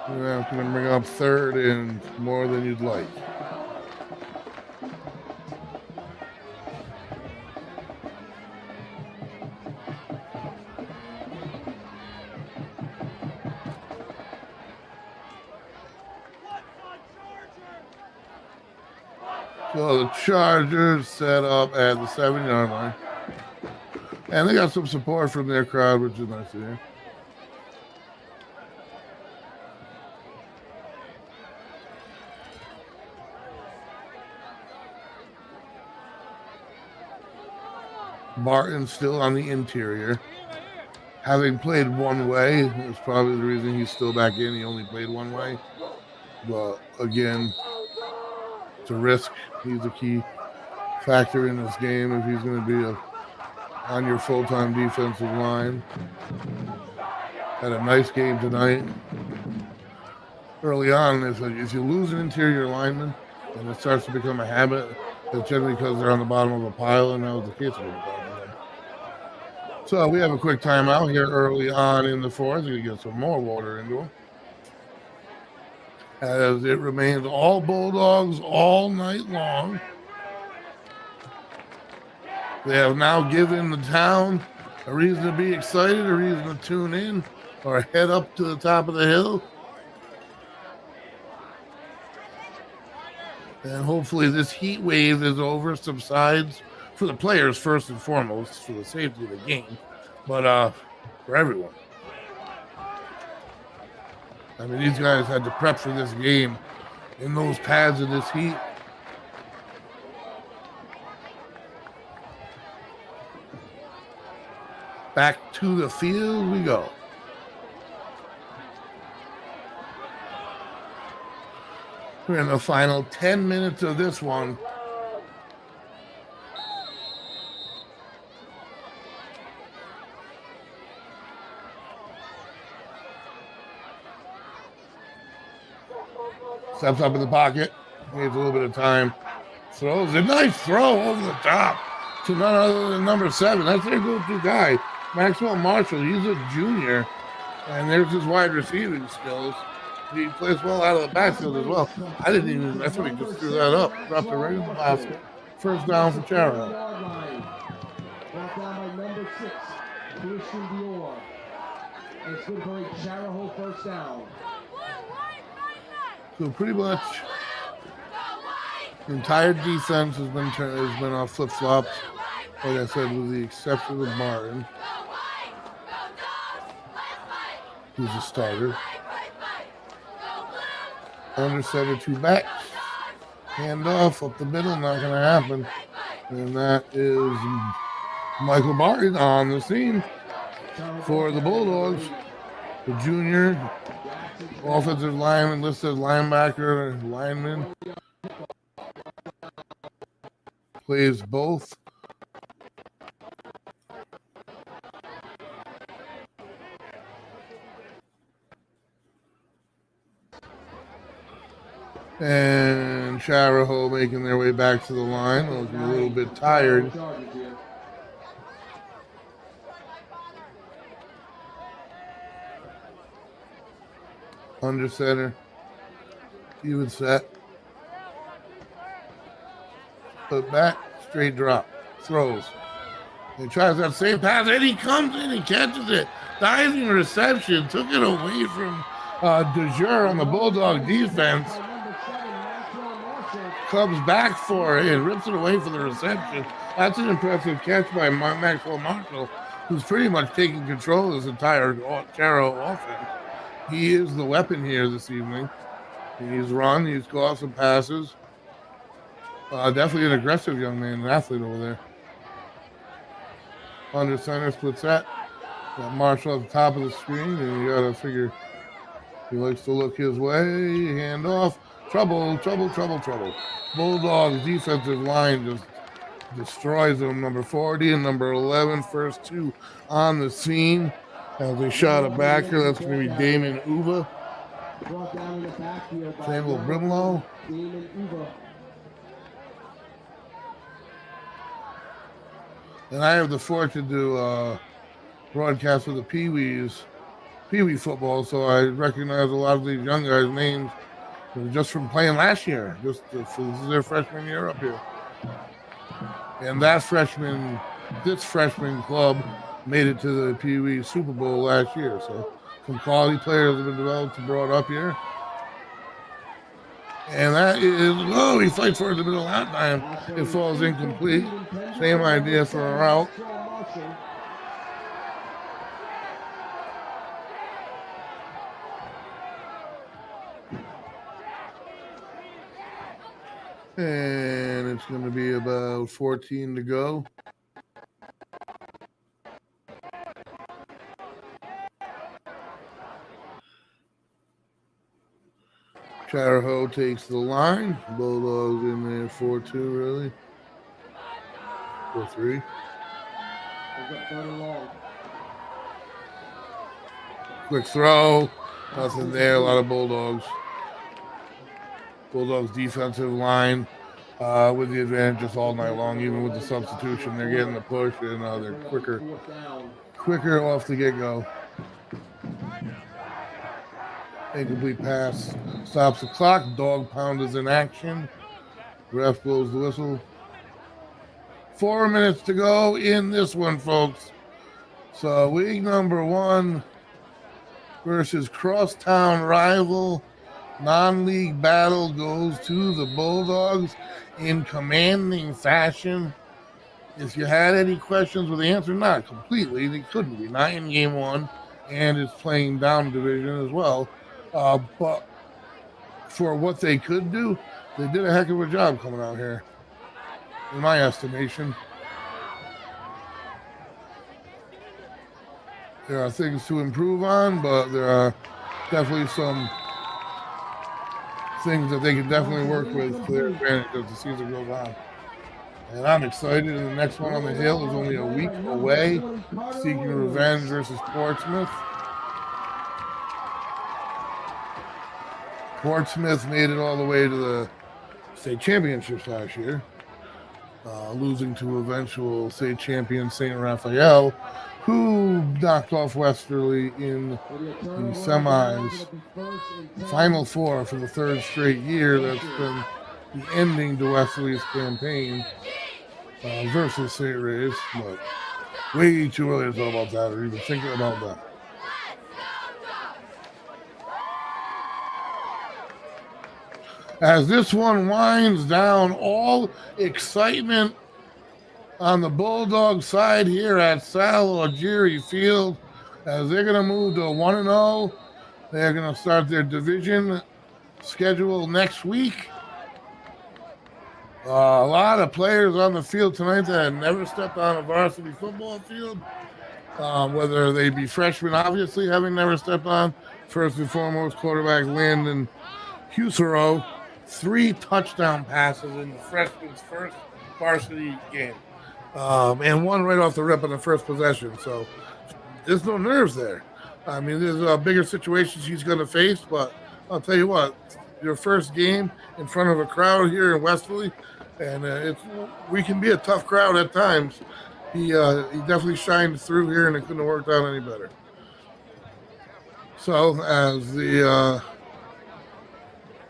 Yeah, going to bring up 3rd and more than you'd like. So the Chargers set up at the 7-yard line. And they got some support from their crowd, which is nice to hear. Martin still on the interior. Having played one way, is probably the reason he's still back in. He only played one way. But again, it's a risk. He's a key factor in this game if he's going to be on your full-time defensive line. Had a nice game tonight. Early on, if you lose an interior lineman and it starts to become a habit, it's generally because they're on the bottom of a pile, and that was the case with them. So we have a quick timeout here early on in the fourth. We get some more water into them. As it remains all Bulldogs all night long. They have now given the town a reason to be excited, a reason to tune in, or head up to the top of the hill. And hopefully this heat wave is over, subsides for the players first and foremost, for the safety of the game, but for everyone. I mean, these guys had to prep for this game in those pads in this heat. Back to the field we go. We're in the final 10 minutes of this one. Steps up in the pocket. Needs a little bit of time. Throws a nice throw over the top to none other than number 7. That's their go-to guy, Maxwell Marshall. He's a junior, and there's his wide receiving skills. He plays well out of the backfield as well. I thought he just threw that up. Dropped it right in the basket. First down for Chariho. Brought down by number 6, Christian Dior. It's good for a Chariho first down. So pretty much the entire defense has been flip-flopped, like I said, with the exception of Martin, who's a starter. Under center, 2 backs. Hand off up the middle, not going to happen. And that is Michael Martin on the scene for the Bulldogs. The junior offensive lineman, listed linebacker, lineman. Plays both. And Chariho making their way back to the line, looking a little bit tired. Under center, even set. Put back, straight drop, throws. He tries that same pass, and he comes in, he catches it. Diving reception, took it away from DeJure on the Bulldog defense. Comes back for it and rips it away for the reception. That's an impressive catch by Maxwell Marshall, who's pretty much taking control of this entire Chariho offense. He is the weapon here this evening. He's run, he's caught some passes. Definitely an aggressive young man, an athlete over there. Under center, split set. Got Marshall at the top of the screen, and you gotta figure he likes to look his way. Hand off. Trouble. Bulldogs defensive line just destroys them. Number 40 and number 11, first 2 on the scene. As they shot a backer, that's going to be Damon Uva. Samuel Brimlow. And I have the fortune to broadcast with the Pee Wee football, so I recognize a lot of these young guys' names just from playing last year. This is their freshman year up here. And this freshman club made it to the Pee Wee Super Bowl last year. So some quality players have been developed and brought up here. And that is, he fights for it in the middle that time. It falls incomplete. Same idea for a route. And it's going to be about 14 to go. Chariho takes the line. Bulldogs in there 4-2, really. 4-3. Quick throw. Nothing there. A lot of Bulldogs. Bulldogs defensive line with the advantage just all night long, even with the substitution. They're getting the push, and they're quicker off the get-go. Incomplete pass stops the clock. Dog pound is in action. Ref blows the whistle. 4 minutes to go in this one, folks. So week number 1 versus crosstown rival. Non-league battle goes to the Bulldogs in commanding fashion. If you had any questions with the answer, not completely. They couldn't be. Not in game one, and it's playing down division as well. But for what they could do, they did a heck of a job coming out here, in my estimation. There are things to improve on, but there are definitely some things that they can definitely work with to their advantage as the season goes on. And I'm excited. And the next one on the hill is only a week away. Seeking Revenge versus Portsmouth. Portsmouth made it all the way to the state championships last year, losing to eventual state champion St. Raphael, who knocked off Westerly in the semis. Final four for the third straight year. That's been the ending to Westerly's campaign versus St. Ray's. But way too early to talk about that or even thinking about that. As this one winds down, all excitement on the Bulldog side here at Sal Algieri Field, as they're going to move to 1-0. They're going to start their division schedule next week. A lot of players on the field tonight that had never stepped on a varsity football field, whether they be freshmen, obviously, having never stepped on. First and foremost, quarterback Landon Husero, 3 touchdown passes in the freshman's first varsity game. And one right off the rip on the first possession. So there's no nerves there. I mean, there's bigger situations he's going to face, but I'll tell you what, your first game in front of a crowd here in Westerly, and we can be a tough crowd at times. He definitely shined through here, and it couldn't have worked out any better. So as the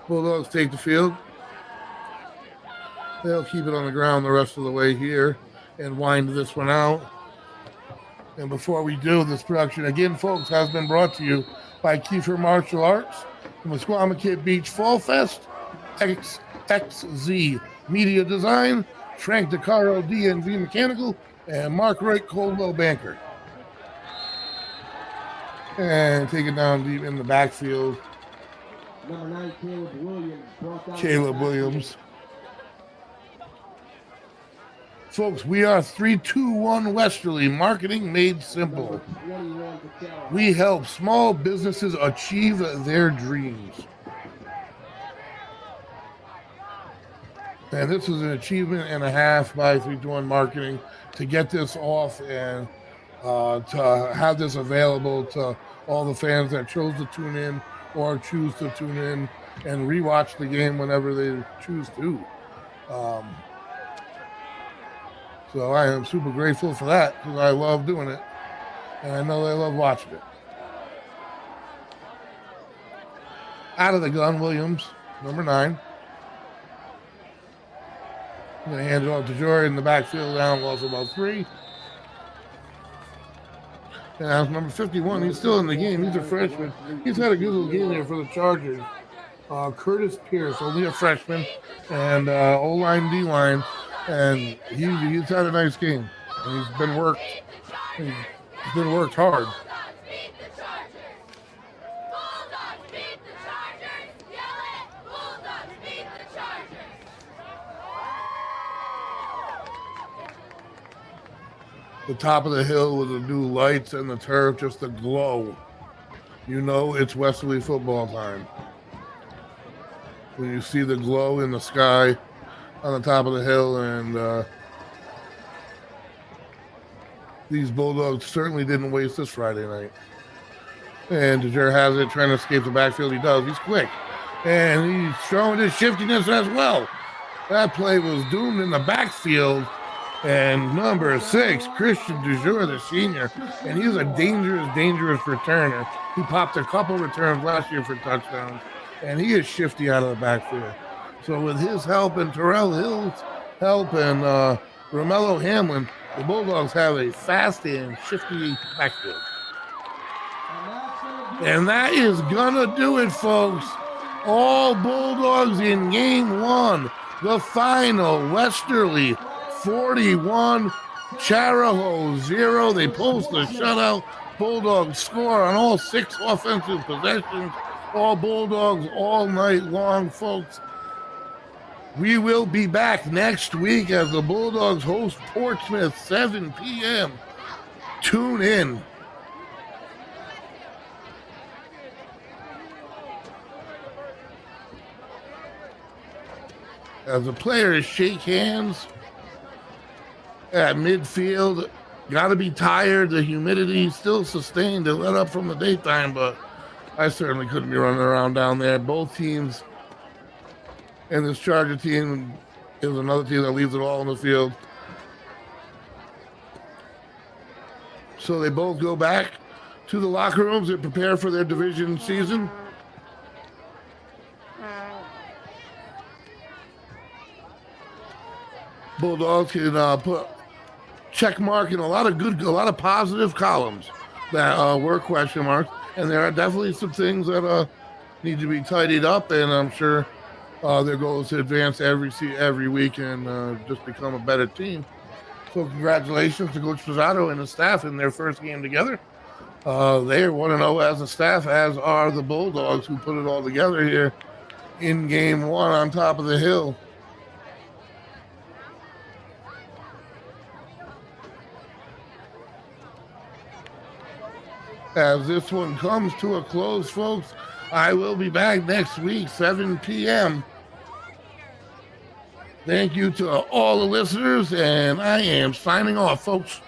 Bulldogs take the field, they'll keep it on the ground the rest of the way here and wind this one out. And before we do, this production, again, folks, has been brought to you by Kiefer Martial Arts, the Mesquamaket Beach Fall Fest, XZ Media Design, Frank DeCaro, DNV Mechanical, and Mark Wright, Coldwell Banker. And take it down deep in the backfield. Number 9, Caleb Williams. Caleb Williams. Folks, we are 321 Westerly, marketing made simple. We help small businesses achieve their dreams. And this is an achievement and a half by 321 Marketing to get this off and to have this available to all the fans that chose to tune in or choose to tune in and rewatch the game whenever they choose to. So I am super grateful for that because I love doing it, and I know they love watching it. Out of the gun, Williams, number 9. I'm going to hand it off to Jory in the backfield down, also about 3. And that's number 51. He's still in the game. He's a freshman. He's had a good little game there for the Chargers. Curtis Pierce, only a freshman, and O-line, D-line. And he's had a nice game. And he's been worked. He's been worked hard. The top of the hill with the new lights and the turf, just a glow. You know it's Westerly football time. When you see the glow in the sky on the top of the hill, and these Bulldogs certainly didn't waste this Friday night. And DeJer has it, trying to escape the backfield. He does. He's quick. And he's showing his shiftiness as well. That play was doomed in the backfield. And number 6, Christian DeJour, the senior. And he's a dangerous, dangerous returner. He popped a couple returns last year for touchdowns. And he is shifty out of the backfield. So with his help and Terrell Hill's help and Romello Hamlin, the Bulldogs have a fast and shifty backfield. And that's going to And that is gonna do it, folks. All Bulldogs in game one. The final, Westerly 41, Chariho 0. They post a shutout. Bulldogs score on all 6 offensive possessions. All Bulldogs all night long, folks. We will be back next week as the Bulldogs host Portsmouth, 7 p.m. Tune in. As the players shake hands at midfield, got to be tired. The humidity still sustained. It let up from the daytime, but I certainly couldn't be running around down there. Both teams, and this Charger team is another team that leaves it all on the field. So they both go back to the locker rooms and prepare for their division season. Bulldogs can put check mark in a lot of positive columns that were question marks, and there are definitely some things that need to be tidied up. And I'm sure their goal is to advance every week and just become a better team. So congratulations to Coach Pizzato and the staff in their first game together. They are 1-0 as a staff, as are the Bulldogs, who put it all together here in game one on top of the hill. As this one comes to a close, folks, I will be back next week, 7 p.m. Thank you to all the listeners, and I am signing off, folks.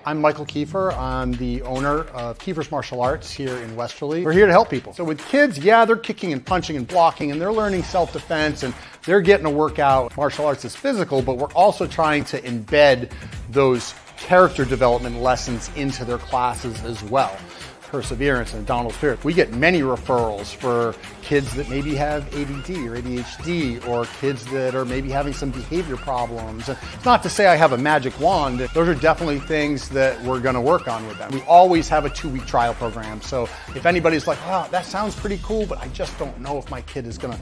I'm Michael Kiefer. I'm the owner of Kiefer's Martial Arts here in Westerly. We're here to help people. So with kids, yeah, they're kicking and punching and blocking, and they're learning self-defense, and they're getting a workout. Martial arts is physical, but we're also trying to embed those character development lessons into their classes as well. Perseverance and Donald Spirit. We get many referrals for kids that maybe have ADD or ADHD, or kids that are maybe having some behavior problems. And it's not to say I have a magic wand. Those are definitely things that we're going to work on with them. We always have a 2-week trial program. So if anybody's like, oh, that sounds pretty cool, but I just don't know if my kid is gonna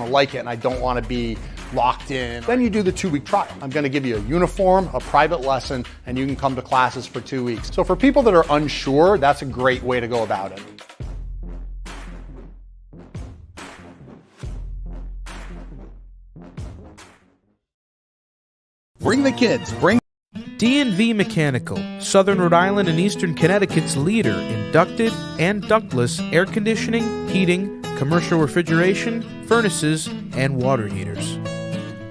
like it, and I don't want to be locked in, then you do the 2-week trial. I'm going to give you a uniform, a private lesson, and you can come to classes for 2 weeks. So for people that are unsure, that's a great way to go about it. Bring the kids, bring D&V Mechanical, Southern Rhode Island and Eastern Connecticut's leader in ducted and ductless air conditioning, heating, commercial refrigeration, furnaces, and water heaters.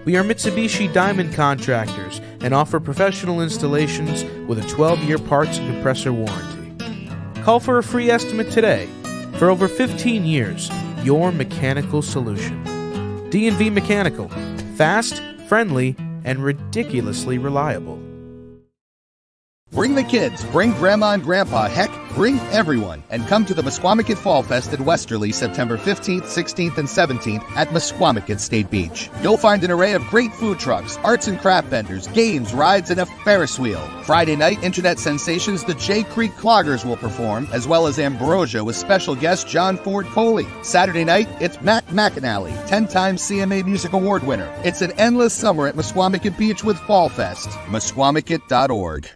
We are Mitsubishi Diamond contractors and offer professional installations with a 12-year parts and compressor warranty. Call for a free estimate today. For over 15 years, your mechanical solution. D&V Mechanical, fast, friendly, and ridiculously reliable. Bring the kids, bring Grandma and Grandpa, heck, bring everyone, and come to the Mesquamaket Fall Fest at Westerly September 15th, 16th, and 17th at Mesquamaket State Beach. You'll find an array of great food trucks, arts and craft vendors, games, rides, and a Ferris wheel. Friday night, internet sensations the Jay Creek Cloggers will perform, as well as Ambrosia with special guest John Ford Coley. Saturday night, it's Matt McAnally, 10-time CMA Music Award winner. It's an endless summer at Mesquamaket Beach with Fall Fest. Mesquamaket.org.